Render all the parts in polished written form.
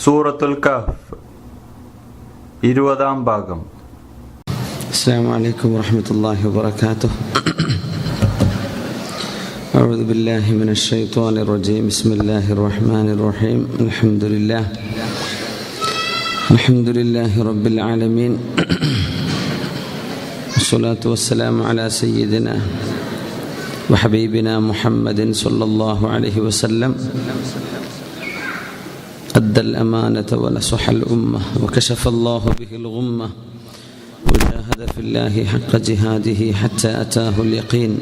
സൂറത്തുൽ കഹ്ഫ് 20-ാം ഭാഗം. അസ്സലാമു അലൈക്കും വറഹ്മത്തുള്ളാഹി വബറകാതുഹു. അഊദു ബില്ലാഹി മിനശ് ശൈത്വാനിർ റജീം. ബിസ്മില്ലാഹിർ റഹ്മാനിർ റഹീം. അൽഹംദുലില്ലാഹി റബ്ബിൽ ആലമീൻ. വസ്സലാത്തു വസ്സലാമു അലാ സയ്യിദിനാ വഹബീബിനാ മുഹമ്മദിൻ സ്വല്ലല്ലാഹു അലൈഹി വസല്ലം. أدى الأمانة ونصح الأمة وكشف الله به الغمة وجاهد في الله حق جهاده حتى أتاه اليقين.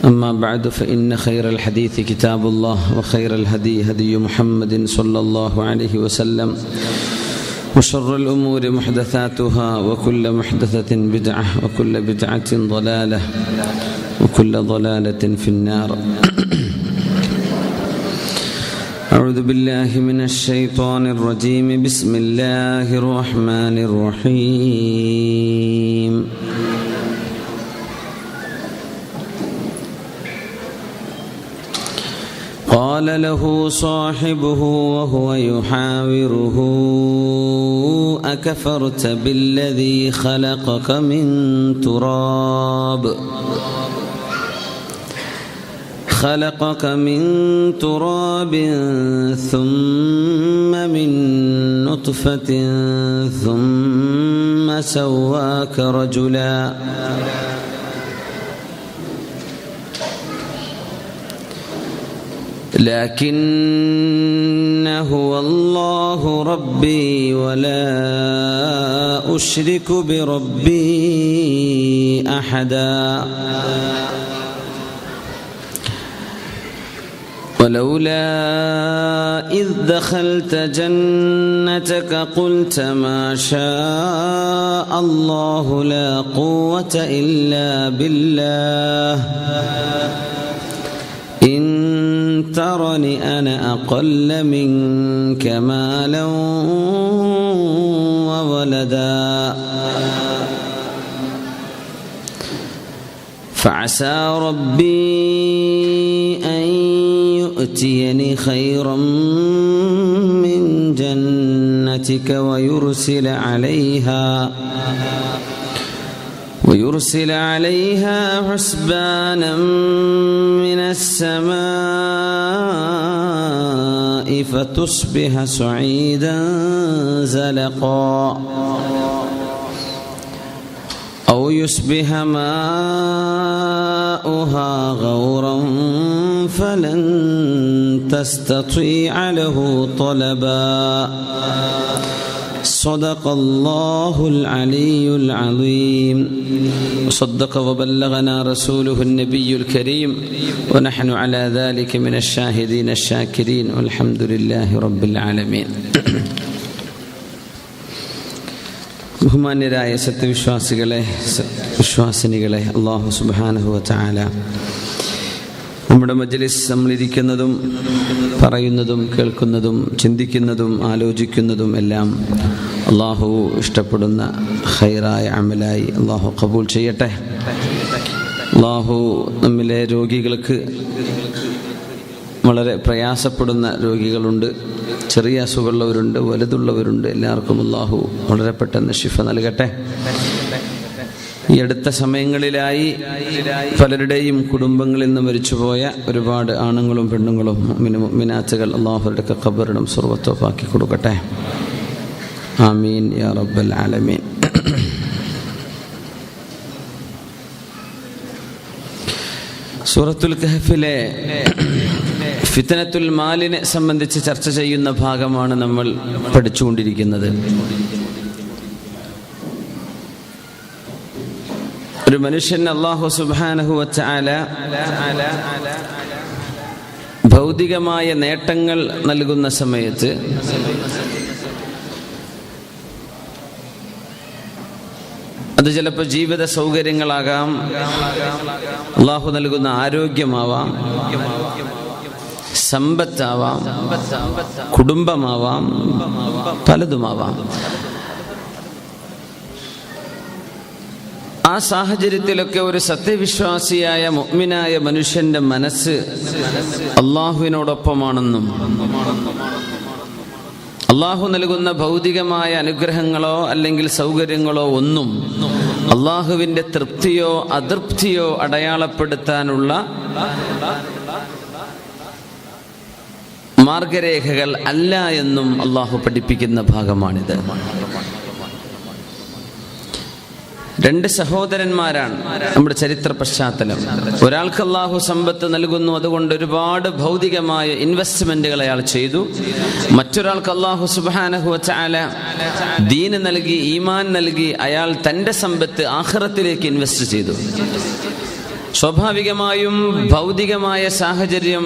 أما بعد فإن خير الحديث كتاب الله وخير الهدي هدي محمد صلى الله عليه وسلم وشر الأمور محدثاتها وكل محدثة بدعة وكل بدعة ضلالة وكل ضلالة في النار. أعوذ بالله من الشيطان الرجيم. بسم الله الرحمن الرحيم. قال له صاحبه وهو يحاوره أكفرت بالذي خلقك من تراب ثم من نطفة ثم سواك رجلا لكن هو الله ربي ولا أشرك بربي أحدا ولولا إذ دخلت جنتك قلت ما شاء الله لا قوة إلا بالله إن ترني أنا أقل منك مالا وولدا فعسى ربي أن يؤتيني خيرا من جنتك ويرسل عليها حسبانا من السماء فتصبح صعيدا زلقا أو يصبح ماؤها غورا فلن تستطيع له طلبا. صدق الله العلي العظيم. وصدق وبلغنا رسوله النبي الكريم ونحن على ذلك من الشاهدين الشاكرين والحمد لله رب العالمين. ബഹുമാന്യരായ വിശ്വാസിനികളെ, അല്ലാഹു സുബ്ഹാനഹു വ തആല നമ്മുടെ മജ്ലിസ് നമ്മളിരിക്കുന്നതും പറയുന്നതും കേൾക്കുന്നതും ചിന്തിക്കുന്നതും ആലോചിക്കുന്നതും എല്ലാം അല്ലാഹു ഇഷ്ടപ്പെടുന്ന ഖൈറായ അമലായി അല്ലാഹു ഖബൂൽ ചെയ്യട്ടെ. അല്ലാഹു നമ്മിലെ രോഗികൾക്ക് വളരെ പ്രയാസപ്പെടുന്ന രോഗികളുണ്ട്, ചെറിയ അസുഖമുള്ളവരുണ്ട്, വലുതുള്ളവരുണ്ട്. എല്ലാവർക്കും അല്ലാഹു വളരെ പെട്ടെന്ന് ശിഫ നൽകട്ടെ. ഈ അടുത്ത സമയങ്ങളിലായി പലരുടെയും കുടുംബങ്ങളിൽ നിന്ന് മരിച്ചുപോയ ഒരുപാട് ആണുങ്ങളും പെണ്ണുങ്ങളും മുഅ്മിനാത്തുകൾ അല്ലാഹുവിന്റെ ഖബറിടം സ്വർഗ്ഗത്തോപ്പാക്കി കൊടുക്കട്ടെ. ആമീൻ യാ റബ്ബൽ ആലമീൻ. സൂറത്തുൽ കഹ്ഫിലെ ഫിത്നത്തുൽ മാലിനെ സംബന്ധിച്ച് ചർച്ച ചെയ്യുന്ന ഭാഗമാണ് നമ്മൾ പഠിച്ചുകൊണ്ടിരിക്കുന്നത്. ഒരു മനുഷ്യൻ അല്ലാഹു സുബ്ഹാനഹു വ തആല ഭൗതികമായ നേട്ടങ്ങൾ നൽകുന്ന സമയത്ത് അത് ചിലപ്പോൾ ജീവിത സൗകര്യങ്ങളാകാം, അല്ലാഹു നൽകുന്ന ആരോഗ്യമാവാം, സമ്പത്താവാം, കുടുംബമാവാം, പലതുമാവാം. ആ സാഹചര്യത്തിലൊക്കെ ഒരു സത്യവിശ്വാസിയായ മുഅ്മിനായ മനുഷ്യന്റെ മനസ്സ് അള്ളാഹുവിനോടൊപ്പമാണെന്നും അള്ളാഹു നൽകുന്ന ഭൗതികമായ അനുഗ്രഹങ്ങളോ അല്ലെങ്കിൽ സൗകര്യങ്ങളോ ഒന്നും അള്ളാഹുവിൻ്റെ തൃപ്തിയോ അതൃപ്തിയോ അടയാളപ്പെടുത്താനുള്ള മാർഗരേഖകൾ അല്ല എന്നും അള്ളാഹു പഠിപ്പിക്കുന്ന ഭാഗമാണിത്. രണ്ട് സഹോദരന്മാരാണ് നമ്മുടെ ചരിത്ര പശ്ചാത്തലം. ഒരാൾക്ക് അള്ളാഹു സമ്പത്ത് നൽകുന്നു, അതുകൊണ്ട് ഒരുപാട് ഭൗതികമായ ഇൻവെസ്റ്റ്മെന്റുകൾ അയാൾ ചെയ്തു. മറ്റൊരാൾക്ക് അള്ളാഹു സുബ്ഹാനഹു വ തആല ദീന് നൽകി, ഈമാൻ നൽകി, അയാൾ തൻ്റെ സമ്പത്ത് ആഖിറത്തിലേക്ക് ഇൻവെസ്റ്റ് ചെയ്തു. സ്വാഭാവികമായും ഭൗതികമായ സാഹചര്യം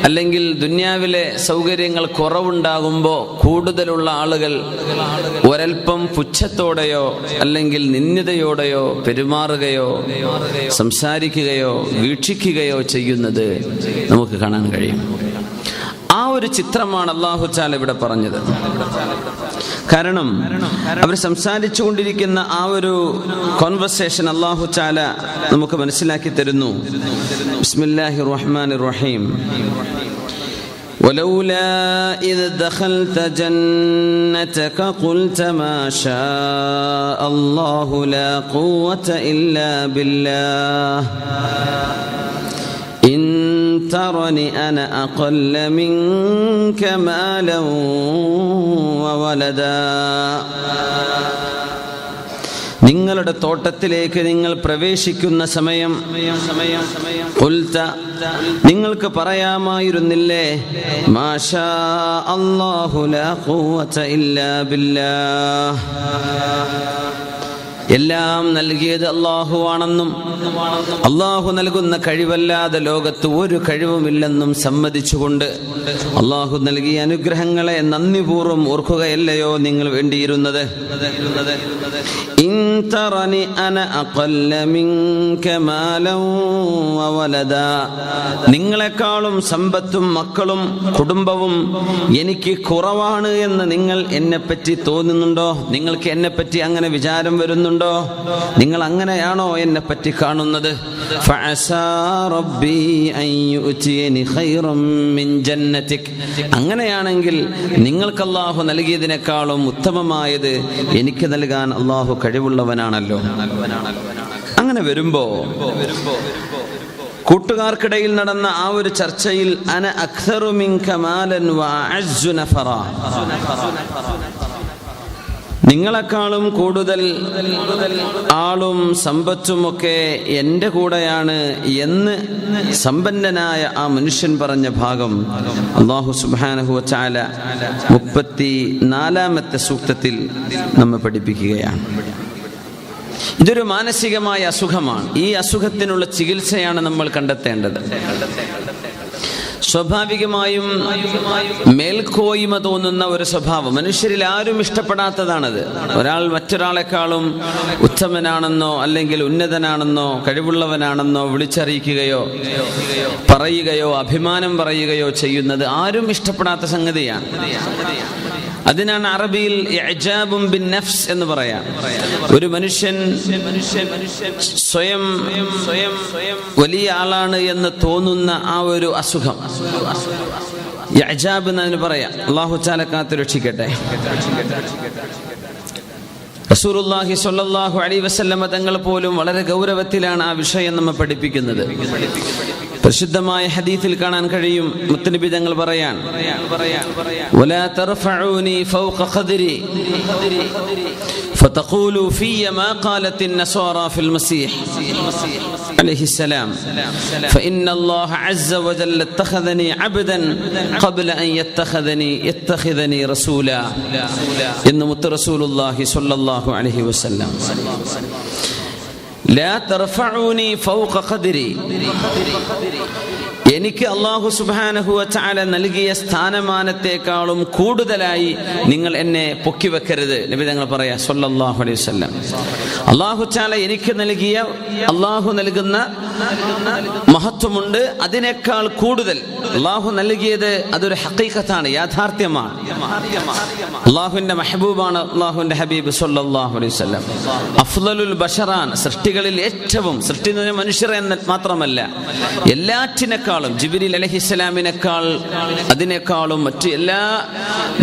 അല്ലെങ്കിൽ ദുന്യാവിലെ സൗകര്യങ്ങൾ കുറവുണ്ടാകുമ്പോൾ കൂടുതലുള്ള ആളുകൾ ഒരൽപ്പം പുച്ഛത്തോടെയോ അല്ലെങ്കിൽ നിന്ദിതയോടെയോ പെരുമാറുകയോ സംസാരിക്കുകയോ വീക്ഷിക്കുകയോ ചെയ്യുന്നത് നമുക്ക് കാണാൻ കഴിയും. ആ ഒരു ചിത്രമാണ് അല്ലാഹു തആല ഇവിടെ പറഞ്ഞത്. കാരണം അവർ സംസാരിച്ചു കൊണ്ടിരിക്കുന്ന ആ ഒരു കോൺവെർസേഷൻ അല്ലാഹു തആല നമുക്ക് മനസ്സിലാക്കി തരുന്നു. ബിസ്മില്ലാഹിർ റഹ്മാനിർ റഹീം. ولولا إذ دخلت جنتك قلت ما شاء الله لا قوة إلا بالله إن ترني أنا أقل منك مالا وولدا. നിങ്ങളുടെ തോട്ടത്തിലേക്ക് നിങ്ങൾ പ്രവേശിക്കുന്ന സമയം ഖുൽത, നിങ്ങൾക്ക് പറയാമായിരുന്നില്ലേ, മാഷാ അല്ലാഹു ലാ ഖുവത ഇല്ലാ ബില്ലാഹ്, എല്ലാം നൽകിയത് അല്ലാഹു ആണെന്നും അല്ലാഹു നൽകുന്ന കഴിവല്ലാതെ ലോകത്ത് ഒരു കഴിവുമില്ലെന്നും സമ്മതിച്ചുകൊണ്ട് അല്ലാഹു നൽകിയ അനുഗ്രഹങ്ങളെ നന്ദിപൂർവ്വം ഓർക്കുകയല്ലയോ നിങ്ങൾ വേണ്ടിയിരുന്നത്? ഇൻ തറനി അന അഖല്ല മിൻക മാലൻ വവലദാ, നിങ്ങളെക്കാളും സമ്പത്തും മക്കളും കുടുംബവും എനിക്ക് കുറവാണ് എന്ന് നിങ്ങൾ എന്നെപ്പറ്റി തോന്നുന്നുണ്ടോ? നിങ്ങൾക്ക് എന്നെപ്പറ്റി അങ്ങനെ വിചാരം വരുന്നുണ്ടോ? നിങ്ങൾ അങ്ങനെയാണോ എന്നെ പറ്റി കാണുന്നത്? ഫഅസാ റബ്ബി അൻ യുഅ്തിയനി ഖൈറൻ മിൻ ജന്നതിക്, അങ്ങനെയാണെങ്കിൽ നിങ്ങൾക്ക് അല്ലാഹു നൽകിയതിനേക്കാളും ഉത്തമമായത് എനിക്ക് നൽകാൻ അല്ലാഹു കഴിവുള്ളവനാണല്ലോ. അങ്ങനെ വരുമ്പോ കൂട്ടുകാർക്കിടയിൽ നടന്ന ആ ഒരു ചർച്ചയിൽ അന അക്സറു മിൻക മാലൻ വഅഅസ്സു നഫറ, നിങ്ങളെക്കാളും കൂടുതൽ ആളും സമ്പത്തുമൊക്കെ എൻ്റെ കൂടെയാണ് എന്ന് സമ്പന്നനായ ആ മനുഷ്യൻ പറഞ്ഞ ഭാഗം അല്ലാഹു സുബ്ഹാനഹു വ തആല 34-ാമത്തെ സൂക്തത്തിൽ നമ്മെ പഠിപ്പിക്കുകയാണ്. ഇതൊരു മാനസികമായ അസുഖമാണ്. ഈ അസുഖത്തിനുള്ള ചികിത്സയാണ് നമ്മൾ കണ്ടെത്തേണ്ടത്. സ്വാഭാവികമായും മേൽക്കോയ്മ തോന്നുന്ന ഒരു സ്വഭാവം മനുഷ്യരിൽ ആരും ഇഷ്ടപ്പെടാത്തതാണത്. ഒരാൾ മറ്റൊരാളെക്കാളും ഉത്തമനാണെന്നോ അല്ലെങ്കിൽ ഉന്നതനാണെന്നോ കഴിവുള്ളവനാണെന്നോ വിളിച്ചറിയിക്കുകയോ പറയുകയോ അഭിമാനം പറയുകയോ ചെയ്യുന്നത് ആരും ഇഷ്ടപ്പെടാത്ത സംഗതിയാണ്. അതിനാണ് അറബിയിൽ ഇഅ്ജാബുൻ ബിൻ നഫ്സ് എന്ന് പറയാം. ഒരു മനുഷ്യൻ സ്വയം വലിയ ആളാണ് എന്ന് തോന്നുന്ന ആ ഒരു അസുഖം ഇഅ്ജാബ് എന്നതിന് പറയാം. അല്ലാഹു തആല കാത്തു രക്ഷിക്കട്ടെ. റസൂലുള്ളാഹി സ്വല്ലല്ലാഹു അലൈഹി വസല്ലം തങ്ങൾ പോലും വളരെ ഗൗരവത്തിലാണ് ആ വിഷയം നമ്മെ പഠിപ്പിക്കുന്നത്. പരിശുദ്ധമായ ഹദീസിൽ കാണാൻ കഴിയും, മുത്തനബി തങ്ങൾ പറയാൻ, വലാ തർഫഊനി ഫൗഖ ഖദ്രി ഫതഖൂലു ഫിയ മാ ഖാലത്ത് النصارى في المسيح عليه السلام فإن الله عز وجل اتخذني عبدا قبل أن يتخذني رسولا إن مت رسول الله صلى الله عليه وسلم لا ترفعوني فوق قدري, എനിക്ക് അല്ലാഹു സുബ്ഹാനഹു വ തആല നൽകിയ സ്ഥാനമാനത്തെക്കാളും കൂടുതലായി നിങ്ങൾ എന്നെ പൊക്കി വെക്കരുത്. നബി തങ്ങൾ പറയാ സല്ലല്ലാഹു അലൈഹി വസല്ലം, അല്ലാഹു തആല എനിക്ക് നൽകിയ, അല്ലാഹു നൽകുന്ന മഹത്വമുണ്ട്, അതിനേക്കാൾ കൂടുതൽ അല്ലാഹു നൽകിയത് അതൊരു ഹഖീഖത്താണ്, യാഥാർത്ഥ്യമാണ്. അല്ലാഹുവിന്റെ മെഹബൂബാണ് അല്ലാഹുവിന്റെ ഹബീബ് സല്ലല്ലാഹു അലൈഹി വസല്ലം. അഫ്ളലുൽ ബശറാൻ, സൃഷ്ടികളിൽ ഏറ്റവും, സൃഷ്ടി എന്ന് പറഞ്ഞാൽ മനുഷ്യരെ മാത്രമല്ല, എല്ലാറ്റിനേക്കാളും, ജിബ്രീൽ അലൈഹിസ്സലാമിനേക്കാൾ, അതിനേക്കാളും മറ്റു എല്ലാ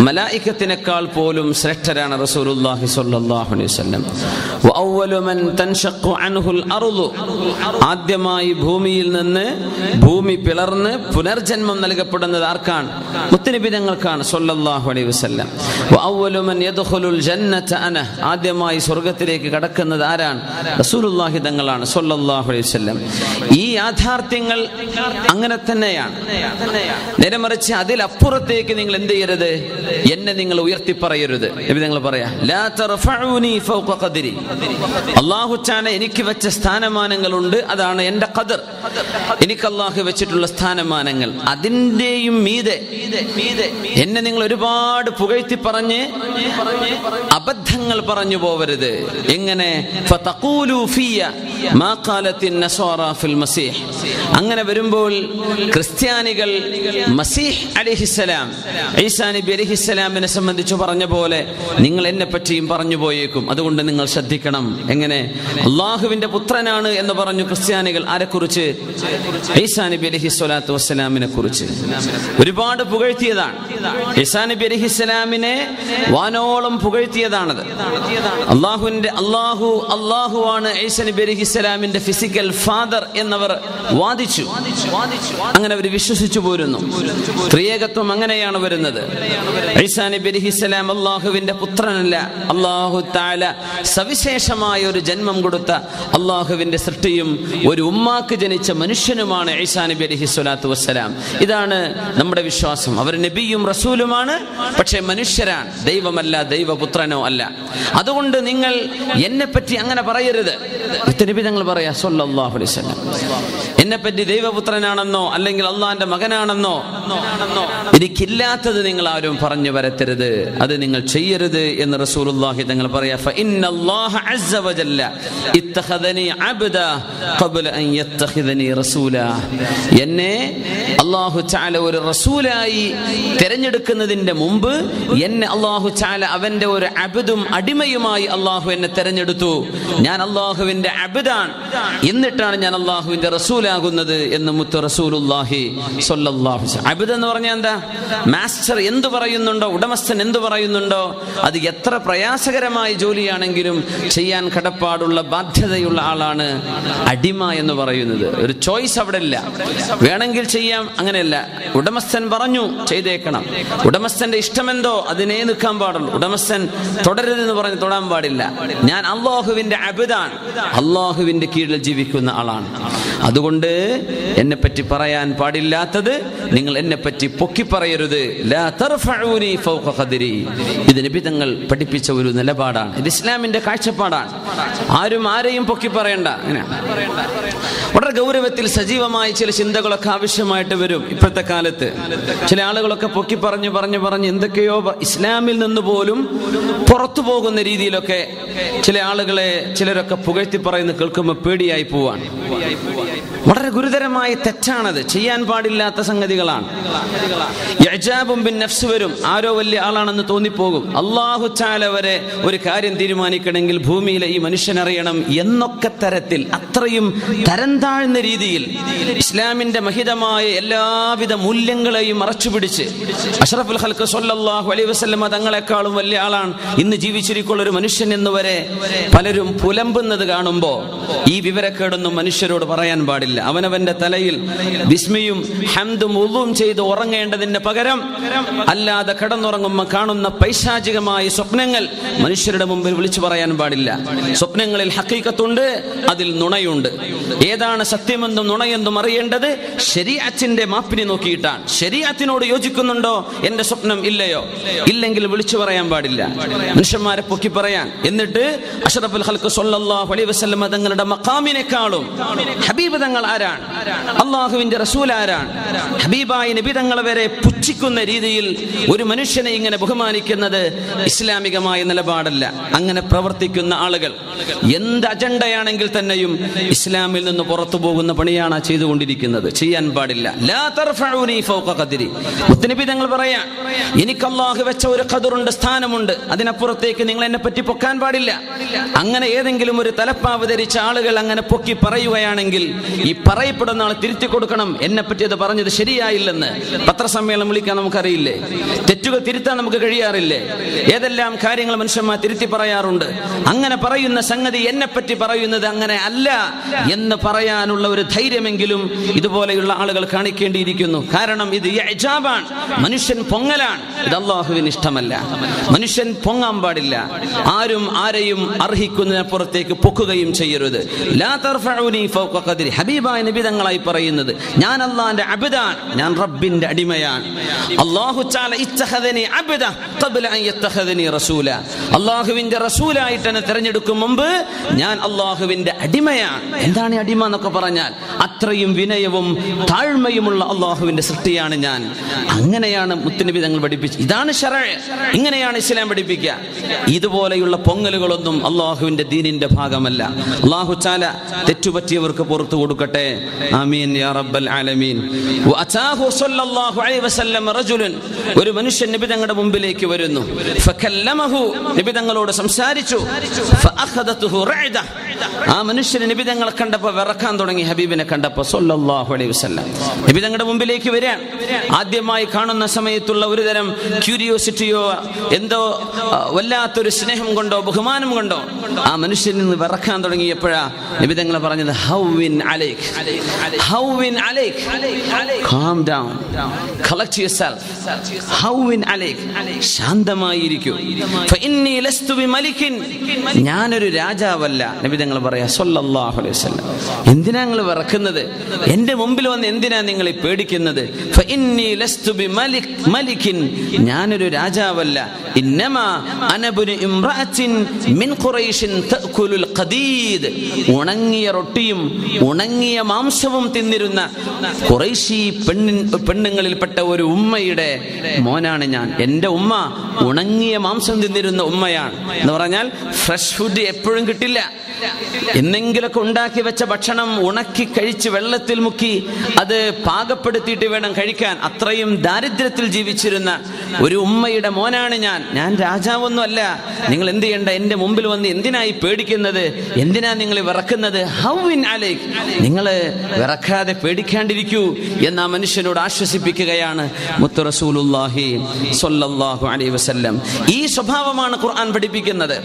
മലായികത്തിനേക്കാൾ പോലും ശ്രേഷ്ഠരാണ് റസൂലുള്ളാഹി സ്വല്ലല്ലാഹു അലൈഹി വസല്ലം. വഅവ്വലു മൻ തൻഷഖു അൻഹുൽ അർളു, ആദ്യമായി ഭൂമിയിൽ നിന്ന് ഭൂമി പിളർന്ന് പുനർജന്മം നൽകപ്പെടുന്നത് ആർക്കാണ്? മുത്തുനബി തങ്ങൾക്കാണ് സ്വല്ലല്ലാഹു അലൈഹി വസല്ലം. വഅവ്വലു മൻ യദ്ഖുലുൽ ജന്നത അന, ആദ്യമായി സ്വർഗ്ഗത്തിലേക്ക് കടക്കുന്നത് ആരാണ്? റസൂലുള്ളാഹി തങ്ങളാണ് സ്വല്ലല്ലാഹു അലൈഹി വസല്ലം. ഈ യാഥാർത്ഥ്യങ്ങൾ അങ്ങനെ തന്നെയാണ്. നേരെ മറിച്ച് അതിലപ്പുറത്തേക്ക് നിങ്ങൾ എന്ത് ചെയ്യരുത്? എന്നെ നിങ്ങൾ ഉയർത്തി പറയരുത്. നബി തങ്ങൾ പറയാ ലാ തർഫഊനി ഫൗഖ ഖദ്രി, അല്ലാഹു തആല എനിക്ക് വെച്ച സ്ഥാനമാനങ്ങളുണ്ട്, അതാണ് എൻ്റെ ഖദർ. എനിക്ക് അല്ലാഹു വെച്ചിട്ടുള്ള സ്ഥാനമാനങ്ങൾ, അതിൻ്റെയും മീതെ എന്നെ നിങ്ങൾ ഒരുപാട് പുകഴ്ത്തി പറഞ്ഞ് അബദ്ധങ്ങൾ പറഞ്ഞു പോവരുത്. എങ്ങനെ? ഫതഖൂലു ഫിയ മാ ഖാലത്തിൻ നസ്വാറ ഫിൽ മസീഹ്, അങ്ങനെ വരുമ്പോൾ ക്രിസ്ത്യാനികൾ മസീഹ് അലൈഹിസ്സലാം, ഈസാ നബി അലൈഹിസ്സലാമിനെ സംബന്ധിച്ച് പറഞ്ഞ പോലെ നിങ്ങൾ എന്നെ പറ്റിയും പറഞ്ഞു പോയേക്കും. അതുകൊണ്ട് നിങ്ങൾ ശ്രദ്ധിക്കണം. എങ്ങനെ? അള്ളാഹുവിന്റെ പുത്രനാണ് എന്ന് പറഞ്ഞു ക്രിസ്ത്യാനികൾ. ആരെക്കുറിച്ച്? ഈസാ നബി അലൈഹിസ്സലാത്തു വസ്സലാമിനെ കുറിച്ച് ഒരുപാട് പുകഴ്ത്തിയതാണ്. ഈസാ നബി അലൈഹിസ്സലാമിനെ വാനോളം പുകഴ്ത്തിയതാണത്. അള്ളാഹുവാണ് ഈസാ നബി അലൈഹിസ്സലാമിന്റെ ഫിസിക്കൽ ഫാദർ എന്നവർ വാദിച്ചു. അങ്ങനെ അവർ വിശ്വസിച്ചു പോരുന്നു. ത്രിയേകത്വം അങ്ങനെയാണ് വരുന്നത്. ഈസാ നബി അലൈഹിസ്സലാം അള്ളാഹുവിന്റെ പുത്രനല്ല, അല്ലാഹു തആല സവിശേഷമായ ഒരു ജന്മം കൊടുത്ത അള്ളാഹുവിന്റെ സൃഷ്ടിയും ഒരു ഉമ്മാക്ക് ജനിച്ച മനുഷ്യനുമാണ് ഈസാ നബി അലൈഹിസ്സലാത്തു വസ്സലാം. ഇതാണ് നമ്മുടെ വിശ്വാസം. അവർ നബിയും റസൂലുമാണ്, പക്ഷേ മനുഷ്യരാണ്, ദൈവമല്ല, ദൈവപുത്രനോ അല്ല. അതുകൊണ്ട് നിങ്ങൾ എന്നെ പറ്റി അങ്ങനെ പറയരുത്. നബി തങ്ങൾ പറയാ സ്വല്ലല്ലാഹു അലൈഹി വസല്ലം, എന്നെപ്പറ്റി ദൈവപുത്രനാണെന്നോ അല്ലെങ്കിൽ അള്ളാന്റെ മകനാണെന്നോ എനിക്കില്ലാത്തത് നിങ്ങൾ ആരും പറഞ്ഞു വരത്തരുത്, അത് നിങ്ങൾ ചെയ്യരുത് എന്ന് റസൂലുള്ളാഹി തങ്ങൾ പറയാ. ഫഇന്നല്ലാഹ അസ്സ വജല്ല ഇത്തഖദനി അബ്ദ ഖബ്ല അൻ യത്തഖിദനി റസൂലാ, എന്നെ അല്ലാഹു തആല ഒരു റസൂലായി തിരഞ്ഞെടുക്കുന്നതിന്റെ മുമ്പ് എന്നെ അല്ലാഹു തആല അവന്റെ ഒരു അബ്ദും അടിമയുമായി അല്ലാഹു എന്നെ തിരഞ്ഞെടുത്തു. ഞാൻ അല്ലാഹുവിന്റെ അബ്ദാണ്, എന്നിട്ടാണ് ഞാൻ അല്ലാഹുവിന്റെ റസൂലാകുന്നത് എന്ന് മുത്ത് റസൂലുള്ളാഹി സ്വല്ലല്ലാഹു അലൈഹി വസല്ലം. അബ്ദ് എന്ന് പറഞ്ഞാൽ എന്താ? മാസ്റ്റർ എന്ത് പറയുന്നുണ്ടോ, ഉടമസ്ഥൻ എന്ത് പറയുന്നുണ്ടോ, അത് എത്ര പ്രയാസകരമായ ജോലിയാണെങ്കിലും ചെയ്യാൻ കടപ്പാടുള്ള ബാധ്യതയുള്ള ആളാണ് അടിമ എന്ന് പറയുന്നത്. ഒരു ചോയ്സ് അവിടെ ഇല്ല, വേണമെങ്കിൽ ചെയ്യാം, അങ്ങനെയല്ല. ഉടമസ്ഥൻ പറഞ്ഞു ചെയ്തേക്കണം. ഉടമസ്ഥന്റെ ഇഷ്ടമെന്തോ അതിനേ നിൽക്കാൻ പാടുള്ളൂ. ഉടമസ്ഥൻ തുടരുതെന്ന് പറഞ്ഞ് തൊടാൻ പാടില്ല. ഞാൻ അല്ലാഹുവിന്റെ അബ്ദാണ്, അല്ലാഹുവിന്റെ കീഴിൽ ജീവിക്കുന്ന ആളാണ്. അതുകൊണ്ട് എന്നെ പറ്റി പറയാൻ പാടില്ലാത്തത് നിങ്ങൾ എന്നെ പറ്റി പൊക്കി പറയരുത്. ലാ തർഫഊനി ഫൗഖ ഖദ്രി, ഇത് നബി തങ്ങൾ പഠിപ്പിച്ച ഒരു നിലപാടാണ്. ഇത് ഇസ്ലാമിന്റെ കാഴ്ചപ്പാടാണ്. ആരും ആരെയും പൊക്കി പറയണ്ട. വളരെ ഗൗരവത്തിൽ സജീവമായ ചില ചിന്തകളൊക്കെ ആവശ്യമായിട്ട് വരും. ഇപ്പോഴത്തെ കാലത്ത് ചില ആളുകളൊക്കെ പൊക്കി പറഞ്ഞ് എന്തൊക്കെയോ ഇസ്ലാമിൽ നിന്ന് പോലും പുറത്തു പോകുന്ന രീതിയിലൊക്കെ ചില ആളുകളെ ചിലരൊക്കെ പുകഴ്ത്തി പറയുന്ന കേൾക്കുമ്പോൾ പേടിയായി പോവാണ്. വളരെ ഗുരുതരമായ തെറ്റാണത്, ചെയ്യാൻ പാടില്ലാത്ത സംഗതികളാണ്. ഇഅ്ജാബും ബിൻ നഫ്സ് വരും, ആരോ വലിയ ആളാണെന്ന് തോന്നിപ്പോകും. അല്ലാഹു തആല വരെ ഒരു കാര്യം തീരുമാനിക്കണമെങ്കിൽ ഭൂമിയിലെ ഈ മനുഷ്യനറിയണം എന്നൊക്കെ തരത്തിൽ, അത്രയും തരം താഴ്ന്ന രീതിയിൽ ഇസ്ലാമിന്റെ മഹിതമായ എല്ലാവിധ മൂല്യങ്ങളെയും മറച്ചുപിടിച്ച് അഷ്റഫുൽ ഖൽഖ് സ്വല്ലല്ലാഹു അലൈഹി വസല്ലം തങ്ങളെക്കാളും വലിയ ആളാണ് ഇന്ന് ജീവിച്ചിരിക്കുന്ന ഒരു മനുഷ്യൻ എന്ന് വരെ പലരും പുലമ്പുന്നത് കാണുമ്പോൾ ഈ വിവരക്കേടൊന്നും മനുഷ്യരോട് പറയാൻ പാടില്ല. അവനവന്റെ തലയിൽ ബിസ്മിയും ഹംദും വുളൂം ചെയ്ത് ഉറങ്ങേണ്ടതിന് പകരം അല്ലാതെ കിടന്നുറങ്ങുമ്പോൾ കാണുന്ന പൈശാചികമായ സ്വപ്നങ്ങൾ മനുഷ്യരുടെ മുമ്പിൽ വിളിച്ചു പറയാൻ പാടില്ല. സ്വപ്നങ്ങളിൽ ഹഖീഖത്തുണ്ട്, അതിൽ നുണയുണ്ട്. ഏതാണ് സത്യമെന്നും നുണയെന്നും അറിയേണ്ടത് ശരീഅത്തിന്റെ മാപ്പിനെ നോക്കിയിട്ടാണ്. ശരീഅത്തിനോട് യോജിക്കുന്നുണ്ടോ എന്റെ സ്വപ്നം? ഇല്ലയോ? ഇല്ലെങ്കിൽ വിളിച്ചു പറയാൻ പാടില്ല, മനുഷ്യന്മാരെ പൊക്കി പറയാൻ. എന്നിട്ട് അഷ്റഫുൽ ഖൽഖ് സ്വല്ലല്ലാഹു അലൈഹി വസല്ലം തങ്ങളുടെ മഖാമിനെക്കാളും ഹബീബ് മുത്തുനിബിതങ്ങൾ ആരാണ്, അള്ളാഹുവിന്റെ റസൂൽ ആരാണ്, ഹബീബായ നബിതങ്ങളെ വരെ പുച്ഛിക്കുന്ന രീതിയിൽ ഒരു മനുഷ്യനെ ഇങ്ങനെ ബഹുമാനിക്കുന്നത് ഇസ്ലാമികമായ നിലപാടല്ല. അങ്ങനെ പ്രവർത്തിക്കുന്ന ആളുകൾ എന്ത് അജണ്ടയാണെങ്കിൽ തന്നെയും ഇസ്ലാമിൽ നിന്ന് പുറത്തു പോകുന്ന പണിയാണ് ചെയ്തുകൊണ്ടിരിക്കുന്നത്. ചെയ്യാൻ പാടില്ല. ലാ തർഫഊനി ഫൗക ഖദ്രി. മുത്തുനബി തങ്ങൾ പറയാ, എനിക്ക് അല്ലാഹു വെച്ച ഒരു ഖദറുണ്ട്, സ്ഥാനമുണ്ട്, അതിനപ്പുറത്തേക്ക് നിങ്ങൾ എന്നെ പറ്റി പൊക്കാൻ പാടില്ല. അങ്ങനെ ഏതെങ്കിലും ഒരു തലപ്പാവ് ധരിച്ച ആളുകൾ അങ്ങനെ പൊക്കി പറയുകയാണെങ്കിൽ ഈ പറയപ്പെടുന്ന ആൾ തിരുത്തി കൊടുക്കണം, എന്നെ പറ്റി അത് പറഞ്ഞത് ശരിയായില്ലെന്ന്. പത്രസമ്മേളനം വിളിക്കാൻ നമുക്കറിയില്ലേ, തെറ്റുകൾ തിരുത്താൻ നമുക്ക് കഴിയാറില്ലേ, ഏതെല്ലാം കാര്യങ്ങൾ മനുഷ്യന്മാർ തിരുത്തി പറയാറുണ്ട്. അങ്ങനെ പറയുന്ന സംഗതി എന്നെപ്പറ്റി പറയുന്നത് അങ്ങനെ അല്ല എന്ന് പറയാനുള്ള ഒരു ധൈര്യമെങ്കിലും ഇതുപോലെയുള്ള ആളുകൾ കാണിക്കേണ്ടിയിരിക്കുന്നു. കാരണം ഇത് ഇഅ്ജാബാണ്, മനുഷ്യൻ പൊങ്ങലാണ്. ഇത് അല്ലാഹുവിന് ഇഷ്ടമല്ല. മനുഷ്യൻ പൊങ്ങാൻ പാടില്ല. ആരും ആരെയും അർഹിക്കുന്നതിനപ്പുറത്തേക്ക് പൊക്കുകയും ചെയ്യരുത്. ലാ തർഫഊനി ഫൗക ഖദ്രി. ഹബീബായ നബി തങ്ങളായി പറയുന്നത്, ഞാൻ അല്ലാഹുവിന്റെ അബ്ദാണ്, ഞാൻ റബ്ബിന്റെ അടിമയാണ്. അല്ലാഹു തആല ഇത്തഖദനി അബ്ദ ഖബ്ല അൻ യത്തഖദനി റസൂല. അല്ലാഹുവിന്റെ റസൂലായിട്ട് എന്നെ തിരഞ്ഞെടുക്കും മുമ്പ് ഞാൻ അല്ലാഹുവിന്റെ അടിമയാണ്. എന്താണ് അടിമ എന്നൊക്കെ പറഞ്ഞാൽ അത്രയും വിനയവും താഴ്മയുമുള്ള അല്ലാഹുവിന്റെ സൃഷ്ടിയാണ് ഞാൻ. അങ്ങനെയാണ് മുത്തുനബി തങ്ങൾ പഠിപ്പിച്ചത്. ഇതാണ് ശറഅ്. ഇങ്ങനെയാണ് ഇസ്ലാം പഠിപ്പിക്കുക. ഇതുപോലെയുള്ള പൊങ്ങലുകളൊന്നും അല്ലാഹുവിന്റെ ദീനിന്റെ ഭാഗമല്ല. അല്ലാഹു തആല തെറ്റുപറ്റിയവർക്ക് പുറത്തു കൊടുക്കട്ടെ. ആമീൻ യാ റബ്ബൽ ആലമീൻ. വഅതാഹു സ്വല്ലല്ലാഹു അലൈഹി വസല്ലം റജുലുൻ. ഒരു മനുഷ്യൻ നബി തങ്ങളുടെ മുമ്പിലേക്ക് വരുന്നു. ഫകല്ലമഹു. നബി തങ്ങളോട് സംസാരിച്ചു. ഫഅഖദതുഹു റഅദ. ആ മനുഷ്യൻ നബി തങ്ങളെ കണ്ടപ്പോൾ വിറക്കാൻ തുടങ്ങി. ഹബീബിനെ കണ്ടപ്പോൾ സ്വല്ലല്ലാഹു അലൈഹി വസല്ലം നബി തങ്ങളുടെ മുമ്പിലേക്ക് വരാൻ ആദ്യമായി കാണുന്ന സമയത്തുള്ള ഒരു തരം ക്യൂരിയോസിറ്റിയോ എന്തോ വല്ലാത്തൊരു സ്നേഹം കൊണ്ടോ ബഹുമാനം കൊണ്ടോ ആ മനുഷ്യനിൽ നിന്ന് വിറക്കാൻ തുടങ്ങിയപ്പോഴാ നബി തങ്ങൾ പറഞ്ഞത്, ഹൗവിൻ അലൈക്, ഹൗവിൻ അലൈക്, calm down, collect yourself, ഹൗവിൻ അലൈക്, ശാന്തമായിരിക്കൂ. ഫഇന്നി ലസ്തു ബിമലികിൻ, ഞാനൊരു രാജാവല്ല. നബി തങ്ങൾ പറയാ സ്വല്ലല്ലാഹു അലൈഹി വസല്ലം, എന്തിനാ നിങ്ങൾ വിറക്കുന്നത്? എന്റെ മുമ്പിൽ വന്ന് എന്തിനാ നിങ്ങൾ പേടിക്കുന്നത്? ഫഇന്നി ലസ്തു ബിമലികിൻ, ഞാനൊരു രാജാവല്ല. ഇന്നമാ അന ഇബ്നു ഇംറഅത്തിൻ മിൻ ഖുറൈശിൻ തഅകുലുൽ ഖദീദ്. ഉണങ്ങിയ റൊട്ടിയും ഉണങ്ങിയ മാംസവും തിന്നിരുന്ന ഖുറൈശി പെണ്ണുങ്ങളിൽപ്പെട്ട ഒരു ഉമ്മയുടെ മോനാണ് ഞാൻ. എൻ്റെ ഉമ്മ ഉണങ്ങിയ മാംസം തിന്നിരുന്ന ഉമ്മയാണ്. എന്ന് പറഞ്ഞാൽ ഫ്രഷ് ഫുഡ് എപ്പോഴും കിട്ടില്ല. എന്നെങ്കിലൊക്കെ ഉണ്ടാക്കി വെച്ച ഭക്ഷണം ഉണക്കി കഴിച്ച് വെള്ളത്തിൽ മുക്കി അത് പാകപ്പെടുത്തിയിട്ട് വേണം കഴിക്കാൻ. അത്രയും ദാരിദ്ര്യത്തിൽ ജീവിച്ചിരുന്ന ഒരു ഉമ്മയുടെ മോനാണ് ഞാൻ. ഞാൻ രാജാവൊന്നും അല്ല. നിങ്ങൾ എന്ത് ചെയ്യണ്ട, എന്റെ മുമ്പിൽ വന്ന് എന്തിനായി പേടിക്കുന്നത്? എന്തിനാ നിങ്ങൾ വിറക്കുന്നത്? ഹൗവിൻ അലൈക്, നിങ്ങൾ വിറക്കാതെ പേടിക്കാണ്ടിരിക്കൂ എന്ന് ആ മനുഷ്യനോട് ആശ്വസിപ്പിക്കുകയാണ് മുത്തു റസൂലുള്ളാഹി സ്വല്ലല്ലാഹു അലൈഹി വസല്ലം. ഈ സ്വഭാവമാണ് ഖുർആൻ പഠിപ്പിക്കുന്നത്.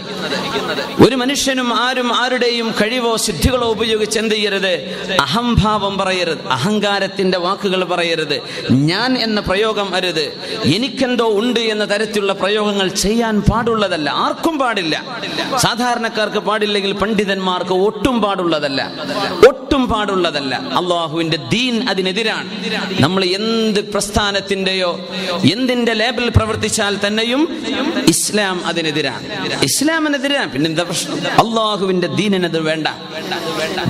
ഒരു മനുഷ്യനും ആരും ആരുടെയും കഴിവോ സിദ്ധികളോ ഉപയോഗിച്ച് എന്ത് ചെയ്യരുത്? അഹംഭാവം പറയരുത്, അഹങ്കാരത്തിന്റെ വാക്കുകൾ പറയരുത്, ഞാൻ എന്ന പ്രയോഗം അരുത്, എനിക്കെന്തോ ഉണ്ട് എന്ന തരത്തിലുള്ള പ്രയോഗങ്ങൾ ചെയ്യാൻ പാടുള്ളതല്ല. ആർക്കും പാടില്ല. സാധാരണക്കാർക്ക് പാടില്ലെങ്കിൽ പണ്ഡിതന്മാർക്ക് ഒട്ടും പാടുള്ളതല്ല, ഒട്ടും പാടുള്ളതല്ല. അള്ളാഹുവിന്റെ ദീൻ അതിനെതിരാണ്. നമ്മൾ എന്ത് പ്രസ്ഥാനത്തിന്റെയോ എന്തിന്റെ ലേബിൾ പ്രവർത്തിച്ചാൽ തന്നെയും ഇസ്ലാം അതിനെതിരാണ്, ഇസ്ലാമിനെതിരാണ്. പിന്നെന്താ പ്രശ്നം? അള്ളാഹുവിന്റെ ദീനിനത് വേണ്ട.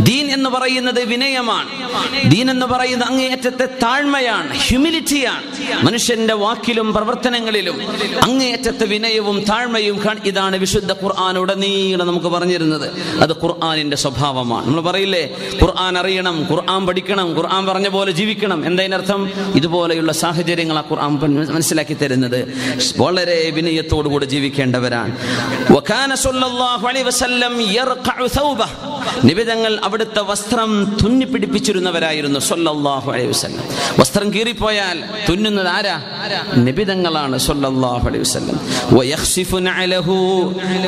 ദീൻ എന്ന് പറയുന്നത് വിനയമാണ്. ദീൻ എന്ന് പറയുന്നത് അങ്ങേയറ്റത്തെ താഴ്മയാണ്, ഹ്യൂമിലിറ്റിയാണ്. മനുഷ്യന്റെ വാക്കിലും പ്രവർത്തനങ്ങളിലും അങ്ങേയറ്റത്തെ വിനയവും താഴ്മയും. ഇതാണ് വിശുദ്ധ ഖുർആൻ ഉടനീളം നമുക്ക് പറഞ്ഞിരുന്നത്. അത് ഖുർആനിന്റെ സ്വഭാവമാണ്. നമ്മൾ പറയില്ലേ, ഖുർആൻ അറിയണം, ഖുർആൻ പഠിക്കണം, ഖുർആൻ പറഞ്ഞ പോലെ ജീവിക്കണം. എന്തതിനർത്ഥം? ഇതുപോലെയുള്ള സാഹചര്യങ്ങൾ ആ ഖുർആൻ മനസ്സിലാക്കി തരുന്നത്. വളരെ വിനയത്തോടുകൂടി ജീവിക്കേണ്ടവരാണ്. വകാന സ്വല്ലല്ലാഹു അലൈഹി വസല്ലം യർഖഉ സൗബഹ. നിബിതങ്ങൾ അവിടുത്തെ വസ്ത്രം തുന്നി പിടിപ്പിച്ചിരുന്നവരായിരുന്നു സ്വല്ലല്ലാഹു അലൈഹി വസല്ലം. വസ്ത്രം കീറിപ്പോയാൽ തുന്നുന്നത് ആരാ? നിബിതങ്ങളാണ് സ്വല്ലല്ലാഹു അലൈഹി വസല്ലം. വയഖ്സിഫു നഅലഹു.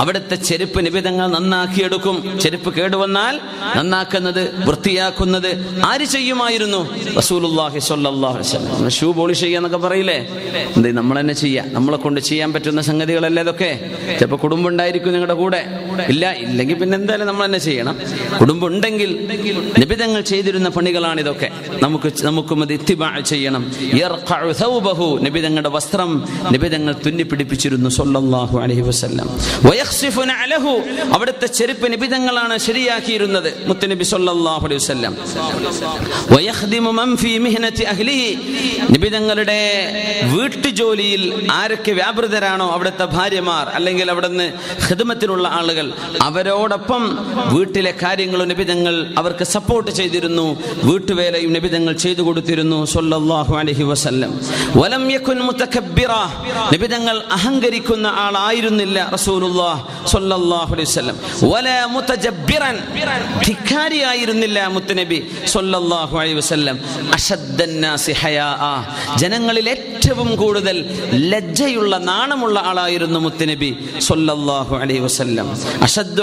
അവിടുത്തെ ചെരുപ്പ് നിബിതങ്ങൾ നന്നാക്കിയെടുക്കും. ചെരുപ്പ് കേടുവന്നാൽ നന്നാക്കുന്നത്, വൃത്തിയാക്കുന്നത് ആര് ചെയ്യുമായിരുന്നു? റസൂലുള്ളാഹി സ്വല്ലല്ലാഹു അലൈഹി വസല്ലം. ഷൂ പോളിഷ് ചെയ്യാന്നൊക്കെ പറയില്ലേ, എന്ത് നമ്മൾ തന്നെ ചെയ്യാം. നമ്മളെ കൊണ്ട് ചെയ്യാൻ പറ്റുന്ന സംഗതികളല്ലേ ഇതൊക്കെ. ചിലപ്പോൾ കുടുംബം ഉണ്ടായിരിക്കും നിങ്ങളുടെ കൂടെ, ഇല്ലെങ്കിൽ പിന്നെ എന്തായാലും നമ്മൾ തന്നെ ചെയ്യണം. കുടുംബം ഉണ്ടെങ്കിൽ നിബിതങ്ങൾ ചെയ്തിരുന്ന പണി പണികളാണിതൊക്കെ. നമുക്കും അത് ഇത്തിബാ ചെയ്യണം. യർഖഉ സൗബഹു, നബി തങ്ങളുടെ വസ്ത്രം നബി തങ്ങൾ തുന്നിപ്പിടിപ്പിച്ചിരുന്നു സല്ലല്ലാഹു അലൈഹി വസല്ലം. വയഖ്സിഫു നഅലഹു, അവിടുത്തെ ചെരുപ്പ് നബി തങ്ങളാണ് ശരിയാക്കിയിരുന്നത് മുത്തുനബി സല്ലല്ലാഹു അലൈഹി വസല്ലം. വയഖ്ദിമു മൻ ഫീ മിഹ്നതി അഹ്ലിഹി, നബി തങ്ങളുടെ വീട്ടുജോലിയിൽ ആരൊക്കെ വ്യാപൃതരാണോ അവിടുത്തെ ഭാര്യമാർ അല്ലെങ്കിൽ അവിടുന്ന് ഖിദ്മത്തിനുള്ള ആളുകൾ, അവരോടൊപ്പം വീട്ടിലെ കാര്യങ്ങളും നബി തങ്ങൾ അവർക്ക് സപ്പോർട്ട് ചെയ്തിരുന്നു. വീട്ടുവേലയും നബി തങ്ങൾ ചെയ്തു കൊടുത്തിരുന്നു സല്ലല്ലാഹു അലൈഹി വസല്ലം. വലം യകുൻ മുതകബ്ബിറ, നബി തങ്ങൾ അഹങ്കരിക്കുന്ന ആളായിരുന്നില്ല റസൂലുള്ളാഹി സ്വല്ലല്ലാഹു അലൈഹി വസല്ലം. വലാ മുതജബ്ബിറൻ, ധിക്കാരിയായിരുന്നില്ല മുത്തുനബി സ്വല്ലല്ലാഹു അലൈഹി വസല്ലം. അശദ്ദന്നാസി ഹയാഅ, ജനങ്ങളിൽ ഏറ്റവും കൂടുതൽ ലജ്ജയുള്ള നാണമുള്ള ആളായിരുന്നു മുത്തുനബി സ്വല്ലല്ലാഹു അലൈഹി വസല്ലം. അശദ്ദു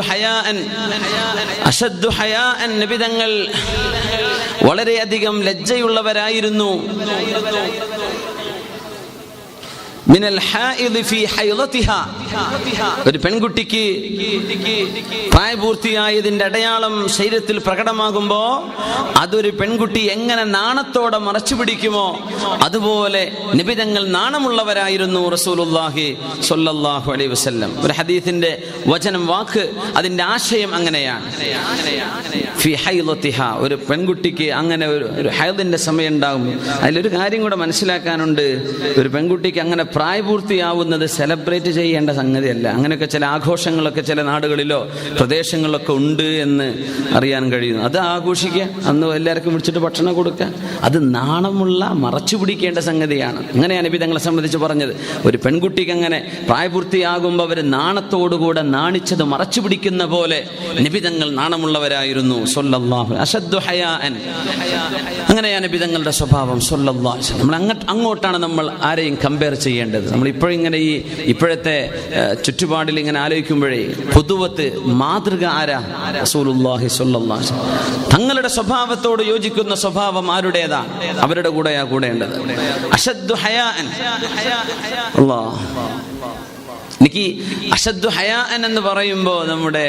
ഹയാഅൻ, നബി തങ്ങൾ വളരെയധികം ലജ്ജയുള്ളവരായിരുന്നു. മിനൽ ഹായിദി ഫീ ഹൈളതിഹാ, ഒരു പെൺകുട്ടിക്ക് പ്രായപൂർത്തിയായതിന്റെ അടയാളം ശരീരത്തിൽ പ്രകടമാകുമ്പോ അതൊരു പെൺകുട്ടി എങ്ങനെ നാണത്തോടെ മറച്ചു പിടിക്കുമോ അതുപോലെ നബി തങ്ങൾ നാണമുള്ളവരായിരുന്നു റസൂലുള്ളാഹി സ്വല്ലല്ലാഹു അലൈഹി വസല്ലം. ഒരു ഹദീസിന്റെ വചനം, വാക്ക്, അതിന്റെ ആശയം അങ്ങനെയാണ്. ഫീ ഹൈളതിഹാ, ഒരു പെൺകുട്ടിക്ക് അങ്ങനെ ഒരു ഹൈദിന്റെ സമയം ഉണ്ടാകും. അതിലൊരു കാര്യം കൂടെ മനസ്സിലാക്കാനുണ്ട്. ഒരു പെൺകുട്ടിക്ക് അങ്ങനെ പ്രായപൂർത്തിയാവുന്നത് സെലിബ്രേറ്റ് ചെയ്യേണ്ട സംഗതിയല്ല. അങ്ങനെയൊക്കെ ചില ആഘോഷങ്ങളൊക്കെ ചില നാടുകളിലോ പ്രദേശങ്ങളിലൊക്കെ ഉണ്ട് എന്ന് അറിയാൻ കഴിയുന്നു. അത് ആഘോഷിക്കുക, അന്ന് എല്ലാവർക്കും വിളിച്ചിട്ട് ഭക്ഷണം കൊടുക്കുക, അത് നാണമുള്ള മറച്ചു പിടിക്കേണ്ട സംഗതിയാണ്. അങ്ങനെയാണ് നബി തങ്ങളെ സംബന്ധിച്ച് പറഞ്ഞത്. ഒരു പെൺകുട്ടിക്ക് അങ്ങനെ പ്രായപൂർത്തിയാകുമ്പോൾ അവർ നാണത്തോടുകൂടെ നാണിച്ചത് മറച്ചു പിടിക്കുന്ന പോലെ നബി തങ്ങൾ നാണമുള്ളവരായിരുന്നു സ്വല്ലല്ലാഹു. അശദ്ദു ഹയാഅൻ, അങ്ങനെയാണ് നബി തങ്ങളുടെ സ്വഭാവം സ്വല്ലല്ലാഹു അലൈഹി വസല്ലം. നമ്മൾ അങ്ങോട്ടാണ് നമ്മൾ ആരെയും കമ്പയർ ചെയ്യേണ്ടത്. നമ്മൾ ഇപ്പോഴിങ്ങനെ ഇപ്പോഴത്തെ ചുറ്റുപാടിൽ ഇങ്ങനെ ആലോചിക്കുമ്പോഴേ പൊതുവത്ത് മാതൃക ആരാ? റസൂലുള്ളാഹി സ്വല്ലല്ലാഹു അലൈഹി വസല്ലം. തങ്ങളുടെ സ്വഭാവത്തോട് യോജിക്കുന്ന സ്വഭാവം ആരുടേതാ? അവരുടെ കൂടെയാ കൂടേണ്ടത്. അശദ്ദു ഹയാഅൻ, അല്ലാഹ്. എനിക്ക് അശദ്ദു ഹയാഅൻ എന്ന് പറയുമ്പോൾ നമ്മുടെ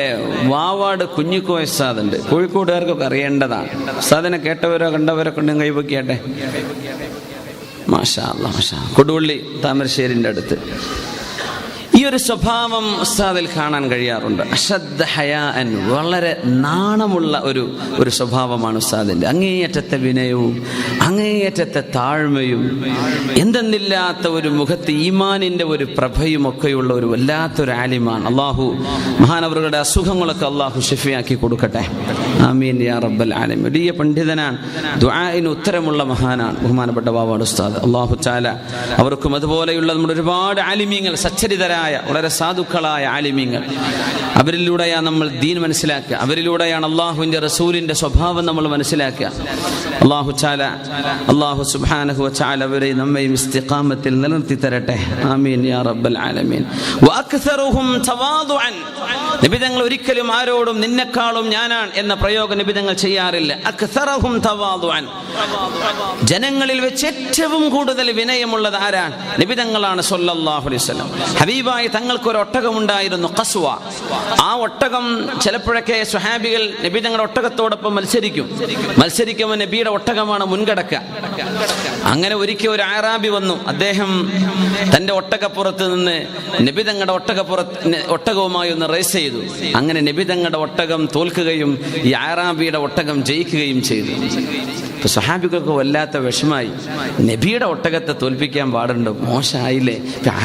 വാവാട് കുഞ്ഞിക്കോയ ഉസ്താദുണ്ട്, കോഴിക്കോടുകാർക്കൊക്കെ അറിയേണ്ടതാണ്. ഉസ്താദിനെ കേട്ടവരോ കണ്ടവരോ കൊണ്ടും കൈവയ്ക്കട്ടെ. മാഷാ അല്ലാഹ്, മാഷാ. കൊടുവള്ളി താമരശ്ശേരിൻ്റെ അടുത്ത് ഈ ഒരു സ്വഭാവം ഉസ്താദിൽ കാണാൻ കഴിയാറുണ്ട്. അശദ്ദ ഹയാഅൻ, വളരെ നാണമുള്ള ഒരു സ്വഭാവമാണ് ഉസ്താദിൻ്റെ. അങ്ങേയറ്റത്തെ വിനയവും അങ്ങേയറ്റത്തെ താഴ്മയും എന്തെന്നില്ലാത്ത ഒരു മുഖത്ത് ഈമാനിൻ്റെ ഒരു പ്രഭയും ഒക്കെയുള്ള ഒരു വല്ലാത്തൊരു ആലിമാണ്. അള്ളാഹു മഹാനവറുകളുടെ അസുഖങ്ങളൊക്കെ അള്ളാഹു ഷിഫയാക്കി കൊടുക്കട്ടെ. ആമീൻ യാ റബ്ബൽ ആലമീൻ. വലിയ പണ്ഡിതനാണ്, ദുആഇന് ഉത്തരമുള്ള മഹാനാണ് ബഹുമാനപ്പെട്ട വാവാട് ഉസ്താദ്. അള്ളാഹു തആല അവർക്കും അതുപോലെയുള്ള നമ്മുടെ ഒരുപാട് ആലിമീങ്ങൾ, സച്ചരിതരായ വളരെ സാധുക്കളായ ആലിമീങ്ങൾ, അവരിലൂടെയാണ് നമ്മൾ ദീൻ മനസ്സിലാക്കുക, അവരിലൂടെയാണ് അള്ളാഹുവിൻ്റെ റസൂലിൻ്റെ സ്വഭാവം നമ്മൾ മനസ്സിലാക്കുക. അള്ളാഹു സുബ്ഹാനഹു വ തആല അവരെ നമ്മയും ഇസ്തിഖാമത്തിൽ നിലനിർത്തി തരട്ടെ. ആമീൻ യാ റബ്ബൽ ആലമീൻ. വഅക്സറുഹും തവാദുഅൻ, നബി തങ്ങൾ ഒരിക്കലും ആരോടും നിന്നെക്കാളും ഞാനാണ് എന്ന പ്രയോഗം നബി തങ്ങൾ ചെയ്യാറില്ല. അക്സറഹും തവാദുഅൻ, ജനങ്ങളിൽ വെച്ച് ഏറ്റവും കൂടുതൽ വിനയമുള്ളത് ആരാണ്? നബി തങ്ങളാണ് സ്വല്ലല്ലാഹു അലൈഹി വസല്ലം. ഹബീബായ തങ്ങൾക്കൊരു ഒട്ടകമുണ്ടായിരുന്നു, ഖസ്വ. ആ ഒട്ടകം ചിലപ്പോഴൊക്കെ സ്വഹാബികൾ നബി തങ്ങളുടെ ഒട്ടകത്തോടൊപ്പം മത്സരിക്കുമ്പോൾ നബിയുടെ ഒട്ടകമാണ് മുൻകടക്കുക. അങ്ങനെ ഒരിക്കൽ ഒരു അറാബി വന്നു. അദ്ദേഹം തന്റെ ഒട്ടകപ്പുറത്ത് നിന്ന് നബി തങ്ങളുടെ ഒട്ടകവുമായി ഒന്ന് റേസ് ചെയ്തു. അങ്ങനെ നബി തങ്ങളുടെ ഒട്ടകം തോൽക്കുകയും ഈ അറാബിയുടെ ഒട്ടകം ജയിക്കുകയും ചെയ്തു. സ്വഹാബികൾക്ക് വല്ലാത്ത വിഷമായി. നബിയുടെ ഒട്ടകത്തെ തോൽപ്പിക്കാൻ പാടുണ്ടോ? മോശമായില്ലേ?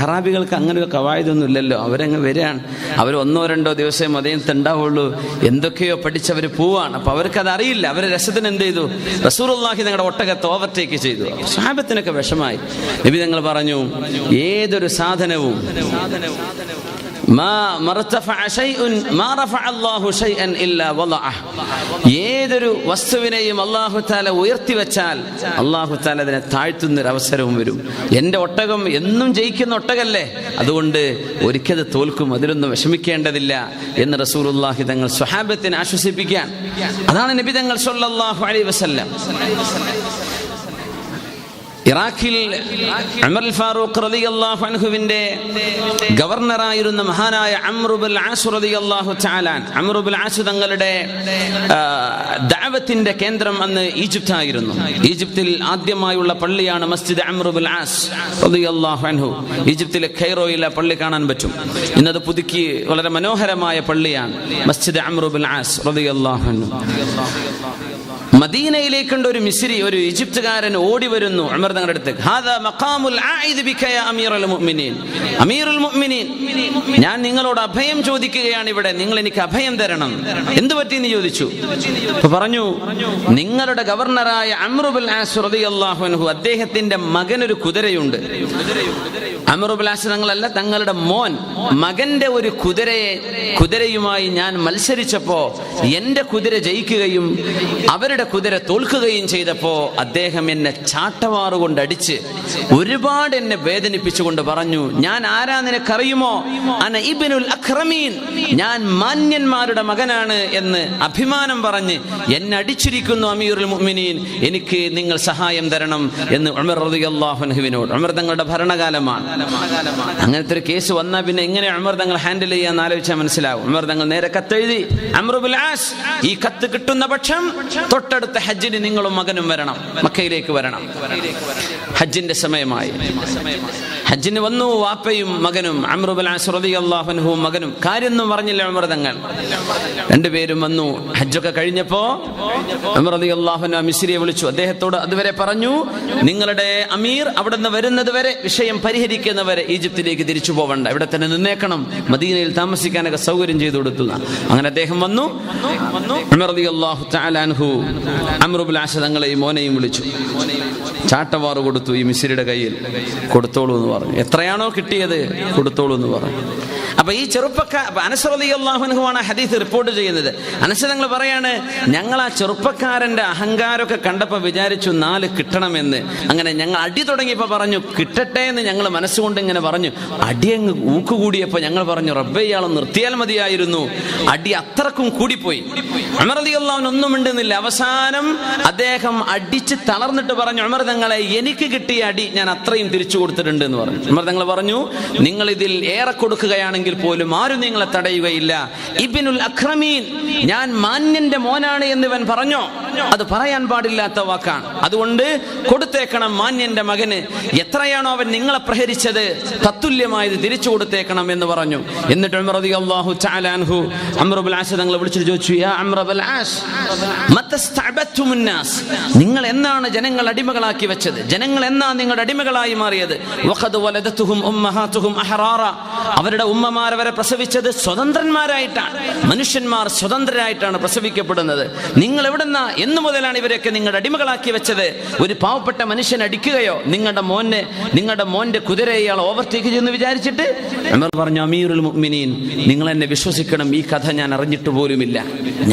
അറാബികൾക്ക് അങ്ങനെ ഒരു കവായതൊന്നും ഇല്ലല്ലോ. അവരങ്ങ് വരികയാണ്, അവർ 1-2 ദിവസം മദീനത്ത് ഉണ്ടാവുള്ളൂ, എന്തൊക്കെയോ പഠിച്ചവർ പോവാണ്. അപ്പൊ അവർക്കത് അറിയില്ല. അവർ രസത്തിന് എന്ത് ചെയ്തു? റസൂലുള്ളാഹി തങ്ങളുടെ ഒട്ടകത്തെ ഓവർടേക്ക് ചെയ്തു. സ്വഹാബത്തിനൊക്കെ വിഷമായി. നബി തങ്ങൾ പറഞ്ഞു, ഏതൊരു സാധനവും ഏതൊരു വസ്തുവിനെയും അല്ലാഹു തആല ഉയർത്തി വെച്ചാൽ അല്ലാഹു തആല അതിനെ താഴ്ത്തുന്നൊരു അവസരവും വരും. എൻ്റെ ഒട്ടകം എന്നും ജയിക്കുന്ന ഒട്ടകല്ലേ, അതുകൊണ്ട് ഒരിക്കൽ തോൽക്കും, അതിലൊന്നും വിഷമിക്കേണ്ടതില്ല എന്ന് റസൂലുള്ളാഹി തങ്ങൾ സ്വഹാബത്തിനെ ആശ്വസിപ്പിക്കാൻ. അതാണ് നബി തങ്ങൾ സ്വല്ലല്ലാഹു അലൈഹി വസല്ലം. ഇറാഖിൽ ഉമർ ഫാറൂഖ് റളിയല്ലാഹു അൻഹുവിന്റെ ഗവർണറായിരുന്ന മഹാനായ അംർ ഇബ്നുൽ ആസ് റളിയല്ലാഹു തആല അംർ ഇബ്നുൽ ആസ് തങ്ങളുടെ ദഅവത്തിന്റെ കേന്ദ്രം അന്ന് ഈജിപ്ത് ആയിരുന്നു. ഈജിപ്തിൽ ആദ്യമായുള്ള പള്ളിയാണ് മസ്ജിദ് അംർ ഇബ്നുൽ ആസ് റളിയല്ലാഹു അൻഹു. ഈജിപ്തിലെ കൈറോയിലെ പള്ളി കാണാൻ പറ്റും. ഇന്നത് പുതുക്കി വളരെ മനോഹരമായ പള്ളിയാണ് മസ്ജിദ് അംർ ഇബ്നുൽ ആസ് റളിയല്ലാഹു അൻഹു. മദീനയിലേക്കുണ്ട് ഒരു മിസ്രി, ഒരു ഈജിപ്തുകാരൻ ഓടി വരുന്നു ഉമർ തങ്ങളുടെ അടുത്തേക്ക്. ഹാദാ മഖാമുൽ ആഇദ് ബിക യാ അമീറുൽ മുഅ്മിനീൻ, അമീറുൽ മുഅ്മിനീൻ, ഞാൻ നിങ്ങളോട് അഭയം ചോദിക്കുകയാണ് ഇവിടെ, നിങ്ങൾ എനിക്ക് അഭയം തരണം. എന്തു പറ്റിയെന്ന് ചോദിച്ചു. അപ്പോൾ പറഞ്ഞു, നിങ്ങളുടെ ഗവർണറായ അംർ ഇബ്നുൽ ആസ് റളിയല്ലാഹു അൻഹു അദ്ദേഹത്തിന്റെ മകനൊരു കുതിരയുണ്ട്. അംർ ഇബ്നുൽ ആസ് തങ്ങളല്ല, തങ്ങളുടെ മോൻ മകന്റെ ഒരു കുതിരയുമായി ഞാൻ മത്സരിച്ചപ്പോ എന്റെ കുതിര ജയിക്കുകയും അവരുടെ കുതിര തോൽക്കുകയും ചെയ്തപ്പോ അദ്ദേഹം എന്നെ ചാട്ടവാറുകൊണ്ട് അടിച്ച് ഒരുപാട് എന്നെ വേദനിപ്പിച്ചുകൊണ്ട് പറഞ്ഞു, ഞാൻ ആരാ നിനക്കറിയുമോ? അന ഇബ്നുൽ അക്രമീൻ, ഞാൻ മാന്യന്മാരുടെ മകനാണ് എന്ന് അഭിമാനം പറഞ്ഞ് എന്നെ അടിച്ചിരിക്കുന്നു അമീറുൽ മുഅ്മിനീൻ, എനിക്ക് നിങ്ങൾ സഹായം തരണം എന്ന് ഉമർ റളിയല്ലാഹു അൻഹുവിനോട്. ഉമർ തങ്ങളുടെ ഭരണകാലമാണ്. അങ്ങനത്തെ ഒരു കേസ് വന്നാൽ പിന്നെ എങ്ങനെ ഉമർ തങ്ങൾ ഹാൻഡിൽ ചെയ്യാന്ന് ആലോചിച്ചാൽ മനസ്സിലാവും. ഉമർ തങ്ങൾ നേരെ കത്തെഴുതി, അംർ ഇബ്നുൽ ആസ്, ഈ കത്ത് കിട്ടുന്ന പക്ഷം തൊട്ടടുത്ത ഹജ്ജിന് നിങ്ങളും മകനും വരണം, മക്കയിലേക്ക് വരണം. ഹജ്ജിന്റെ സമയമായി. ഹജ്ജിന് വന്നു വാപ്പയും മകനും, അംർ ഇബ്നുൽ ആസ് റളിയല്ലാഹു അൻഹുവും മകനും. കാര്യമൊന്നും പറഞ്ഞില്ല ഉമർ തങ്ങൾ. രണ്ടുപേരും വന്നു. ഹജ്ജൊക്കെ കഴിഞ്ഞപ്പോ ഉമർ റളിയല്ലാഹു അൻഹു മിസ്രിയെ വിളിച്ചു. അദ്ദേഹത്തോട് അതുവരെ പറഞ്ഞു, നിങ്ങളുടെ അമീർ അവിടെ നിന്ന് വരുന്നത് വരെ, വിഷയം പരിഹരിക്കുന്നവരെ ഈജിപ്തിലേക്ക് തിരിച്ചു പോവണ്ട, ഇവിടെ തന്നെ നിന്നേക്കണം, മദീനയിൽ താമസിക്കാനൊക്കെ സൗകര്യം ചെയ്തു കൊടുത്തു. അങ്ങനെ അദ്ദേഹം വന്നു. ഉമർ റളിയല്ലാഹു തആല അൻഹു അംർ ഇബ്നുൽ ആസ് തങ്ങളെയും മോനെയും വിളിച്ചു. ചാട്ടവാറ് കൊടുത്തു ഈ മിസ്രിയുടെ കയ്യിൽ. കൊടുത്തോളൂ എന്ന് പറഞ്ഞു. എത്രയാണോ കിട്ടിയത് കൊടുത്തോളൂ എന്ന് പറഞ്ഞു. അപ്പൊ ഈ അനസ് റളിയല്ലാഹു അൻഹു ആണ് ഹദീസ് റിപ്പോർട്ട് ചെയ്യുന്നത്. അനസ് തങ്ങൾ പറയാണ്, ഞങ്ങൾ ആ ചെറുപ്പക്കാരന്റെ അഹങ്കാരമൊക്കെ കണ്ടപ്പോൾ വിചാരിച്ചു 4 കിട്ടണമെന്ന്. അങ്ങനെ ഞങ്ങൾ അടി തുടങ്ങിയപ്പോ പറഞ്ഞു കിട്ടട്ടെ എന്ന് ഞങ്ങൾ മനസ്സുകൊണ്ട് ഇങ്ങനെ പറഞ്ഞു. അടി അങ്ങ് ഊക്കുകൂടിയപ്പോ ഞങ്ങൾ പറഞ്ഞു, റബ്ബേ ഇയാളെ നിർത്തിയാൽ മതിയായിരുന്നു. അടി അത്രക്കും കൂടിപ്പോയി. ഉമർ റളിയല്ലാഹു അൻഹു ഒന്നും മിണ്ടുന്നില്ല. അവസാനം അദ്ദേഹം അടിച്ച് തളർന്നിട്ട് പറഞ്ഞു, ഉമർ തങ്ങളെ, എനിക്ക് കിട്ടിയ അടി ഞാൻ അത്രയും തിരിച്ചു കൊടുത്തിട്ടുണ്ട് എന്ന് പറഞ്ഞു. ഉമർ തങ്ങൾ പറഞ്ഞു, നിങ്ങൾ ഇതിൽ ഏറെ കൊടുക്കുകയാണെങ്കിൽ പോലും ആരും നിങ്ങളെ തടയുകയില്ല. ഇബ്നുൽ അക്രമീൻ, ഞാൻ മാന്യന്റെ മോനാണ് എന്നിവൻ പറഞ്ഞോ? അത് പറയാൻ പാടില്ലാത്ത വാക്കാണ്. അതുകൊണ്ട് കൊടുത്തേക്കണം മാന്യന്റെ മകന്. എത്രയാണോ അവൻ നിങ്ങളെ പ്രഹരിച്ചത് തത്തുല്യമായത് തിരിച്ചു കൊടുത്തേക്കണം എന്ന് പറഞ്ഞു. എന്നിട്ട് ഉമർ റളിയല്ലാഹു തആല അൻഹു അംർ ഇബ്നുൽ ആസ് തങ്ങളെ വിളിച്ചിട്ട് ചോദിച്ചു, യാ അംർ ഇബ്നുൽ ആസ്, മതസ്തഅബത്തുമുൻ നാസ്, നിങ്ങൾ എന്നാണ് ജനങ്ങൾ അടിമകളാക്കി വെച്ചത്? ജനങ്ങൾ എന്നാണ് നിങ്ങളുടെ അടിമകളായി മാറിയത്? വഖദ് വലദതുഹും ഉമ്മഹാതുഹും അഹറാറ, അവരുടെ ഉമ്മമാർ അവരെ പ്രസവിച്ചത് സ്വതന്ത്രന്മാരായിട്ടാണ്. മനുഷ്യന്മാർ സ്വതന്ത്രരായിട്ടാണ് പ്രസവിക്കപ്പെടുന്നത്. നിങ്ങൾ എവിടെന്നാ, എന്ന് മുതലാണ് ഇവരെയൊക്കെ നിങ്ങളുടെ അടിമകളാക്കി വെച്ചത്? ഒരു പാവപ്പെട്ട മനുഷ്യൻ അടിക്കുകയോ നിങ്ങളുടെ മോന്റെ കുതിരയെ ഇയാൾ ഓവർടേക്ക് ചെയ്യുമെന്ന് വിചാരിച്ചിട്ട്? ഉമർ പറഞ്ഞു, അമീറുൽ മുഅ്മിനീൻ, നിങ്ങൾ എന്നെ വിശ്വസിക്കണം, ഈ കഥ ഞാൻ അറിഞ്ഞിട്ട് പോലുമില്ല.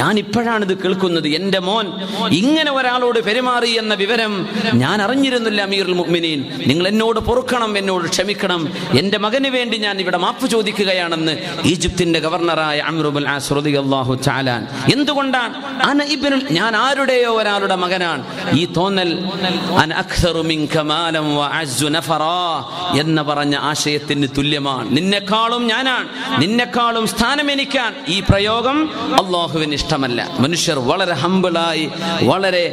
ഞാൻ ഇപ്പോഴാണ് ഇത് കേൾക്കുന്നത്. എന്റെ മോൻ ഇങ്ങനെ ഒരാളോട് പെരുമാറി എന്ന വിവരം ഞാൻ അറിഞ്ഞിരുന്നില്ല. അമീറുൽ മുഅ്മിനീൻ, നിങ്ങൾ എന്നോട് പൊറുക്കണം, എന്നോട് ക്ഷമിക്കണം. എന്റെ മകന് വേണ്ടി ഞാൻ ഇവിടെ മാപ്പ് ചോദിക്കുകയാണെന്ന് ഈജിപ്തിന്റെ ഗവർണറായ അംർ ഇബ്നുൽ ആസ് റളിയല്ലാഹു തആല. എന്തുകൊണ്ടാണ്? ഞാൻ ആരുടെയോ ഒരാളുടെ മകനാണ്. ഈ തോന്നൽ അന അക്സറു മിൻക മാലൻ വഅസ്സു നഫറാ എന്ന് പറഞ്ഞ ആശയത്തിന് തുല്യമാണ്. നിന്നെക്കാളും ഞാനാണ്, നിന്നെക്കാളും സ്ഥാനം എനിക്കാണ്. ഈ പ്രയോഗം അല്ലാഹുവിന് ഇഷ്ടമല്ല. മനുഷ്യർ വളരെ ഹംബിളായി, വളരെ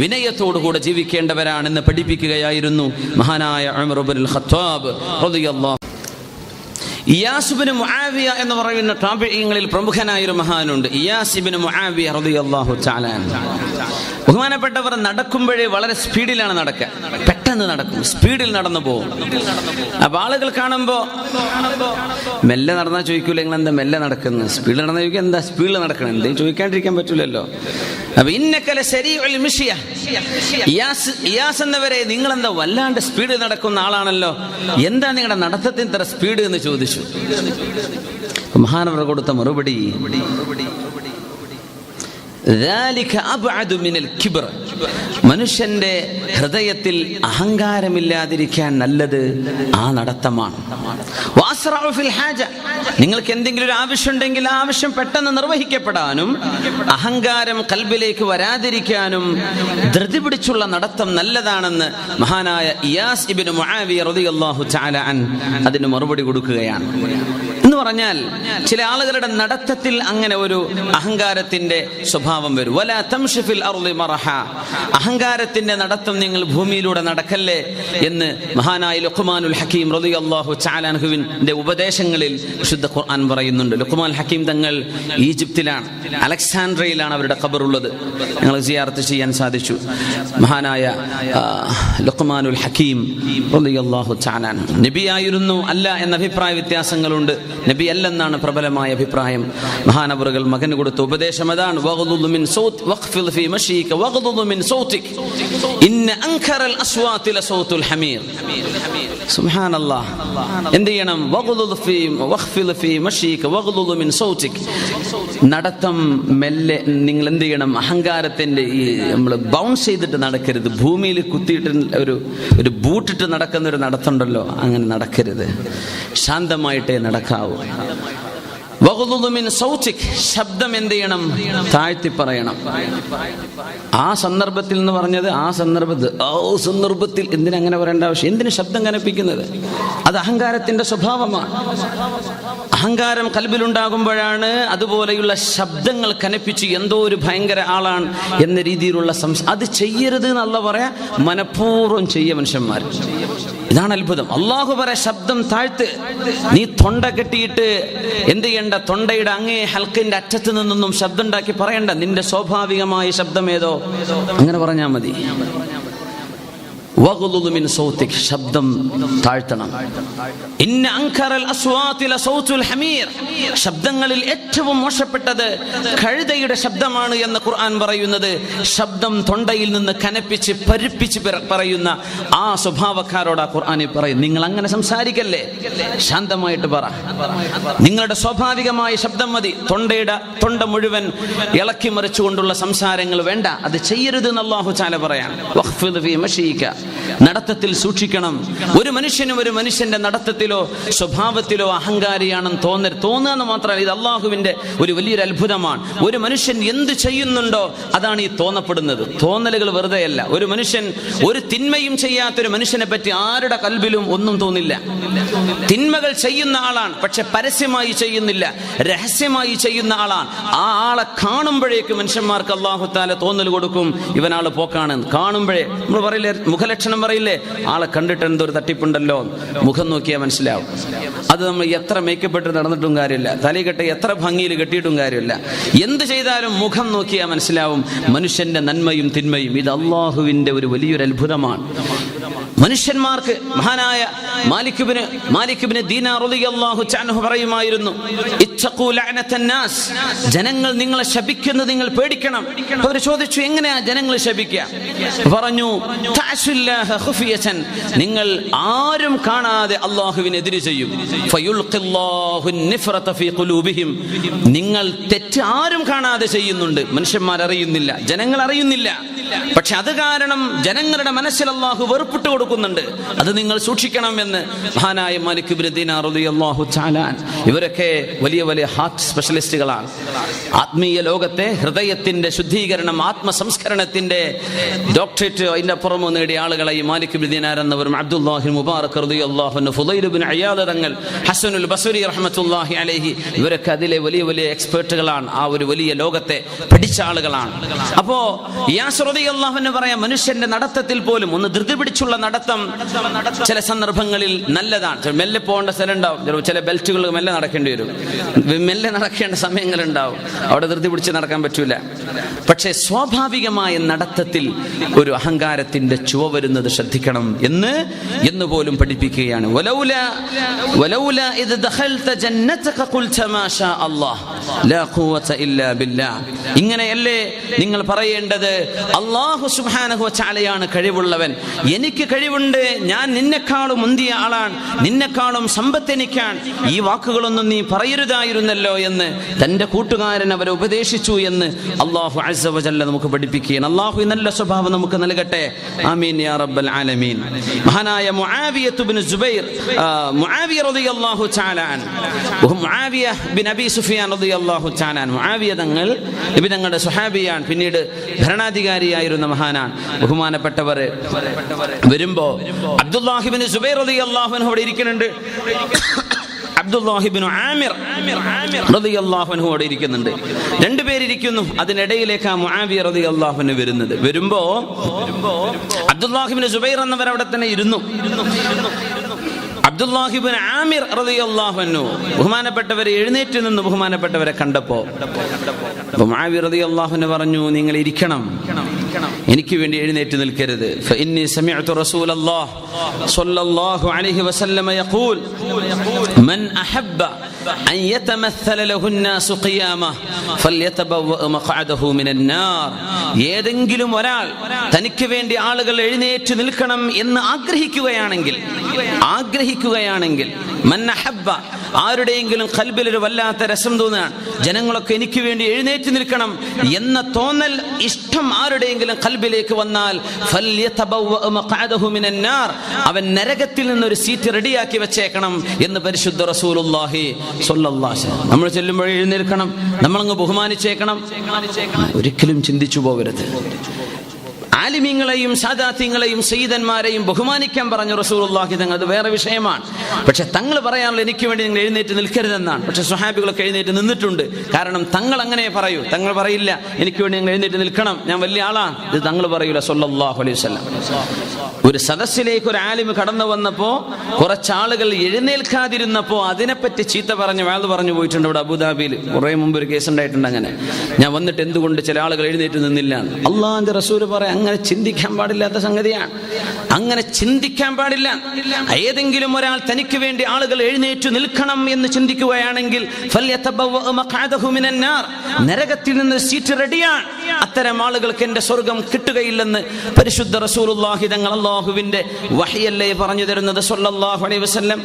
വിനയത്തോടുകൂടെ ജീവിക്കേണ്ടവരാണെന്ന് പഠിപ്പിക്കുകയായിരുന്നു മഹാനായ ഉമർ ഇബ്നുൽ ഖത്താബ് റളിയല്ലാഹു. ഇയാസ് ഇബ്നു മുആവിയ എന്ന് പറയുന്ന താബിഈങ്ങളിൽ പ്രമുഖനായ ഒരു മഹാനുണ്ട്, ഇയാസ് ഇബ്നു മുആവിയ റളിയല്ലാഹു തആല. ബഹുമാനപ്പെട്ടവർ നടക്കുമ്പോഴേ വളരെ സ്പീഡിലാണ് നടക്കുക. പെട്ടെന്ന് നടക്കും, സ്പീഡിൽ നടന്നു പോകും. അപ്പൊ ആളുകൾ കാണുമ്പോ മെല്ലെ നടന്നാൽ ചോദിക്കൂല, നിങ്ങൾ എന്താ മെല്ലെ നടക്കുന്നത്? സ്പീഡിൽ നടന്നാൽ ചോദിക്കുക, എന്താ സ്പീഡിൽ നടക്കണം? എന്തെങ്കിലും ചോദിക്കാണ്ടിരിക്കാൻ പറ്റൂലല്ലോ. അപ്പൊ ഇന്നകല സരീഉൽ മിശ്യ, ഇയാസ് എന്നവരെ നിങ്ങളെന്താ വല്ലാണ്ട് സ്പീഡിൽ നടക്കുന്ന ആളാണല്ലോ, എന്താ നിങ്ങളുടെ നടത്തത്തിന് ഇത്ര സ്പീഡ് എന്ന് ചോദിച്ചു. മഹാനവർ കൊടുത്ത മറുപടി, മനുഷ്യന്റെ ഹൃദയത്തിൽ അഹങ്കാരമില്ലാതിരിക്കാൻ നല്ലത് ആ നടത്തമാണ്. നിങ്ങൾക്ക് എന്തെങ്കിലും ഒരു ആവശ്യമുണ്ടെങ്കിൽ ആ ആവശ്യം പെട്ടെന്ന് നിർവഹിക്കപ്പെടാനും അഹങ്കാരം കൽബിലേക്ക് വരാതിരിക്കാനും ധൃതി പിടിച്ചുള്ള നടത്തം നല്ലതാണെന്ന് മഹാനായ ഇയാസ് ഇബ്നു മുആവിയ റളിയല്ലാഹു തആല അൻഹു അതിന് മറുപടി കൊടുക്കുകയാണ്. എന്ന് പറഞ്ഞാൽ ചില ആളുകളുടെ നടത്തത്തിൽ അങ്ങനെ ഒരു അഹങ്കാരത്തിന്റെ സ്വഭാവം വരും. വലാ തംശി ഫിൽ അർളി മറഹ, അഹങ്കാരത്തിന്റെ നടത്തം നിങ്ങൾ ഭൂമിയിലൂടെ നടക്കല്ലേ എന്ന് മഹാനായ ലുഖ്മാനുൽ ഹക്കീം റളിയല്ലാഹു തആല അൻഹുവിന്റെ ഉപദേശങ്ങളിൽ വിശുദ്ധ ഖുർആൻ പറയുന്നുണ്ട്. ലുഖ്മാനുൽ ഹക്കീം തങ്ങൾ ഈജിപ്തിലാണ്, അലക്സാൻഡ്രിയയിലാണ് അവരുടെ ഖബറുള്ളത്. ഞങ്ങൾ സിയാറത്ത് ചെയ്യാൻ സാധിച്ചു. മഹാനായ ലുഖ്മാനുൽ ഹക്കീം റളിയല്ലാഹു തആല നബിയായിരുന്നു അല്ല എന്ന അഭിപ്രായ വ്യത്യാസങ്ങളുണ്ട്. നബി അല്ലെന്നാണ് പ്രബലമായ അഭിപ്രായം. മഹാനവറുകൾ മകന് കൊടുത്ത ഉപദേശം അതാണ്, വഗ്ദുദ് മിൻ സൗത് വഖ്ഫിദ് ഫീ മശീക വഗ്ദുദ് മിൻ സൗതിക ഇന്ന അൻകറൽ അസ്വാതി ലസൗതുൽ ഹമീർ. സുബ്ഹാനല്ലാഹ്. എന്ത് ചെയ്യണം? വഖ്ഫിദ് ഫീ മശീക വഗ്ദുദ് മിൻ സൗതിക. നടത്തം മെല്ലെ നിങ്ങൾ എന്ത് ചെയ്യണം? അഹങ്കാരത്തിന്റെ ഈ നമ്മൾ ബൗൺസ് ചെയ്തിട്ട് നടക്കരുത്. ഭൂമിയിൽ കുത്തിയിട്ട് ഒരു ബൂട്ടിട്ട് നടക്കുന്ന ഒരു നടത്തമുണ്ടല്ലോ, അങ്ങനെ നടക്കരുത്. ശാന്തമായിട്ടേ നടക്കാവൂ. ശബ്ദം എന്ത് ചെയ്യണം? താഴ്ത്തി പറയണം. ആ സന്ദർഭത്തിൽ എന്ന് പറഞ്ഞത് ആ സന്ദർഭത്തിൽ എന്തിനങ്ങനെ പറയേണ്ട ആവശ്യം? എന്തിന് ശബ്ദം കനപ്പിക്കുന്നത്? അത് അഹങ്കാരത്തിന്റെ സ്വഭാവമാണ്. അഹങ്കാരം കൽബിലുണ്ടാകുമ്പോഴാണ് അതുപോലെയുള്ള ശബ്ദങ്ങൾ കനപ്പിച്ച് എന്തോ ഒരു ഭയങ്കര ആളാണ് എന്ന രീതിയിലുള്ള അത് ചെയ്യരുത് എന്നല്ല പറയാ, മനഃപൂർവ്വം ചെയ്യ മനുഷ്യന്മാർ. ഇതാണ് അത്ഭുതം. അള്ളാഹു പറയാ ശബ്ദം താഴ്ത്ത്. നീ തൊണ്ട കെട്ടിയിട്ട് എന്ത് ചെയ്യണ്ട? തൊണ്ടയുടെ അങ്ങേ ഹൽക്കിന്റെ അറ്റത്ത് നിന്നൊന്നും ശബ്ദം ഉണ്ടാക്കി പറയണ്ട. നിന്റെ സ്വാഭാവികമായ ശബ്ദം ഏതോ അങ്ങനെ പറഞ്ഞാൽ മതി. ശബ്ദം താഴ്ത്തണം. ഇന്ന അൻകറൽ അസ്വാതി ലസൗതുൽ ഹമീർ. ശബ്ദങ്ങളിൽ ഏറ്റവും മോശപ്പെട്ടത് കഴുതയുടെ ശബ്ദമാണ് എന്ന് ഖുർആൻ പറയുന്നത്. ശബ്ദം തൊണ്ടയിൽ നിന്ന് കനപ്പിച്ച് പരിപ്പിച്ച് പറയുന്ന ആ സ്വഭാവക്കാരോടാ ഖുർആനിൽ പറയും, നിങ്ങൾ അങ്ങനെ സംസാരിക്കല്ലേ, ശാന്തമായിട്ട് പറ. നിങ്ങളുടെ സ്വാഭാവികമായ ശബ്ദം മതി. തൊണ്ട മുഴുവൻ ഇളക്കി മറിച്ചുകൊണ്ടുള്ള സംസാരങ്ങൾ വേണ്ട, അത് ചെയ്യരുത് എന്ന് അല്ലാഹു തആല പറയാൻ. വഖ്ഫിദ് ഫീ മശീക. നടത്തത്തിൽ സൂക്ഷിക്കണം. ഒരു മനുഷ്യന്റെ നടത്തത്തിലോ സ്വഭാവത്തിലോ അഹങ്കാരിയാണെന്ന് തോന്നുക മാത്രമല്ല, ഇത് അള്ളാഹുവിന്റെ ഒരു വലിയൊരു അത്ഭുതമാണ്. ഒരു മനുഷ്യൻ എന്ത് ചെയ്യുന്നുണ്ടോ അതാണ് ഈ തോന്നപ്പെടുന്നത്. തോന്നലുകൾ വെറുതെയല്ല. ഒരു മനുഷ്യൻ ഒരു തിന്മയും ചെയ്യാത്തൊരു മനുഷ്യനെ പറ്റി ആരുടെ കൽബിലും ഒന്നും തോന്നില്ല. തിന്മകൾ ചെയ്യുന്ന ആളാണ്, പക്ഷെ പരസ്യമായി ചെയ്യുന്നില്ല, രഹസ്യമായി ചെയ്യുന്ന ആളാണ്. ആ ആളെ കാണുമ്പോഴേക്ക് മനുഷ്യന്മാർക്ക് അല്ലാഹു തആല തോന്നൽ കൊടുക്കും, ഇവനാള് പോക്കാണ്. കാണുമ്പോഴേ നമ്മൾ പറയില്ലേ, മുഖലക്ഷണം പറയില്ലേ, ആളെ കണ്ടിട്ട് എന്തൊരു തട്ടിപ്പുണ്ടല്ലോ, മുഖം നോക്കിയാൽ മനസ്സിലാവും. അത് നമ്മൾ എത്ര മേക്കപ്പ് ഇട്ട് നടന്നിട്ടും കാര്യമില്ല, തലകെട്ട് എത്ര ഭംഗിയിൽ കെട്ടിയിട്ടും കാര്യമില്ല. എന്ത് ചെയ്താലും മുഖം നോക്കിയാൽ മനസ്സിലാവും മനുഷ്യന്റെ നന്മയും തിന്മയും. ഇത് അള്ളാഹുവിന്റെ ഒരു വലിയൊരു അത്ഭുതമാണ്. മനുഷ്യന്മാർക്ക് മഹാനായ മാലിക് ഇബ്നു ദീനാർ റളിയല്ലാഹു തആല പറയുമായിരുന്നു, ഇത്തഖൂ ലഅനത്തൻ നാസ്. ജനങ്ങൾ നിങ്ങളെ ശപിക്കുന്നത് നിങ്ങൾ പേടിക്കണം. അവർ ചോദിച്ചു, എങ്ങനെയാ ജനങ്ങൾ ശപിക്കുക? പറഞ്ഞു, തഅസുല്ലാഹ ഖുഫിയതൻ. നിങ്ങൾ ആരും കാണാതെ അല്ലാഹുവിനെതിരെ ചെയ്യും. ഫയുൽഖില്ലാഹു നിഫ്റത ഫീ ഖുലൂബിഹിം. നിങ്ങൾ തെറ്റ് ആരും കാണാതെ ചെയ്യുന്നുണ്ട്, മനുഷ്യന്മാർ അറിയുന്നില്ല, ജനങ്ങൾ അറിയുന്നില്ല. പക്ഷെ അത് കാരണം ജനങ്ങളുടെ മനസ്സിൽ അല്ലാഹു വെറുപ്പിട്ട് കൊടുക്കുന്നുണ്ട്. അത് നിങ്ങൾ സൂക്ഷിക്കണം എന്ന് മഹാനായ മാലിക് ഇബ്നു ദീനാർ റളിയല്ലാഹു തആല. ഇവരൊക്കെ വലിയ വലിയ ഹാർട്ട് സ്പെഷ്യലിസ്റ്റുകളാണ്. ആത്മീയ ലോകത്തെ ഹൃദയത്തിന്റെ ശുദ്ധീകരണം, ആത്മസംസ്കരണത്തിന്റെ ഡോക്ടറേറ്റ് അതിന്റെ പുറമെ നേടിയ ആളുകളായി മാലിക് ഇബ്നു ദീനാർ എന്നവരും അബ്ദുല്ലാഹി മുബാറക് റളിയല്ലാഹു അൻഹു, ഫുളൈൽ ഇബ്നു അയാദ് തങ്ങൾ, ഹസനുൽ ബസ്രി റഹ്മത്തുള്ളാഹി അലൈഹി, ഇവരൊക്കെ അതിലെ വലിയ വലിയ എക്സ്പേർട്ടുകളാണ്. ആ ഒരു വലിയ ലോകത്തെ പഠിച്ച ആളുകളാണ്. അപ്പോ യാസ് റളിയല്ലാഹു അൻഹു പറയാം, മനുഷ്യന്റെ നടത്തത്തിൽ പോലും ഒന്ന് ധൃതി പിടിച്ചുള്ള നടത്തം ചില സന്ദർഭങ്ങളിൽ നല്ലതാണ്. മെല്ലെ പോകേണ്ട സ്ഥലം ഉണ്ടാവും, ചില ബെൽറ്റുകൾ മെല്ലെ നടക്കേണ്ടി വരും, മെല്ലെ നടക്കേണ്ട സമയങ്ങളുണ്ടാവും, അവിടെ ധൃതി പിടിച്ച് നടക്കാൻ പറ്റൂല. പക്ഷെ സ്വാഭാവികമായ നടത്തത്തിൽ ഒരു അഹങ്കാരത്തിന്റെ ചുവ വരുന്നത് ശ്രദ്ധിക്കണം എന്ന് പോലും പഠിപ്പിക്കുകയാണ്. ഇങ്ങനെയല്ലേ നിങ്ങൾ പറയേണ്ടത്, അല്ലാഹു സുബ്ഹാനഹു വ തആലയാണ് കഴിവുള്ളവൻ, എനിക്ക് കഴിവുണ്ട്, ഞാൻ നിന്നെക്കാളും മുന്തിയ ആളാണ്, നിന്നെക്കാളും സമ്പത്ത് എനിക്കാണ്, ഈ വാക്കുകളൊന്നും നീ പറയരുതായിരുന്നല്ലോ എന്ന് തൻ്റെ കൂട്ടുകാരൻ അവരെ ഉപദേശിച്ചു എന്ന് അല്ലാഹു അസ്സ വജല്ല നമുക്ക് പഠിപ്പിക്കുകയാണ്. അല്ലാഹു നല്ല സ്വഭാവം നമുക്ക് നൽകട്ടെ. ആമീൻ യാ റബ്ബൽ ആലമീൻ. മഹാനായ മുആവിയ റളിയല്ലാഹു തആല അൻഹു, മുആവിയ ബിൻ അബി സുഫിയാൻ റളിയല്ലാഹു തആല അൻഹു, മുആവിയ തങ്ങൾ നബി തങ്ങളുടെ സ്വഹാബിയാണ്, പിന്നീട് ഭരണാധികാരിയായിരുന്ന മഹാനാണ്. ബഹുമാനപ്പെട്ടവർ വരുമ്പോ അബ്ദുല്ലാഹി ഇബ്നു സുബൈർ റളിയല്ലാഹു അൻഹു അവിടെ ഇരിക്കുന്നുണ്ട്. അബ്ദുല്ലാഹി ഇബ്നു ആമിർ റളിയല്ലാഹു അൻഹു അവിടെ ഇരിക്കുന്നുണ്ട്. രണ്ടുപേരിയ്ക്കുന്നു. അതിനിടയിലേക്ക് ആ മുആവിയ റളിയല്ലാഹു അൻഹു വരുമ്പോ അബ്ദുല്ലാഹി ഇബ്നു സുബൈർ എന്നവർ അവിടെ തന്നെ ഇരുന്നു. അബ്ദുല്ലാഹി ഇബ്നു ആമിർ റളിയല്ലാഹു അൻഹു ബഹുമാനപ്പെട്ടവരെ എഴുന്നേറ്റ് നിന്ന് ബഹുമാനപ്പെട്ടവരെ കണ്ടപ്പോ മുആവിയ റളിയല്ലാഹു അൻഹു പറഞ്ഞു, നിങ്ങൾ ഇരിക്കണം, എനിക്ക് വേണ്ടി എഴുന്നേറ്റ് നിൽക്കരുത്. ഫഇന്നി സമിഅതു റസൂലല്ലാഹ് സ്വല്ലല്ലാഹു അലൈഹി വസല്ലമ യഖൂൽ മൻ അഹബ്ബ അൻ യതമസ്സല ലഹു الناس ഖിയാമ ഫൽയതബവ്വ മഖഅദഹു മിനൻ നാർ. ഏതെങ്കിലും ഒരാൾ തനിക്ക് വേണ്ടി ആളുകൾ എഴുന്നേറ്റ് നിൽക്കണം എന്ന് ആഗ്രഹിക്കുകയാണെങ്കിൽ മൻ അഹബ്ബ, ആരുടെയെങ്കിലും ഖൽബിൽ ഒരു വല്ലാത്ത രസം തോന്നുകയാണ്, ജനങ്ങളൊക്കെ എനിക്ക് വേണ്ടി എഴുന്നേറ്റ് നിൽക്കണം എന്ന തോന്നൽ, ഇഷ്ടം ആരുടെയെങ്കിലും ഖൽബിലേക്ക് വന്നാൽ ഫൽയതബവ്വ മഖഅദഹു മിനൻ നാർ, അവൻ നരകത്തിൽ നിന്നൊരു സീറ്റ് റെഡിയാക്കി വെച്ചേക്കണം എന്ന് പരിശുദ്ധ റസൂലുള്ളാഹി സ്വല്ലല്ലാഹു അലൈഹി വസല്ലം. നമ്മൾ ചെല്ലുമ്പോൾ എഴുന്നേൽക്കണം, നമ്മളങ്ങ് ബഹുമാനിച്ചേക്കണം. ഒരിക്കലും ചിന്തിച്ചു പോകരുത്. ആലിമീങ്ങളെയും സാദാത്യങ്ങളെയും സയ്യിദന്മാരെയും ബഹുമാനിക്കാൻ പറഞ്ഞു റസൂലുള്ളാഹി തങ്ങൾ, അത് വേറെ വിഷയമാണ്. പക്ഷെ തങ്ങൾ പറയാനുള്ള എനിക്ക് വേണ്ടി നിങ്ങൾ എഴുന്നേറ്റ് നിൽക്കരുതെന്നാണ്. പക്ഷെ സ്വഹാബികളൊക്കെ എഴുന്നേറ്റ് നിന്നിട്ടുണ്ട്. കാരണം തങ്ങൾ അങ്ങനെ പറയൂ. തങ്ങൾ പറയില്ല എനിക്ക് വേണ്ടി നിങ്ങൾ എഴുന്നേറ്റ് നിൽക്കണം, ഞാൻ വലിയ ആളാണ്, ഇത് തങ്ങൾ പറയൂല സ്വല്ലല്ലാഹു അലൈഹി വസല്ലം. ഒരു സദസ്സിലേക്ക് ഒരു ആലിമ് കടന്നു വന്നപ്പോ കുറച്ചാളുകൾ എഴുന്നേൽക്കാതിരുന്നപ്പോ അതിനെപ്പറ്റി ചീത്ത പറഞ്ഞു വാഴ്ന്നു പറഞ്ഞു പോയിട്ടുണ്ട്. ഇവിടെ അബുദാബിയിൽ കുറെ മുമ്പ് ഒരു കേസ് ഉണ്ടായിട്ടുണ്ട്. അങ്ങനെ ഞാൻ വന്നിട്ട് എന്തുകൊണ്ട് ചില ആളുകൾ എഴുന്നേറ്റ് നിന്നില്ല. അള്ളാഹുവിന്റെ റസൂൽ പറയാം, അങ്ങനെ ചിന്തിക്കാൻ പാടില്ലാത്ത സംഗതിയാണ്. അങ്ങനെ ചിന്തിക്കാൻ പാടില്ല. ഏതെങ്കിലും ഒരാൾ തനിക്ക് വേണ്ടി ആളുകൾ എഴുന്നേറ്റ് നിൽക്കണം എന്ന് ചിന്തിക്കുകയാണെങ്കിൽ നരകത്തിൽ നിന്ന് സീറ്റ് റെഡിയാണ്. അത്തരം ആളുകൾക്ക് എന്റെ സ്വർഗം കിട്ടുകയില്ലെന്ന് പരിശുദ്ധ റസൂലുള്ളാഹി തങ്ങൾ അല്ലാഹുവിന്റെ വഹ്യല്ലേ പറഞ്ഞു തരുന്നത് സ്വല്ലല്ലാഹു അലൈഹി വസല്ലം.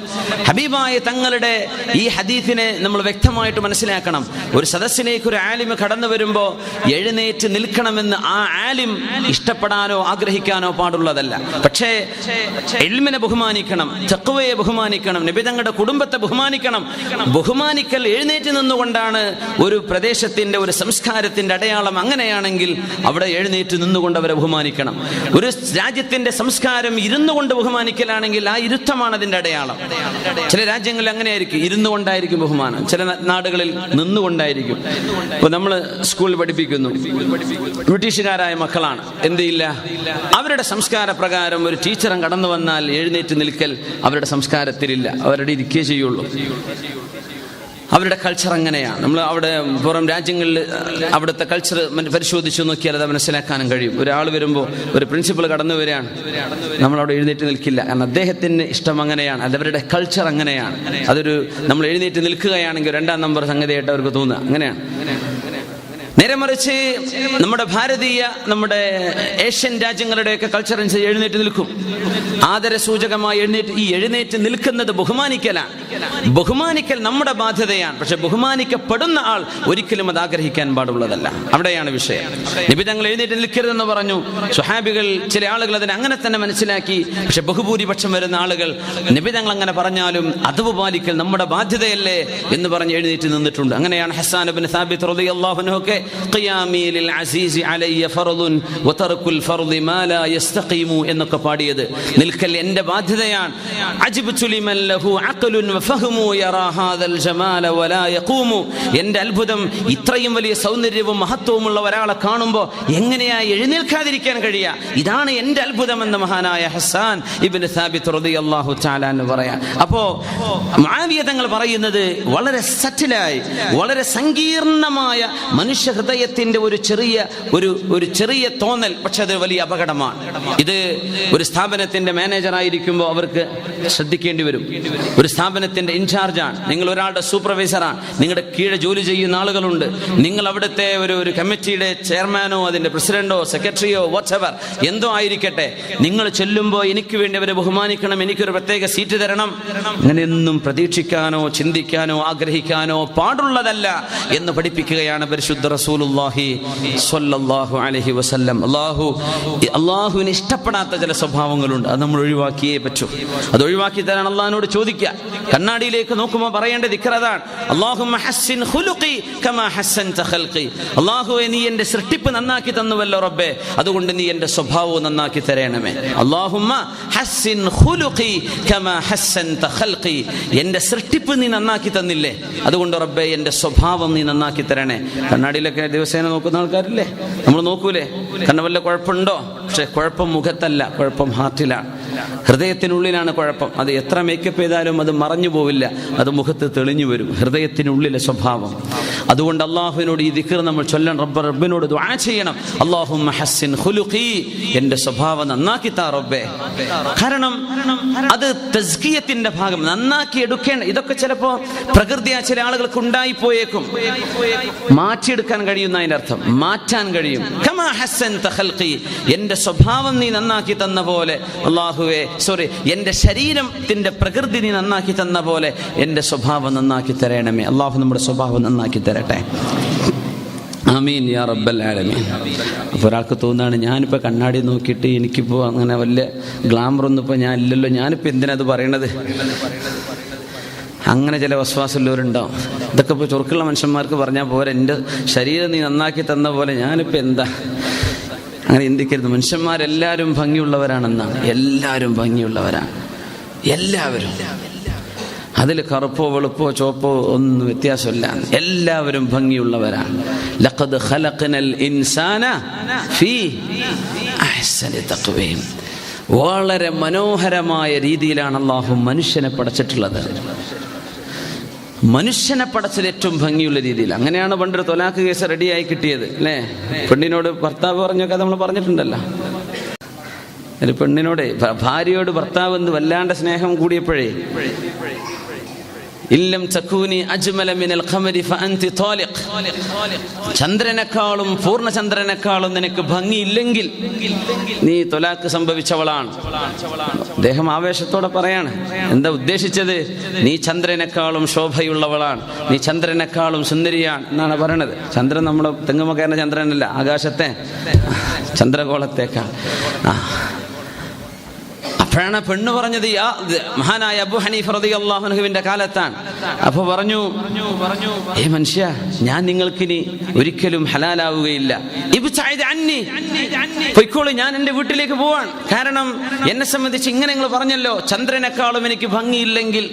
ഹബീബായ തങ്ങളുടെ ഈ ഹദീസിനെ നമ്മൾ വ്യക്തമായിട്ട് മനസ്സിലാക്കണം. ഒരു സദസ്സിലേക്ക് ഒരു ആലിം കടന്നു വരുമ്പോ എഴുന്നേറ്റ് നിൽക്കണമെന്ന് ആ ആലിം ഇഷ്ടപ്പെടാനോ ആഗ്രഹിക്കാനോ പാടുള്ളതല്ല. പക്ഷേ ഇൽമിനെ ബഹുമാനിക്കണം, തഖ്വയെ ബഹുമാനിക്കണം, നബി തങ്ങളുടെ കുടുംബത്തെ ബഹുമാനിക്കണം. ബഹുമാനിക്കൽ എഴുന്നേറ്റ് നിന്നുകൊണ്ടാണ് ഒരു പ്രദേശത്തിന്റെ ഒരു സംസ്കാരത്തിന്റെ അടയാളം. അങ്ങനെയാണെങ്കിൽ അവിടെ എഴുന്നേറ്റ് നിന്നുകൊണ്ട് അവരെ ബഹുമാനിക്കണം. ഒരു രാജ്യത്തിന്റെ സംസ്കാരം ഇരുന്നു കൊണ്ട് ബഹുമാനിക്കലാണെങ്കിൽ ആ ഇരുത്തമാണ് അതിന്റെ അടയാളം. ചില രാജ്യങ്ങളിൽ അങ്ങനെയായിരിക്കും, ഇരുന്നു കൊണ്ടായിരിക്കും ബഹുമാനം. ചില നാടുകളിൽ നിന്നുകൊണ്ടായിരിക്കും. ഇപ്പൊ നമ്മൾ സ്കൂളിൽ പഠിപ്പിക്കുന്നു, ബ്രിട്ടീഷുകാരായ മക്കളാണ്, എന്തില്ല, അവരുടെ സംസ്കാര പ്രകാരം ഒരു ടീച്ചറും കടന്നു വന്നാൽ എഴുന്നേറ്റ് നിൽക്കൽ അവരുടെ സംസ്കാരത്തിലില്ല. അവരുടെ ഇരിക്കേ ചെയ്യുള്ളൂ. അവരുടെ കൾച്ചർ അങ്ങനെയാണ്. നമ്മൾ അവിടെ പുറം രാജ്യങ്ങളിൽ അവിടുത്തെ കൾച്ചർ പരിശോധിച്ചു നോക്കിയാൽ അത് മനസ്സിലാക്കാനും കഴിയും. ഒരാൾ വരുമ്പോൾ ഒരു പ്രിൻസിപ്പൾ കടന്നു വരികയാണ്, നമ്മളവിടെ എഴുന്നേറ്റ് നിൽക്കില്ല. കാരണം അദ്ദേഹത്തിന് ഇഷ്ടം അങ്ങനെയാണ്, അതവരുടെ കൾച്ചർ അങ്ങനെയാണ്. അതൊരു നമ്മൾ എഴുന്നേറ്റ് നിൽക്കുകയാണെങ്കിൽ രണ്ടാം നമ്പർ സംഗതിയായിട്ട് അവർക്ക് തോന്നുക. അങ്ങനെയാണ്. നേരെ മറിച്ച് നമ്മുടെ ഭാരതീയ, നമ്മുടെ ഏഷ്യൻ രാജ്യങ്ങളുടെയൊക്കെ കൾച്ചർ അനുസരിച്ച് എഴുന്നേറ്റ് നിൽക്കും. ആദരസൂചകമായി എഴുന്നേറ്റ് നിൽക്കുന്നത് ബഹുമാനിക്കലാണ്. ബഹുമാനിക്കൽ നമ്മുടെ ബാധ്യതയാണ്. പക്ഷെ ബഹുമാനിക്കപ്പെടുന്ന ആൾ ഒരിക്കലും അത് ആഗ്രഹിക്കാൻ പാടുള്ളതല്ല. അവിടെയാണ് വിഷയം. നബി തങ്ങൾ എഴുന്നേറ്റ് നിൽക്കരുതെന്ന് പറഞ്ഞു. സ്വഹാബികൾ ചില ആളുകൾ അതിനെ അങ്ങനെ തന്നെ മനസ്സിലാക്കി. പക്ഷെ ബഹുഭൂരിപക്ഷം വരുന്ന ആളുകൾ നബി തങ്ങൾ അങ്ങനെ പറഞ്ഞാലും അദബ് പാലിക്കൽ നമ്മുടെ ബാധ്യതയല്ലേ എന്ന് പറഞ്ഞ് എഴുന്നേറ്റ് നിന്നിട്ടുണ്ട്. അങ്ങനെയാണ് ഹസ്സാൻ ഇബ്നു സാബിത്ത് റളിയല്ലാഹു അൻഹു ഒക്കെ ഖിയാമി ലിൽ അസീസി അലയ്യ ഫർദുൻ വതർകുൽ ഫർദി മാ ലാ യസ്തഖീമു എന്നൊക്കെ പാടിയത്. നിൽക്കൽ എൻ്റെ ബാധ്യതയാണ്. അജ്ബതു ലിമൻ ലഹു അഖ്ലുൻ വഫഹ്മു യറാ ഹാദൽ ജമാല വലാ യഖൂമു. എൻ്റെ അത്ഭുതം, ഇത്രയും വലിയ സൗന്ദര്യവും മഹത്വവുമുള്ള ഒരാളെ കാണുമ്പോൾ എങ്ങനെയാ എഴുന്നേൽക്കാതിരിക്കാൻ കഴിയുക? ഇതാണ് എൻ്റെ അത്ഭുതം എന്ന് മഹാനായ ഹസ്സാൻ ഇബ്നു സാബിത്ത് റളിയല്ലാഹു തആല എന്ന് പറയാം. അപ്പോ മുആവിയ തങ്ങൾ പറയുന്നത് വളരെ സറ്റിലായി, വളരെ സങ്കീർണമായ മനുഷ്യ മനുഷ്യ ഹൃദയത്തിന്റെ ഒരു ചെറിയ തോന്നൽ, പക്ഷെ അത് വലിയ അപകടമാണ്. ഇത് ഒരു സ്ഥാപനത്തിന്റെ മാനേജറായിരിക്കുമ്പോൾ അവർക്ക് ശ്രദ്ധിക്കേണ്ടി വരും. ഒരു സ്ഥാപനത്തിന്റെ ഇൻചാർജാണ്, നിങ്ങൾ ഒരാളുടെ സൂപ്പർവൈസറാണ്, നിങ്ങളുടെ കീഴെ ജോലി ചെയ്യുന്ന ആളുകളുണ്ട്, നിങ്ങൾ അവിടുത്തെ ഒരു കമ്മിറ്റിയുടെ ചെയർമാനോ അതിന്റെ പ്രസിഡന്റോ സെക്രട്ടറിയോ വാട്ട്എവർ എന്തോ ആയിരിക്കട്ടെ, നിങ്ങൾ ചെല്ലുമ്പോൾ എനിക്ക് വേണ്ടി അവരെ ബഹുമാനിക്കണം, എനിക്കൊരു പ്രത്യേക സീറ്റ് തരണം, അങ്ങനെയൊന്നും പ്രതീക്ഷിക്കാനോ ചിന്തിക്കാനോ ആഗ്രഹിക്കാനോ പാടുള്ളതല്ല എന്ന് പഠിപ്പിക്കുകയാണ് പരിശുദ്ധ റസൂലുള്ളാഹി സ്വല്ലല്ലാഹു അലൈഹി വസല്ലം. അള്ളാഹുവിന് ഇഷ്ടപ്പെടാത്ത ചില സ്വഭാവങ്ങളുണ്ട്, അത് നമ്മൾ ഒഴിവാക്കിയേ പറ്റൂ. അത് ഒഴിവാക്കി തരാൻ അള്ളാഹിനോട് ചോദിക്കുക. കണ്ണാടിയിലേക്ക് നോക്കുമ്പോൾ പറയേണ്ട ദിക്ർ അതാണ്, അല്ലാഹുമ്മ ഹസ്സിൻ ഖുലുഖി കമാ ഹസ്സൻത ഖൽഖി. അല്ലാഹുവേ, നീ എൻ്റെ സൃഷ്ടിപ്പ് നന്നാക്കി തന്നുവല്ലോ റബ്ബേ, അതുകൊണ്ട് നീ എൻ്റെ സ്വഭാവവും നന്നാക്കി തരണമേ. അല്ലാഹുമ്മ ഹസ്സിൻ ഖുലുഖി കമാ ഹസ്സൻത ഖൽഖി. എൻ്റെ സൃഷ്ടിപ്പ് നീ നന്നാക്കി തന്നില്ലേ, അതുകൊണ്ട് റബ്ബേ എൻ്റെ സ്വഭാവം നീ നന്നാക്കി തരണേ. കണ്ണാടിയിലൊക്കെ ദിവസേന നോക്കുന്ന ആൾക്കാരില്ലേ, നമ്മൾ നോക്കൂലേ, കണ്ണ വല്ല കുഴപ്പമുണ്ടോ? പക്ഷെ കുഴപ്പം മുഖത്തല്ല, കുഴപ്പം ഹാർട്ടിലാണ്, ഹൃദയത്തിനുള്ളിലാണ് കുഴപ്പം. അത് എത്ര മേക്കപ്പ് ചെയ്താലും അത് മറഞ്ഞു പോവില്ല, അത് മുഖത്ത് തെളിഞ്ഞു വരും, ഹൃദയത്തിനുള്ളിലെ സ്വഭാവം. അതുകൊണ്ട് അള്ളാഹുവിനോട് ഈ ദിക്ർ നമ്മൾ ചൊല്ലണം, റബ്ബിനോട് ദുആ ചെയ്യണം, അല്ലാഹുമ്മ ഹസ്സിൻ ഖുലുഖി, എൻ്റെ സ്വഭാവം നന്നാക്കി താ റബ്ബേ. കാരണം അത് തസ്കിയത്തിന്റെ ഭാഗം, നന്നാക്കി എടുക്കേണ്ട. ഇതൊക്കെ ചിലപ്പോൾ പ്രകൃതിയാ ചില ആളുകൾക്ക് ഉണ്ടായിപ്പോയേക്കും, മാറ്റിയെടുക്കാൻ കഴിയുന്ന അതിന്റെ അർത്ഥം, മാറ്റാൻ കഴിയും. കമാ ഹസ്സൻത ഖൽഖി, എൻ്റെ സ്വഭാവം നീ നന്നാക്കി തന്ന പോലെ, എൻ്റെ ശരീരത്തിന്റെ പ്രകൃതി നീ നന്നാക്കി തന്ന പോലെ എൻ്റെ സ്വഭാവം നന്നാക്കി തരണമേ. അള്ളാഹു നമ്മുടെ സ്വഭാവം നന്നാക്കി തരട്ടെ. ആമീൻ യാ റബ്ബൽ ആലമീൻ. അപ്പോൾ ഒരാൾക്ക് തോന്നുകയാണ്, ഞാനിപ്പോൾ കണ്ണാടി നോക്കിയിട്ട് എനിക്കിപ്പോൾ അങ്ങനെ വല്ല ഗ്ലാമറൊന്നും ഇപ്പോൾ ഞാൻ ഇല്ലല്ലോ, ഞാനിപ്പോൾ എന്തിനത് പറയണത്? അങ്ങനെ ചില വസ്വാസമുള്ളവരുണ്ടാവും. ഇതൊക്കെ ഇപ്പോൾ ചൊറുക്കുള്ള മനുഷ്യന്മാർക്ക് പറഞ്ഞാൽ പോരെ, എൻ്റെ ശരീരം നീ നന്നാക്കി തന്ന പോലെ ഞാനിപ്പോൾ എന്താ? അങ്ങനെ ചിന്തിക്കരുത്. മനുഷ്യന്മാരെല്ലാവരും ഭംഗിയുള്ളവരാണെന്നാണ്, എല്ലാവരും ഭംഗിയുള്ളവരാണ്, എല്ലാവരും. അതിൽ കറുപ്പോ വെളുപ്പോ ചോപ്പോ ഒന്നും വ്യത്യാസമില്ല, എല്ലാവരും ഭംഗിയുള്ളവരാണ്. ലഖദ് ഖലഖനൽ ഇൻസാന ഫീ അഹ്സനി തഖ്വീം. വളരെ മനോഹരമായ രീതിയിലാണ് അല്ലാഹു മനുഷ്യനെ പടച്ചിട്ടുള്ളത്. മനുഷ്യനെ പടച്ചൽ ഏറ്റവും ഭംഗിയുള്ള രീതിയിൽ. അങ്ങനെയാണ് പണ്ടൊരു തൊലാക്ക് കേസ് റെഡിയായി കിട്ടിയത് അല്ലേ? പെണ്ണിനോട് ഭർത്താവ് പറഞ്ഞൊക്കെ നമ്മൾ പറഞ്ഞിട്ടുണ്ടല്ലോ. ഒരു പെണ്ണിനോട്, ഭാര്യയോട് ഭർത്താവ് എന്ന് വല്ലാണ്ട് സ്നേഹം കൂടിയപ്പോഴേ, ഇല്ലം തകൂനി അജ്മല മിനൽ ഖമരി ഫഅൻതി താലിഖ്, ചന്ദ്രനേക്കാളും പൂർണ്ണചന്ദ്രനേക്കാളും നിനക്ക് ഭംഗിയില്ലെങ്കിൽ നീ തൊലാക്ക് സംഭവിച്ചവളാണ്. അദ്ദേഹം ആവേശത്തോടെ പറയാണ്, എന്താ ഉദ്ദേശിച്ചത്? നീ ചന്ദ്രനേക്കാളും ശോഭയുള്ളവളാണ്, നീ ചന്ദ്രനേക്കാളും സുന്ദരിയാണ് എന്നാണ് പറയണത്. ചന്ദ്രൻ നമ്മുടെ തെങ്ങുമകേറിന ചന്ദ്രനല്ല, ആകാശത്തെ ചന്ദ്രഗോളത്തേക്കാൾ. അപ്പോഴാണ് പെണ്ണ് പറഞ്ഞത്, മഹാനായ അബൂ ഹനീഫ റളിയല്ലാഹു അൻഹുവിന്റെ കാലത്താണ്. അപ്പൊ പറഞ്ഞു, ഏ മനുഷ്യ, ഞാൻ നിങ്ങൾക്കിനി ഒരിക്കലും ഹലാലാവുകയില്ല, ഇബ്തഇദ് അന്നി, പൊയ്ക്കോളൂ, ഞാൻ എൻ്റെ വീട്ടിലേക്ക് പോവാൻ. കാരണം എന്നെ സംബന്ധിച്ച് ഇങ്ങനെ നിങ്ങൾ പറഞ്ഞല്ലോ, ചന്ദ്രനേക്കാളും എനിക്ക് ഭംഗിയില്ലെങ്കിൽ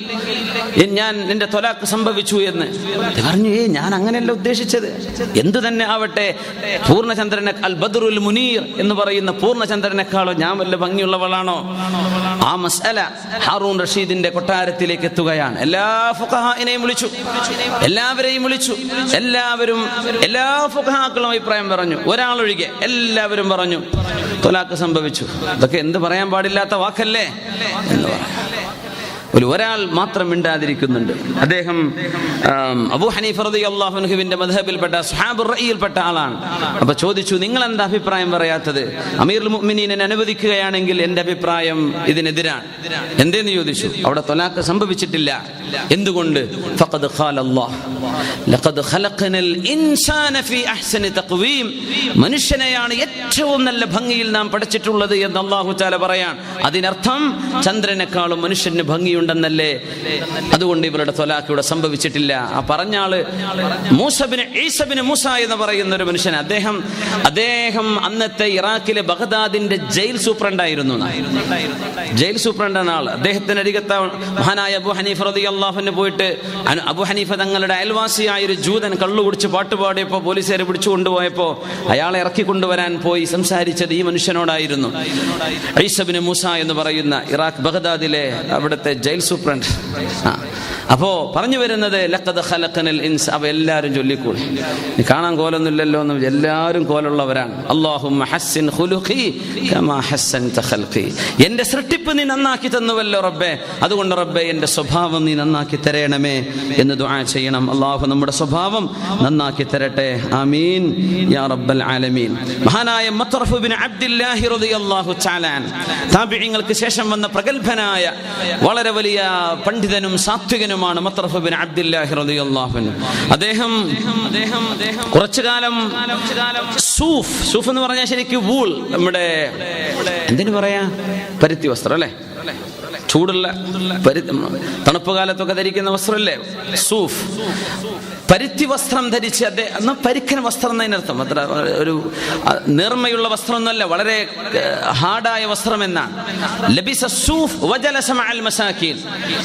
ഞാൻ എൻ്റെ തൊലാക്ക് സംഭവിച്ചു എന്ന് പറഞ്ഞു. ഞാൻ അങ്ങനെയല്ല ഉദ്ദേശിച്ചത്, എന്തു തന്നെ ആവട്ടെ, പൂർണ്ണചന്ദ്രനെ അൽ ബദ്റുൽ മുനീർ എന്ന് പറയുന്ന പൂർണ്ണചന്ദ്രനേക്കാളും ഞാൻ വല്ല ഭംഗിയുള്ളവളാണോ? ആ മസ്അല ഹാറൂൻ റഷീദിന്റെ കൊട്ടാരത്തിലേക്ക് എത്തുകയാണ്. എല്ലാ ഫുഖഹാഇനെയും വിളിച്ചു, എല്ലാവരെയും വിളിച്ചു. എല്ലാ ഫുഖഹാക്കളും അഭിപ്രായം പറഞ്ഞു, ഒരാളൊഴികെ എല്ലാവരും പറഞ്ഞു തൊലാക്ക് സംഭവിച്ചു. ഇതൊക്കെ എന്ത് പറയാൻ പാടില്ലാത്ത വാക്കല്ലേ എന്ന് പറഞ്ഞു. ഒരാൾ മാത്രം മിണ്ടാതിരിക്കുന്നുണ്ട്. അദ്ദേഹം അബൂ ഹനീഫ റളിയല്ലാഹു അൻഹുവിന്റെ മദ്ഹബിൽപ്പെട്ട സ്വഹാബുർ റഈയിൽപ്പെട്ട ആളാണ്. അപ്പൊ ചോദിച്ചു, നിങ്ങൾ എന്താ അഭിപ്രായം പറയാത്തത്? അമീറുൽ മുഅ്മിനീനെ അനുവദിക്കുകയാണെങ്കിൽ എന്റെ അഭിപ്രായം ഇതിനെതിരാണ്. എന്തേന്ന് ചോദിച്ചു. അവിടെ തൊലാക്ക് സംഭവിച്ചിട്ടില്ല. എന്തുകൊണ്ട്? ഫഖദ് ഖാല അല്ലാഹ് ലഖദ് ഖലഖനൽ ഇൻസാന ഫീ അഹ്സനി തഖ്വീം, മനുഷ്യനെയാണ് ഏറ്റവും നല്ല ഭംഗിയിൽ നാം പടച്ചിട്ടുള്ളത് എന്ന് അല്ലാഹു തആല പറയാൻ. അതിനർത്ഥം ചന്ദ്രനേക്കാളും മനുഷ്യന് ഭംഗിയുണ്ടെന്നല്ലേ. അതുകൊണ്ട് ഇവരുടെ തൊലാക്ക് ഇവിടെ സംഭവിച്ചിട്ടില്ല. ആ പറഞ്ഞ ആള് ഈസബിന് മൂസ എന്ന് പറയുന്ന ഒരു മനുഷ്യൻ. അദ്ദേഹം അന്നത്തെ ഇറാഖിലെ ബഗ്ദാദിന്റെ ജയിൽ സൂപ്രണ്ടായിരുന്നു. ജയിൽ സൂപ്രണ്ടാണ് ആൾ. അദ്ദേഹത്തിന്റെ അരികത്ത് മഹാനായ അബൂ ഹനീഫ റളിയല്ലാഹു അൻഹു പോയിട്ട്, അബൂ ഹനീഫ തങ്ങളുടെ അയൽവാസിയായ ഒരു ജൂതൻ കള്ളു കുടിച്ച് പാട്ടുപാടിയപ്പോൾ പോലീസുകാർ പിടിച്ചു കൊണ്ടുപോയപ്പോൾ അയാളെ ഇറക്കി കൊണ്ടുവരാൻ പോയി സംസാരിച്ചത് ഈ മനുഷ്യനോടായിരുന്നു. ഈസബിന് മൂസ എന്ന് പറയുന്ന ഇറാഖ് ബഗ്ദാദിലെ അവിടുത്തെ ജയിൽ ജയിൽ സൂപ്രണ്ട്. അപ്പോ പറഞ്ഞു വരുന്നത് ലഖദ് ഖലഖനൽ ഇൻസ്. അവ എല്ലാവരും ചൊല്ലിക്കൂടി. കാണാൻ കോലൊന്നുമില്ലല്ലോ എന്ന് എല്ലാവരും കോലുള്ളവരാണ്. അല്ലാഹുമ്മ ഹസ്സിൻ ഖുലുഖി കമാ ഹസ്സൻത ഖൽഖി. എന്റെ സൃഷ്ടിപ്പ് നീ നന്നാക്കി തന്നുവല്ലോ റബ്ബേ, അതുകൊണ്ട് റബ്ബേ എന്റെ സ്വഭാവം നീ നന്നാക്കി തരണമേ എന്ന് ദുആ ചെയ്യണം. അല്ലാഹു നമ്മുടെ സ്വഭാവം നന്നാക്കി തരട്ടെ. ആമീൻ യാ റബ്ബൽ ആലമീൻ. മഹാനായ മത്റഫ് ബിൻ അബ്ദില്ലാഹി റളിയല്ലാഹു തആല അൻഹു, താബിഈങ്ങൾക്ക് ശേഷം വന്ന പ്രഗൽഭനായ വളരെ വലിയ പണ്ഡിതനും സാത്വികനുമാണ് മത്റഫ് ബിൻ അബ്ദില്ലാഹി റളിയല്ലാഹു അൻഹു. അദ്ദേഹം കുറച്ചു കാലം സൂഫ് എന്ന് പറഞ്ഞാൽ ശരിക്കും വൂൾ, നമ്മുടെ എന്തിനു പറയാ, പരുത്തി വസ്ത്രം അല്ലേ, ചൂടുള്ള തണുപ്പ് കാലത്തൊക്കെ ധരിക്കുന്ന വസ്ത്രമല്ലേ സൂഫ്. പരുത്തി വസ്ത്രം ധരിച്ച് അദ്ദേഹം, പരിക്കൻ വസ്ത്രം എന്നതിനർത്ഥം അത്ര ഒരു നേർമയുള്ള വസ്ത്രമൊന്നുമല്ല, വളരെ ഹാർഡായ വസ്ത്രം എന്നാണ്. ലബിസ സൂഫ് വജലസ മഅൽ മസാകീൻ.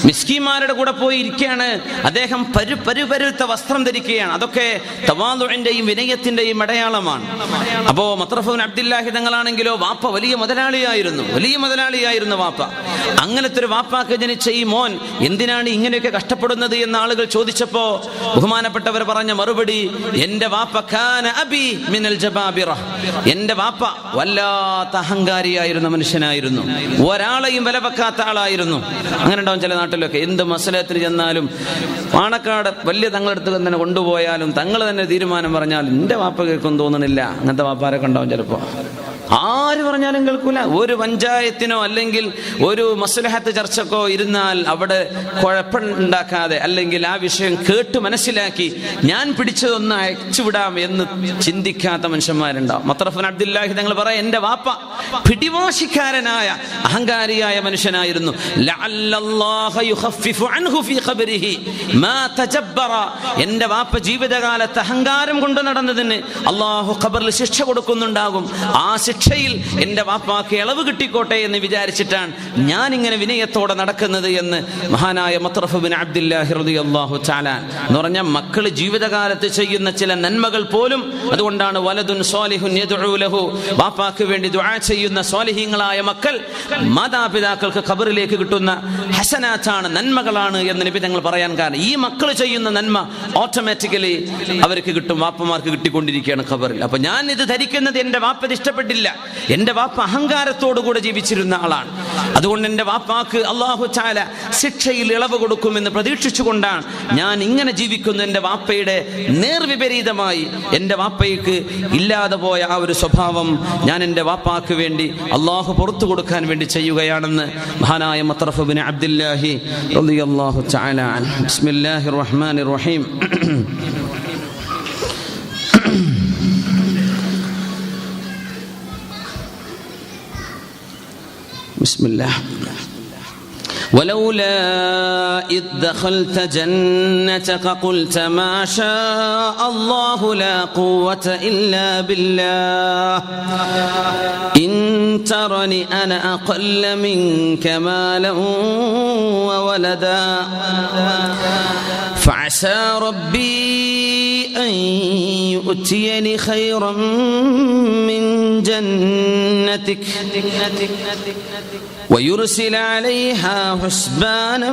മിസ്കീന്മാരുടെ കൂടെ പോയി ഇരിക്കുകയാണ് അദ്ദേഹം. പരുപരുത്ത വസ്ത്രം ധരിക്കുകയാണ്. അതൊക്കെ തവാദുഇന്റെയും വിനയത്തിന്റെയും അടയാളമാണ്. അപ്പോ മത്റഫ് ബിൻ അബ്ദില്ലാഹി തങ്ങളാണെങ്കിലോ വാപ്പ വലിയ മുതലാളിയായിരുന്നു വാപ്പ. അങ്ങനത്തെ ഒരു വാപ്പാക്ക് ജനിച്ച ഈ മോൻ എന്തിനാണ് ഇങ്ങനെയൊക്കെ കഷ്ടപ്പെടുന്നത് എന്ന് ആളുകൾ ചോദിച്ചപ്പോ ബഹുമാനപ്പെട്ടവർ പറഞ്ഞ മറുപടി, എന്റെ വാപ്പ കാന അബി മിനൽ ജബാബിറ. എന്റെ വാപ്പ വല്ലാത്ത അഹങ്കാരിയായിരുന്ന മനുഷ്യനായിരുന്നു, ഒരാളെയും വില വെക്കാത്ത ആളായിരുന്നു. അങ്ങനെ ഉണ്ടാവും ചില നാട്ടിലൊക്കെ. എന്ത് മസലത്തിന് ചെന്നാലും പാണക്കാട് വലിയ തങ്ങളെടുത്ത് തന്നെ കൊണ്ടുപോയാലും തങ്ങൾ തന്നെ തീരുമാനം പറഞ്ഞാലും എന്റെ വാപ്പ കേൾക്കും തോന്നണില്ല. അങ്ങനത്തെ വാപ്പാരൊക്കെ ഉണ്ടാവും ചിലപ്പോ. ആര് പറഞ്ഞാലും കേൾക്കൂല. ഒരു പഞ്ചായത്തിനോ അല്ലെങ്കിൽ ഒരു മസ്ലഹത്ത് ചർച്ചക്കോ ഇരുന്നാൽ അവിടെ കുഴപ്പമുണ്ടാക്കാതെ അല്ലെങ്കിൽ ആ വിഷയം കേട്ട് മനസ്സിലാക്കി ഞാൻ പിടിച്ചതൊന്ന് അയച്ചുവിടാം എന്ന് ചിന്തിക്കാത്ത മനുഷ്യന്മാരുണ്ടാവും. മത്റഫ് ബിൻ അബ്ദില്ലാഹി തങ്ങൾ പറയാം, എന്റെ വാപ്പ പിടിവാശിക്കാരനായ അഹങ്കാരിയായ മനുഷ്യനായിരുന്നു. എന്റെ വാപ്പ ജീവിതകാലത്ത് അഹങ്കാരം കൊണ്ട് നടന്നതിന് അള്ളാഹു ഖബറിൽ ശിക്ഷ കൊടുക്കുന്നുണ്ടാകും. ആ ശിക്ഷയിൽ എന്റെ വാപ്പാക്ക് ഇളവ് കിട്ടിക്കോട്ടെ എന്ന് വിചാരിച്ചിട്ടാണ് ഞാൻ ഇങ്ങനെ വിനയത്തോടെ നടക്കുന്നത് എന്ന് മഹാനായ മത്റഫ് ബിൻ അബ്ദില്ലാഹി റളിയല്ലാഹു തആല എന്ന് പറഞ്ഞ മക്കൾ ജീവിതകാലത്ത് ചെയ്യുന്ന ചില നന്മകൾ പോലും, അതുകൊണ്ടാണ് വലദുൻ സ്വാലിഹുൻ യദ്ഉ ലഹു, വാപ്പാക്ക് വേണ്ടി ദുആ ചെയ്യുന്ന സ്വാലിഹീങ്ങളായ മക്കൾ മാതാപിതാക്കൾക്ക് ഖബറിലേക്ക് കിട്ടുന്ന ഹസനാത്താണ്, നന്മകളാണ് എന്ന് നബി തങ്ങൾ പറയാൻ കാരണം ഈ മക്കൾ ചെയ്യുന്ന നന്മ ഓട്ടോമാറ്റിക്കലി അവർക്ക് കിട്ടും, വാപ്പമാർക്ക് കിട്ടിക്കൊണ്ടിരിക്കുകയാണ് ഖബറിൽ. അപ്പൊ ഞാൻ ഇത് ധരിക്കുന്നത് എന്റെ വാപ്പത് ഇഷ്ടപ്പെട്ടില്ല. എന്റെ വാപ്പ അഹങ്കാരത്തോടുകൂടെ ജീവിച്ചിരുന്ന ആളാണ്. അതുകൊണ്ട് എന്റെ വാപ്പാക്ക് അല്ലാഹു തആല ശിക്ഷയിൽ ഇളവ് കൊടുക്കുമെന്ന് പ്രതീക്ഷിച്ചുകൊണ്ടാണ് ഞാൻ ഇങ്ങനെ ജീവിക്കുന്നു. എന്റെ വാപ്പയുടെ നേർവിപരീതമായി എന്റെ വാപ്പയ്ക്ക് ഇല്ലാതെ പോയ ആ ഒരു സ്വഭാവം ഞാൻ എന്റെ വാപ്പാക്ക് വേണ്ടി അല്ലാഹു പുറത്തു കൊടുക്കാൻ വേണ്ടി ചെയ്യുകയാണെന്ന് മഹാനായ മത്റഫ് ബിൻ അബ്ദില്ലാഹി റളിയല്ലാഹു തആല അൻഹു. ബിസ്മില്ലാഹിർ റഹ്മാനിർ റഹീം. بسم الله. ولولا إذ دخلت جنتك قلت ما شاء الله لا قوة إلا بالله إن ترني أنا أقل منك مالا وولدا فعسى ربي أن يؤتيني خيرا من جنتك ويرسل عليها حسبانا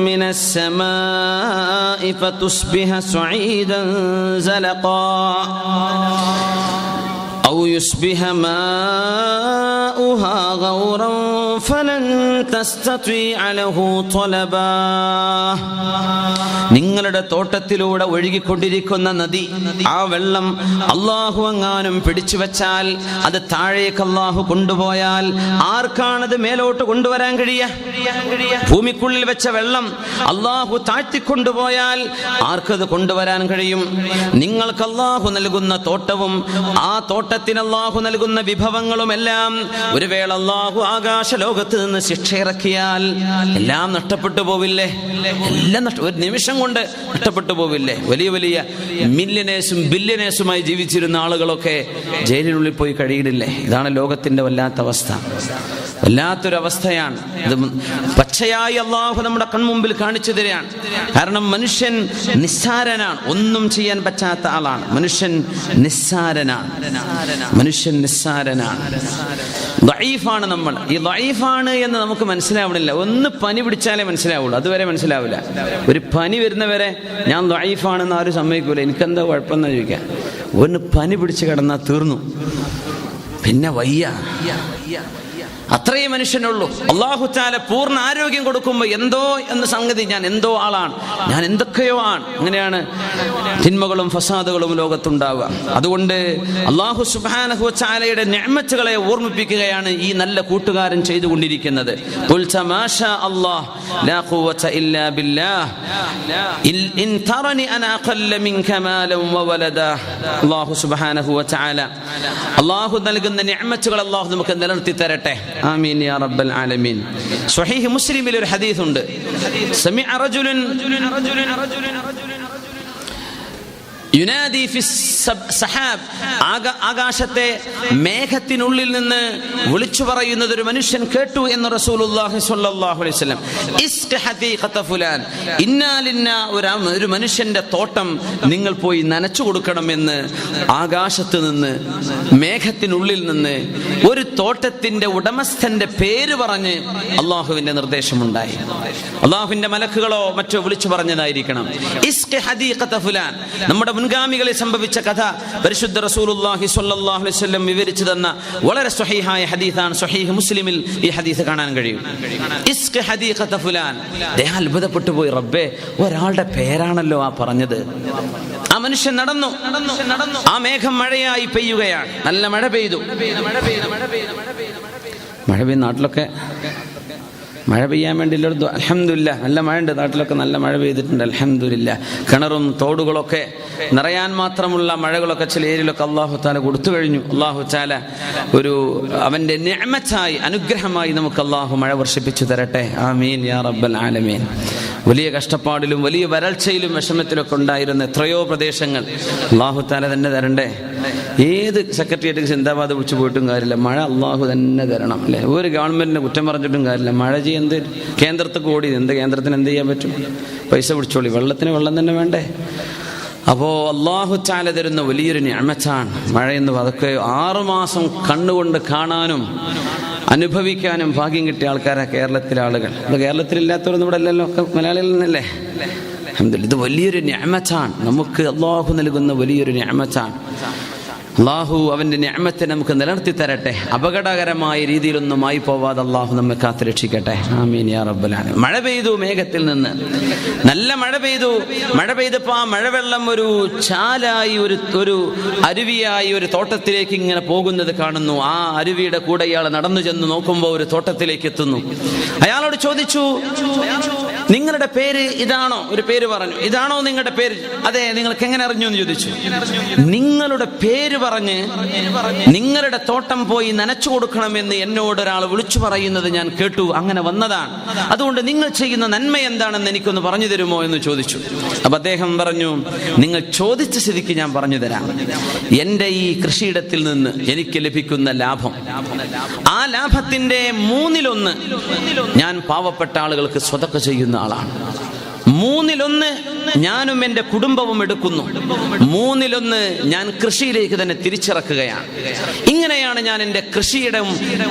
من السماء فتصبح صعيدا زلقا أو يصبح ماؤها غورا فلن تستطيع له طلبا. നിങ്ങളുടെ തോട്ടത്തിലൂടെ ഒഴുകിക്കൊണ്ടിരിക്കുന്ന നദി, ആ വെള്ളം അള്ളാഹു എങ്ങാനും പിടിച്ചു വെച്ചാൽ, അത് താഴേക്ക് അള്ളാഹു കൊണ്ടുപോയാൽ ആർക്കാണത് മേലോട്ട് കൊണ്ടുവരാൻ കഴിയുക? ഭൂമിക്കുള്ളിൽ വെച്ച വെള്ളം അള്ളാഹു താഴ്ത്തിക്കൊണ്ടുപോയാൽ ആർക്കത് കൊണ്ടുവരാൻ കഴിയും? നിങ്ങൾക്ക് അള്ളാഹു നൽകുന്ന തോട്ടവും ആ തോട്ടത്തിന് അള്ളാഹു നൽകുന്ന വിഭവങ്ങളുമെല്ലാം ഒരു വേള അള്ളാഹു ആകാശ ലോകത്ത് നിന്ന് ശിക്ഷ ഇറക്കിയാൽ എല്ലാം നഷ്ടപ്പെട്ടു പോവില്ലേ? എല്ലാം ഒരു നിമിഷം കൊണ്ട് നഷ്ടപ്പെട്ടു പോവില്ലേ? വലിയ വലിയ മില്യനേഴ്സും ബില്യനേഴ്സുമായി ജീവിച്ചിരുന്ന ആളുകളൊക്കെ ജയിലിനുള്ളിൽ പോയി കഴിയുന്നില്ലേ? ഇതാണ് ലോകത്തിന്റെ വല്ലാത്ത അവസ്ഥ, വല്ലാത്തൊരവസ്ഥയാണ് ഇത്. പച്ചയായി അള്ളാഹു നമ്മുടെ കൺമുമ്പിൽ കാണിച്ചു തരികയാണ്. കാരണം മനുഷ്യൻ നിസ്സാരനാണ്, ഒന്നും ചെയ്യാൻ പറ്റാത്ത ആളാണ്. മനുഷ്യൻ നിസ്സാരനാണ്, ദഈഫാണ്. നമ്മൾ ഈ ദഈഫാണ് എന്ന് നമുക്ക് മനസ്സിലാവണില്ല. ഒന്ന് പനി പിടിച്ചാലേ മനസ്സിലാവുള്ളൂ, അതുവരെ മനസ്സിലാവില്ല. ഒരു പനി വരുന്നവരെ ഞാൻ ദഈഫാണെന്ന് ആരും സമ്മതിക്കൂല. എനിക്കെന്താ കുഴപ്പമെന്നാ ചോദിക്കാം. ഒന്ന് പനി പിടിച്ച് കിടന്നാൽ തീർന്നു, പിന്നെ വയ്യ. അത്രയേ മനുഷ്യനുള്ളൂ. അല്ലാഹു തആല പൂർണ്ണ ആരോഗ്യം കൊടുക്കുമ്പോൾ എന്തോ എന്ന സംഗതി, ഞാൻ എന്തോ ആളാണ്, ഞാൻ എന്തൊക്കെയോ ആണ്. അങ്ങനെയാണ് തിന്മകളും ഫസാദുകളും ലോകത്തുണ്ടാവുക. അതുകൊണ്ട് അല്ലാഹു സുബ്ഹാനഹു വ തആലയുടെ നിഅമത്തുകളെ ഓർമ്മിപ്പിക്കുകയാണ് ഈ നല്ല കൂട്ടുകാരൻ ചെയ്തുകൊണ്ടിരിക്കുന്നത്. ഖുൽ തമാശാ അല്ലാഹ് ലാ ഖുവത ഇല്ലാ ബില്ലാഹ് ഇൻ തറനി അന അഖല്ല മിൻക മാലൻ വ വലദാ. അല്ലാഹു സുബ്ഹാനഹു വ തആല അല്ലാഹു നൽകുന്ന നിഅമത്തുകൾ അല്ലാഹു നമുക്ക് നിലനിർത്തി തരട്ടെ. ആമീൻ യാ റബ്ബൽ ആലമീൻ. സ്വഹീഹ് മുസ്ലിമിൽ ഒരു ഹദീസ് ഉണ്ട്. സമിഅ റജുലുൻ യുനാദി ഫിസ് സഹാബ്. ആകാശത്തെ മേഘത്തിനുള്ളിൽ നിന്ന് വിളിച്ചു പറയുന്നത് ഒരു മനുഷ്യൻ കേട്ടു എന്ന് റസൂലുള്ളാഹി സ്വല്ലല്ലാഹു അലൈഹി വസല്ലം. ഇസ്ക ഹദീഖത ഫുലാൻ, ഇന്നാലിന്ന ഒരു മനുഷ്യന്റെ തോട്ടം നിങ്ങൾ പോയി നനച്ചു കൊടുക്കണമെന്ന് ആകാശത്ത് നിന്ന്, മേഘത്തിനുള്ളിൽ നിന്ന് ഒരു തോട്ടത്തിന്റെ ഉടമസ്ഥന്റെ പേര് പറഞ്ഞ് അള്ളാഹുവിന്റെ നിർദ്ദേശമുണ്ടായി. അള്ളാഹുവിന്റെ മലക്കുകളോ മറ്റോ വിളിച്ചു പറഞ്ഞതായിരിക്കണം. ഇസ്ക ഹദീഖത ഫുലാൻ. നമ്മുടെ മുൻഗാമികളെ സംഭവിച്ച കഥ പരിശുദ്ധ റസൂലുള്ളാഹി സ്വല്ലല്ലാഹു അലൈഹി വസല്ലം വിവരിച്ചു തന്ന വളരെ സ്വഹീഹായ ഹദീസാണ്. സ്വഹീഹ് മുസ്ലിമിൽ ഈ ഹദീസ് കാണാൻ കഴിയും. ഇസ്ക ഹദീഖത ഫുലാൻ. അദ്ദേഹം അത്ഭുതപ്പെട്ടു പോയി, റബ്ബേ, ഒരാളുടെ പേരാണല്ലോ ആ പറഞ്ഞത്. ആ മനുഷ്യൻ നടന്നു. ആ മേഘം മഴയായി പെയ്യുകയാണ്. നല്ല മഴ പെയ്തു. മഴ പെയ്യുന്ന നാട്ടിലൊക്കെ മഴ പെയ്യാൻ വേണ്ടി എല്ലായിടത്തും അൽഹംദുലില്ലാ നല്ല മഴയുണ്ട്. നാട്ടിലൊക്കെ നല്ല മഴ പെയ്തിട്ടുണ്ട് അൽഹംദുലില്ലാ. കിണറും തോടുകളൊക്കെ നിറയാൻ മാത്രമുള്ള മഴകളൊക്കെ ചില ഏരിയയിലൊക്കെ അല്ലാഹു തആല കൊടുത്തു കഴിഞ്ഞു. അല്ലാഹു തആല ഒരു അവന്റെ നിഅമത്തായി, അനുഗ്രഹമായി നമുക്ക് അല്ലാഹു മഴ വർഷിപ്പിച്ചു തരട്ടെ. ആമീൻ യാ റബ്ബൽ ആലമീൻ. വലിയ കഷ്ടപ്പാടിലും വലിയ വരൾച്ചയിലും വിഷമത്തിലൊക്കെ ഉണ്ടായിരുന്ന എത്രയോ പ്രദേശങ്ങൾ അല്ലാഹു തആല തന്നെ തരണ്ടേ. ഏത് സെക്രട്ടേറിയറ്റ് സിന്ദാബാദ് വിളിച്ചു പോയിട്ടും കാര്യമില്ല, മഴ അല്ലാഹു തന്നെ തരണം അല്ലേ. ഒരു ഗവൺമെന്റിനെ കുറ്റം പറഞ്ഞിട്ടും കാര്യമില്ല. മഴ എന്ത് കേന്ദ്രത്തിൽ കൂടി, എന്ത് കേന്ദ്രത്തിന് എന്ത് ചെയ്യാൻ പറ്റും? പൈസ പിടിച്ചോളി, വെള്ളത്തിന് വെള്ളം തന്നെ വേണ്ടേ? അപ്പോൾ അല്ലാഹു തആല തരുന്ന വലിയൊരു നിഅമത്താണ് മഴയെന്ന്. അതൊക്കെ 6 മാസം കണ്ണുകൊണ്ട് കാണാനും അനുഭവിക്കാനും ഭാഗ്യം കിട്ടിയ ആൾക്കാരാണ് കേരളത്തിലെ ആളുകൾ. അത് കേരളത്തിലില്ലാത്തവരൊന്നും ഇവിടെ അല്ലല്ലോ, ഒക്കെ മലയാളികൾ തന്നെയല്ലേ. അൽഹംദുലില്ലാഹ്. ഇത് വലിയൊരു നിഅമത്താണ്, നമുക്ക് അല്ലാഹു നൽകുന്ന വലിയൊരു നിഅമത്താണ്. അല്ലാഹു അവന്റെ നിഅമത്തെ നമുക്ക് നിലനിർത്തി തരട്ടെ. അപകടകരമായ രീതിയിലൊന്നും ആയി പോവാതെ അല്ലാഹു നമ്മെ കാത്തുരക്ഷിക്കട്ടെ. ആമീൻ യാ റബ്ബൽ ആലമീൻ. മഴ പെയ്തു മേഘത്തിൽ നിന്ന്, നല്ല മഴ പെയ്തു. മഴ പെയ്തപ്പോൾ ആ മഴവെള്ളം ഒരു ചാലായി, ഒരു അരുവിയായി ഒരു തോട്ടത്തിലേക്ക് ഇങ്ങനെ പോകുന്നത് കാണുന്നു. ആ അരുവിയുടെ കൂടെ ഇയാൾ നടന്നു ചെന്ന് നോക്കുമ്പോൾ ഒരു തോട്ടത്തിലേക്ക് എത്തുന്നു. അയാളോട് ചോദിച്ചു, നിങ്ങളുടെ പേര് ഇതാണോ? ഒരു പേര് പറഞ്ഞു. ഇതാണോ നിങ്ങളുടെ പേര്? അതെ. നിങ്ങൾക്ക് എങ്ങനെ അറിഞ്ഞു എന്ന് ചോദിച്ചു. നിങ്ങളുടെ പേര് പറഞ്ഞ് നിങ്ങളുടെ തോട്ടം പോയി നനച്ചു കൊടുക്കണമെന്ന് എന്നോട് ഒരാൾ വിളിച്ചു പറയുന്നത് ഞാൻ കേട്ടു, അങ്ങനെ വന്നതാണ്. അതുകൊണ്ട് നിങ്ങൾ ചെയ്യുന്ന നന്മ എന്താണെന്ന് എനിക്കൊന്ന് പറഞ്ഞു തരുമോ എന്ന് ചോദിച്ചു. അപ്പൊ അദ്ദേഹം പറഞ്ഞു, നിങ്ങൾ ചോദിച്ച സ്ഥിതിക്ക് ഞാൻ പറഞ്ഞു തരാം. എന്റെ ഈ കൃഷിയിടത്തിൽ നിന്ന് എനിക്ക് ലഭിക്കുന്ന ലാഭം, ആ ലാഭത്തിന്റെ 1/3 ഞാൻ പാവപ്പെട്ട ആളുകൾക്ക് സ്വതക്ക ചെയ്യുന്ന ആളാണ്. 1/3 ഞാനും എൻ്റെ കുടുംബവും എടുക്കുന്നു. 1/3 ഞാൻ കൃഷിയിലേക്ക് തന്നെ തിരിച്ചിറക്കുകയാണ്. ഇങ്ങനെയാണ് ഞാൻ എൻ്റെ കൃഷിയിടം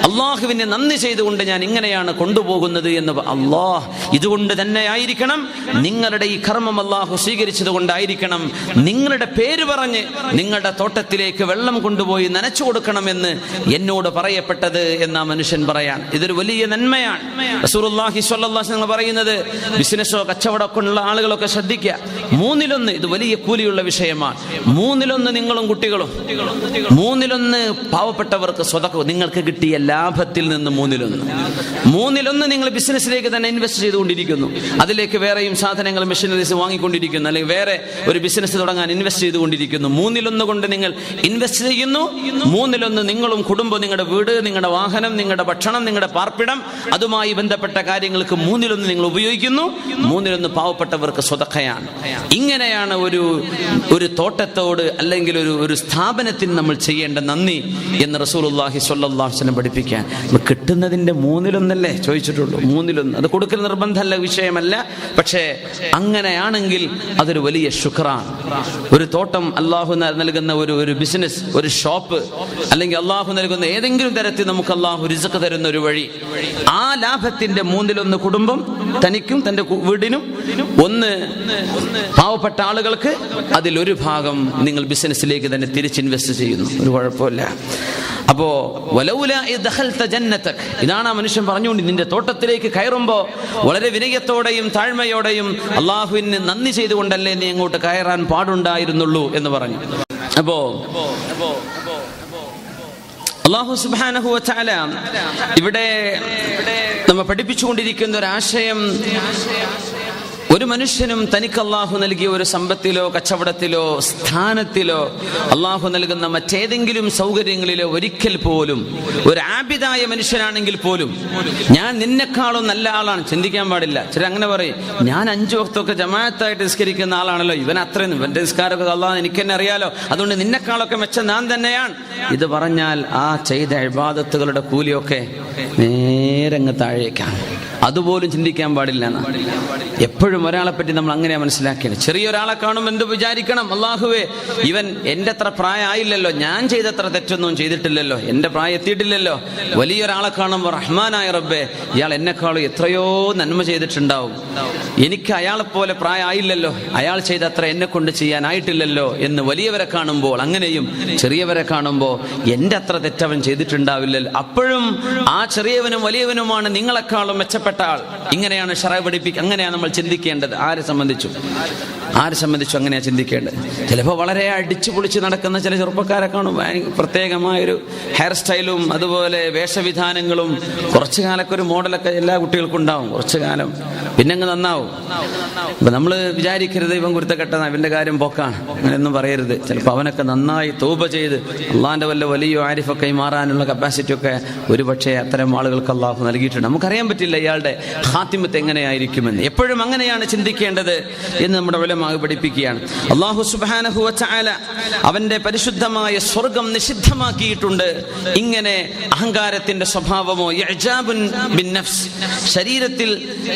അള്ളാഹുവിനെ നന്ദി ചെയ്തുകൊണ്ട് ഞാൻ ഇങ്ങനെയാണ് കൊണ്ടുപോകുന്നത് എന്ന്. അള്ളാഹ് ഇതുകൊണ്ട് തന്നെ ആയിരിക്കണം നിങ്ങളുടെ ഈ കർമ്മം അള്ളാഹു സ്വീകരിച്ചത് കൊണ്ടായിരിക്കണം നിങ്ങളുടെ പേര് പറഞ്ഞ് നിങ്ങളുടെ തോട്ടത്തിലേക്ക് വെള്ളം കൊണ്ടുപോയി നനച്ചു കൊടുക്കണമെന്ന് എന്നോട് പറയപ്പെട്ടത് എന്നാ മനുഷ്യൻ പറയാൻ. ഇതൊരു വലിയ നന്മയാണ്. റസൂലുള്ളാഹി സ്വല്ലല്ലാഹു അലൈഹി വസല്ലം പറയുന്നത്, ബിസിനസ്സോ കച്ചവടമൊക്കെ ഉള്ള ആളുകളൊക്കെ ശ്രദ്ധിക്കുക. 1/3 ഇത് വലിയ കൂലിയുള്ള വിഷയമാണ്. 1/3 നിങ്ങളും കുട്ടികളും, 1/3 പാവപ്പെട്ടവർക്ക് സ്വതക്ക. നിങ്ങൾക്ക് കിട്ടിയ ലാഭത്തിൽ നിന്ന് 1/3 നിങ്ങൾ ബിസിനസ്സിലേക്ക് തന്നെ ഇൻവെസ്റ്റ് ചെയ്തുകൊണ്ടിരിക്കുന്നു. അതിലേക്ക് വേറെയും സാധനങ്ങൾ, മെഷീനറീസ് വാങ്ങിക്കൊണ്ടിരിക്കുന്നു, അല്ലെങ്കിൽ വേറെ ഒരു ബിസിനസ് തുടങ്ങാൻ ഇൻവെസ്റ്റ് ചെയ്തുകൊണ്ടിരിക്കുന്നു. 1/3 കൊണ്ട് നിങ്ങൾ ഇൻവെസ്റ്റ് ചെയ്യുന്നു. 1/3 നിങ്ങളും കുടുംബം, നിങ്ങളുടെ വീട്, നിങ്ങളുടെ വാഹനം, നിങ്ങളുടെ ഭക്ഷണം, നിങ്ങളുടെ പാർപ്പിടം, അതുമായി ബന്ധപ്പെട്ട കാര്യങ്ങൾക്ക് 1/3 നിങ്ങൾ ഉപയോഗിക്കുന്നു. 1/3 പാവപ്പെട്ടവർക്ക് സ്വതക്കയാണ്. ഇങ്ങനെയാണ് ഒരു തോട്ടത്തോട് അല്ലെങ്കിൽ ഒരു സ്ഥാപനത്തിന് നമ്മൾ ചെയ്യേണ്ട നന്ദി എന്ന് റസൂലുള്ളാഹി സ്വല്ലല്ലാഹു അലൈഹി വസല്ലം പഠിപ്പിക്കാൻ. കിട്ടുന്നതിന്റെ 1/3 ചോദിച്ചിട്ടുള്ളൂ, 1/3. അത് കൊടുക്കൽ നിർബന്ധമല്ല, വിഷയമല്ല. പക്ഷേ അങ്ങനെയാണെങ്കിൽ അതൊരു വലിയ ശുക്റാണ്. ഒരു തോട്ടം, അള്ളാഹു നൽകുന്ന ഒരു ബിസിനസ്, ഒരു ഷോപ്പ്, അല്ലെങ്കിൽ അള്ളാഹു നൽകുന്ന ഏതെങ്കിലും തരത്തിൽ നമുക്ക് അള്ളാഹു റിസ്ക് തരുന്ന ഒരു വഴി, ആ ലാഭത്തിന്റെ 1/3 കുടുംബം തനിക്കും തന്റെ വീടിനും, 1 പാവപ്പെട്ട ആളുകൾക്ക്, അതിലൊരു ഭാഗം നിങ്ങൾ ബിസിനസ്സിലേക്ക് തന്നെ തിരിച്ച് ഇൻവെസ്റ്റ് ചെയ്യുന്നു. ഒരു കുഴപ്പമില്ല. അപ്പോ വലൗല ദഖൽത ജന്നതക, ഇതാണ് ആ മനുഷ്യൻ പറഞ്ഞുകൊണ്ട് നിന്റെ തോട്ടത്തിലേക്ക് കയറുമ്പോ വളരെ വിനയത്തോടെയും താഴ്മയോടെയും അള്ളാഹുവിന് നന്ദി ചെയ്തുകൊണ്ടല്ലേ നീ അങ്ങോട്ട് കയറാൻ പാടുണ്ടായിരുന്നുള്ളൂ എന്ന് പറഞ്ഞു. അപ്പോ അല്ലാഹു സുബ്ഹാനഹു വ തആല ഇവിടെ നമ്മെ പഠിപ്പിച്ചുകൊണ്ടിരിക്കുന്ന ഒരു ആശയം, ഒരു മനുഷ്യനും തനിക്ക് അള്ളാഹു നൽകിയ ഒരു സമ്പത്തിലോ കച്ചവടത്തിലോ സ്ഥാനത്തിലോ അള്ളാഹു നൽകുന്ന മറ്റേതെങ്കിലും സൗകര്യങ്ങളിലോ ഒരിക്കൽ പോലും ഒരു ആബിദായ മനുഷ്യനാണെങ്കിൽ പോലും ഞാൻ നിന്നെക്കാളും നല്ല ആളാണ് ചിന്തിക്കാൻ പാടില്ല. ചില അങ്ങനെ പറയും, ഞാൻ 5 വക്തൊക്കെ ജമാഅത്തായിട്ട് നിസ്കരിക്കുന്ന ആളാണല്ലോ, ഇവൻ അത്രയും, ഇവന്റെ നിസ്കാരമൊക്കെ അള്ളാഹ് എനിക്ക് തന്നെ അറിയാലോ, അതുകൊണ്ട് നിന്നെക്കാളൊക്കെ മെച്ചം ഞാൻ തന്നെയാണ്. ഇത് പറഞ്ഞാൽ ആ ചെയ്ത ഇബാദത്തുകളുടെ കൂലിയൊക്കെ നേരങ്ങ് താഴേക്കാണ്. അതുപോലും ചിന്തിക്കാൻ പാടില്ല. എപ്പോഴും ഒരാളെ പറ്റി നമ്മൾ അങ്ങനെ മനസ്സിലാക്കിയത്. ചെറിയൊരാളെ കാണും എന്ത് വിചാരിക്കണം, അള്ളാഹുവേ ഇവൻ എൻ്റെ അത്ര പ്രായമായില്ലല്ലോ, ഞാൻ ചെയ്തത്ര തെറ്റൊന്നും ചെയ്തിട്ടില്ലല്ലോ, എൻ്റെ പ്രായം എത്തിയിട്ടില്ലല്ലോ. വലിയൊരാളെ കാണുമ്പോൾ റഹ്മാനായ റബ്ബേ, ഇയാൾ എന്നെക്കാളും എത്രയോ നന്മ ചെയ്തിട്ടുണ്ടാവും, എനിക്ക് അയാളെപ്പോലെ പ്രായമായില്ലല്ലോ, അയാൾ ചെയ്തത്ര എന്നെ കൊണ്ട് ചെയ്യാനായിട്ടില്ലല്ലോ എന്ന് വലിയവരെ കാണുമ്പോൾ, അങ്ങനെയും ചെറിയവരെ കാണുമ്പോൾ എൻ്റെ അത്ര തെറ്റവൻ ചെയ്തിട്ടുണ്ടാവില്ലല്ലോ, അപ്പോഴും ആ ചെറിയവനും വലിയവനുമാണ് നിങ്ങളെക്കാളും മെച്ചപ്പെട്ട ആൾ. ഇങ്ങനെയാണ് ശറഅ പഠിപ്പിക്കുക. അങ്ങനെയാണ് നമ്മൾ ചിന്തിക്കേണ്ടത്. ആരെ സംബന്ധിച്ചും അങ്ങനെയാണ് ചിന്തിക്കേണ്ടത്. ചിലപ്പോൾ വളരെ അടിച്ചു പൊളിച്ച് നടക്കുന്ന ചില ചെറുപ്പക്കാരെ കാണും, പ്രത്യേകമായൊരു ഹെയർ സ്റ്റൈലും അതുപോലെ വേഷവിധാനങ്ങളും, കുറച്ചു കാലൊക്കെ ഒരു മോഡലൊക്കെ എല്ലാ കുട്ടികൾക്കും ഉണ്ടാവും, കുറച്ചു കാലം പിന്നെ അങ്ങ് നന്നാവും. അപ്പൊ നമ്മൾ വിചാരിക്കരുത് ഇവൻ കുരുത്തക്കെട്ട ഇവന്റെ കാര്യം പോക്കാണ്, അങ്ങനെയൊന്നും പറയരുത്. ചിലപ്പോൾ അവനൊക്കെ നന്നായി തൗബ ചെയ്ത് അള്ളാഹിന്റെ വലിയ ആരിഫൊക്കെ മാറാനുള്ള കപ്പാസിറ്റി ഒക്കെ ഒരുപക്ഷെ അത്തരം ആളുകൾക്ക് അള്ളാഹു നൽകിയിട്ടുണ്ട്. നമുക്കറിയാൻ പറ്റില്ല ഇയാളുടെ ഖാത്തിമത്ത് എങ്ങനെയായിരിക്കുമെന്ന്. എപ്പോഴും അങ്ങനെയാണ് ചിന്തിക്കേണ്ടത് എന്ന് നമ്മുടെ ഉലമാ പഠിപ്പിക്കുകയാണ്. അല്ലാഹു സുബ്ഹാനഹു വ തആല അവന്റെ പരിശുദ്ധമായ സ്വർഗ്ഗം നിഷിദ്ധമാക്കിയിട്ടുണ്ട്. ഇങ്ങനെ അഹങ്കാരത്തിന്റെ സ്വഭാവമോ ഇഅ്ജാബുൻ ബിൻ നഫ്സ്, ശരീരത്തിൽ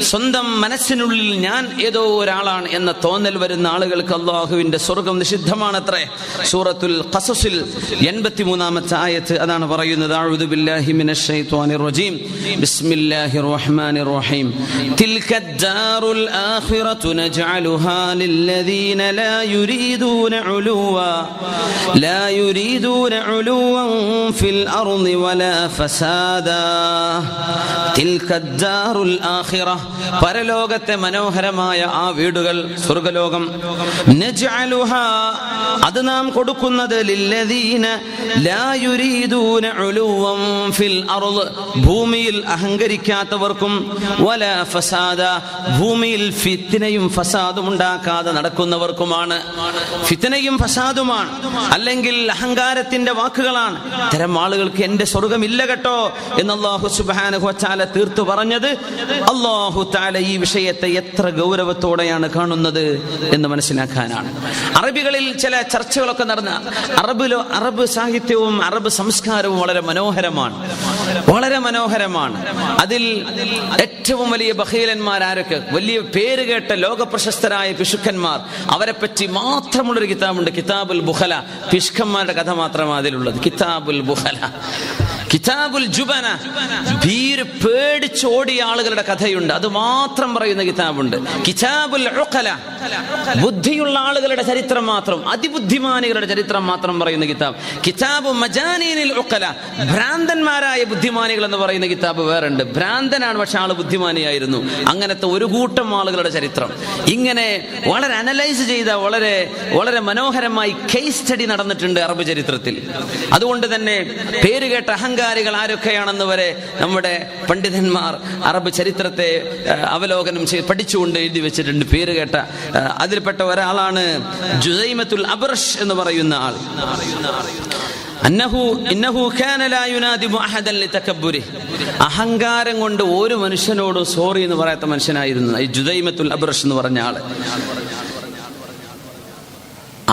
സ്വന്തം മനസ്സിനുള്ളിൽ ഞാൻ ഏതോ ഒരാളാണ് എന്ന തോന്നൽ വരുന്ന ആളുകൾക്ക് അല്ലാഹുവിന്റെ സ്വർഗ്ഗം നിഷിദ്ധമാണത്രേ. സൂറത്തുൽ ഖസസിൽ 83-ാമത്തെ ആയത്ത് അതാണ് പറയുന്നത്. അഊദു ബില്ലാഹി മിനശ് ശൈത്വാനിർ റജീം ബിസ്മില്ലാഹിർ റഹ്മാനിർ റഹീം തിൽകദ്ദാറുൽ ആഖിറതു നജ്അലുഹാ للذين لا يريدون علوا في الأرض ولا فسادا تلك الدار الآخرة പരലോകത്തെ മനോഹരമായ ആ വീടുകൾ, സ്വർഗ്ഗലോകം, നജ്അലുഹാ അത് നാം കൊടുക്കുന്നത് ലില്ലദീന ലാ യുരീദൂന ഉലുവൻ ഫിൽ അർള് ഭൂമിയിൽ അഹങ്കരിക്കാത്തവർക്കും, വലാ ഫസാദ ഭൂമിയിൽ ഫിത്നയും ഫസാദും ഉണ്ടാക്കാതെ നടക്കുന്നവർക്കുമാണ്. ഫിത്നയും ഫസാദുമാണ്, അല്ലെങ്കിൽ അഹങ്കാരത്തിന്റെ വാക്കുകളാണ്. ഇത്തരം ആളുകൾക്ക് എന്റെ സ്വർഗമില്ല കേട്ടോ എന്ന് അല്ലാഹു സുബ്ഹാനഹു വ തആല തീർത്തു പറഞ്ഞത്. അല്ലാഹു തആല ഈ വിഷയത്തെ എത്ര ഗൗരവത്തോടെയാണ് കാണുന്നത് എന്ന് മനസ്സിലാക്കാനാണ്. അറബികളിൽ ചില ചർച്ചകളൊക്കെ നടന്ന അറബ് സാഹിത്യവും അറബ് സംസ്കാരവും വളരെ മനോഹരമാണ്. അതിൽ ഏറ്റവും വലിയ ബഖീലന്മാർ ആരൊക്കെ, വലിയ പേര് കേട്ട ലോക പ്രശസ്തരായ പിശുക്കന്മാർ, അവരെ പറ്റി മാത്രമുള്ളൊരു കിതാബുണ്ട്, കിതാബുൽ ബുഖല. പിശുക്കന്മാരുടെ കഥ മാത്രമാണ് അതിലുള്ളത്. കിതാബുൽ ബുഖല, കിതാബുൽ ജുബന, പേടിച്ചോടിയ ആളുകളുടെ കഥയുണ്ട്, അത് മാത്രം പറയുന്ന കിതാബുണ്ട്. കിതാബുൽ ഉഖല, ബുദ്ധിയുള്ള ആളുകളുടെ ചരിത്രം മാത്രം, അതിബുദ്ധിമാനികളുടെ ചരിത്രം മാത്രം പറയുന്ന കിതാബ്. കിതാബു മജാനീനിൽ ഉഖല, ഭ്രാന്തന്മാരായ ബുദ്ധിമാനികൾ എന്ന് പറയുന്ന കിതാബ് വേറുണ്ട്. ഭ്രാന്തനാണ് പക്ഷെ ആള് ബുദ്ധിമാനിയായിരുന്നു. അങ്ങനത്തെ ഒരു കൂട്ടം ആളുകളുടെ ചരിത്രം ഇങ്ങനെ വളരെ അനലൈസ് ചെയ്ത വളരെ മനോഹരമായി കേസ് സ്റ്റഡി നടന്നിട്ടുണ്ട് അറബ് ചരിത്രത്തിൽ. അതുകൊണ്ട് തന്നെ പേരുകേട്ട അഹങ്കാരികൾ ആരൊക്കെയാണെന്ന് വരെ നമ്മുടെ പണ്ഡിതന്മാർ അറബ് ചരിത്രത്തെ അവലോകനം ചെയ്ത് പഠിച്ചുകൊണ്ട് എഴുതി വെച്ചിട്ടുണ്ട്. പേരുകേട്ട അതിൽപ്പെട്ട ഒരാളാണ് ജുസൈമത്തുൽ അബ്റഷ് എന്ന് പറയുന്ന ആൾ. ഇന്നഹു കാന ലാ യുനാദിബു അഹദൻ ലിതകബ്ബുരിഹി. അഹങ്കാരം കൊണ്ട് ഒരു മനുഷ്യനോട് സോറി എന്ന് പറയാത്ത മനുഷ്യനായിരുന്നു ഈ ജുദൈമത്തുൽ അബ്റഷ് എന്ന് പറഞ്ഞ ആള്.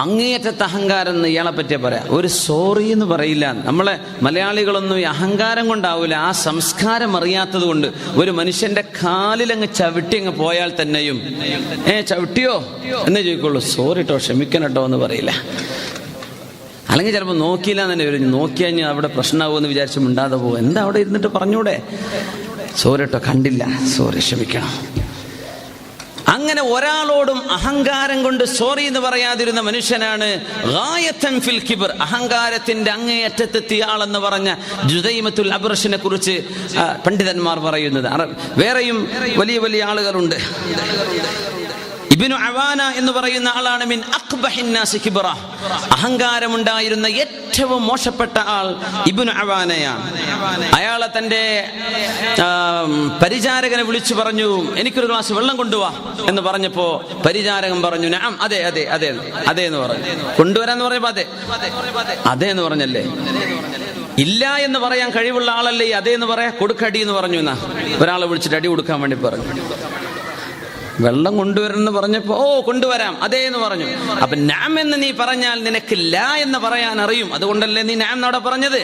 അങ്ങേയറ്റത്തെ അഹങ്കാരം എന്ന് ഇയാളെ പറ്റിയ പറയാം. ഒരു സോറി എന്ന് പറയില്ല. നമ്മളെ മലയാളികളൊന്നും ഈ അഹങ്കാരം കൊണ്ടാവില്ല, ആ സംസ്കാരം അറിയാത്തത് കൊണ്ട്. ഒരു മനുഷ്യന്റെ കാലിലങ്ങ് ചവിട്ടി അങ്ങ് പോയാൽ തന്നെയും ചവിട്ടിയോ എന്നേ ചോദിക്കുള്ളൂ, സോറി കേട്ടോ, ക്ഷമിക്കണം എന്ന് പറയില്ല. അല്ലെങ്കിൽ ചിലപ്പോൾ നോക്കിയില്ല തന്നെ വരും. നോക്കിക്കഴിഞ്ഞാൽ അവിടെ പ്രശ്നമാകുമെന്ന് വിചാരിച്ച് മിണ്ടാതെ പോകും. എന്താ അവിടെ ഇരുന്നിട്ട് പറഞ്ഞൂടെ, സോറി കേട്ടോ, കണ്ടില്ല, സോറി, ക്ഷമിക്കണം. അങ്ങനെ ഒരാളോടും അഹങ്കാരം കൊണ്ട് സോറി എന്ന് പറയാതിരുന്ന മനുഷ്യനാണ് ഗായത്തൻ ഫിൽ കിബ്ർ, അഹങ്കാരത്തിന്റെ അങ്ങേയറ്റത്തെത്തിയ ആളെന്ന് പറഞ്ഞ ജുദൈമത്തുൽ അബ്റഷിനെ കുറിച്ച് പണ്ഡിതന്മാർ പറയുന്നത്. വേറെയും വലിയ വലിയ ആളുകളുണ്ട്. ഇബ്നു അവാന എന്ന് പറയുന്ന ആളാണ് മിൻ അഖ്ബഹിൻ നാസി കിബ്റ, അഹങ്കാരമുണ്ടായിരുന്ന ഏറ്റവും മോശപ്പെട്ട ആൾ ഇബ്നു അവാനയാണ്. അയാളെ തന്റെ പരിചാരകനെ വിളിച്ചു പറഞ്ഞു, എനിക്കൊരു ഗ്ലാസ് വെള്ളം കൊണ്ടുവാ എന്ന് പറഞ്ഞപ്പോ പരിചാരകൻ പറഞ്ഞു, നഅം, അതെ അതെ അതെ അതെ എന്ന് പറഞ്ഞു. കൊണ്ടുവരാന്ന് പറഞ്ഞപ്പോ അതെ എന്ന് പറഞ്ഞല്ലേ. ഇല്ല എന്ന് പറയാൻ കഴിവുള്ള ആളല്ലേ അതേ എന്ന് പറയാ. കൊടുക്കടി എന്ന് പറഞ്ഞു. എന്നാ ഒരാളെ വിളിച്ചിട്ട് അടി കൊടുക്കാൻ വേണ്ടി പറഞ്ഞു. വെള്ളം കൊണ്ടുവരണമെന്ന് പറഞ്ഞപ്പോ കൊണ്ടുവരാം അതേ എന്ന് പറഞ്ഞു. അപ്പൊ നാം എന്ന് നീ പറഞ്ഞാൽ നിനക്ക് ലാ എന്ന് പറയാൻ അറിയും, അതുകൊണ്ടല്ലേ നീ നാം എന്നവിടെ പറഞ്ഞത്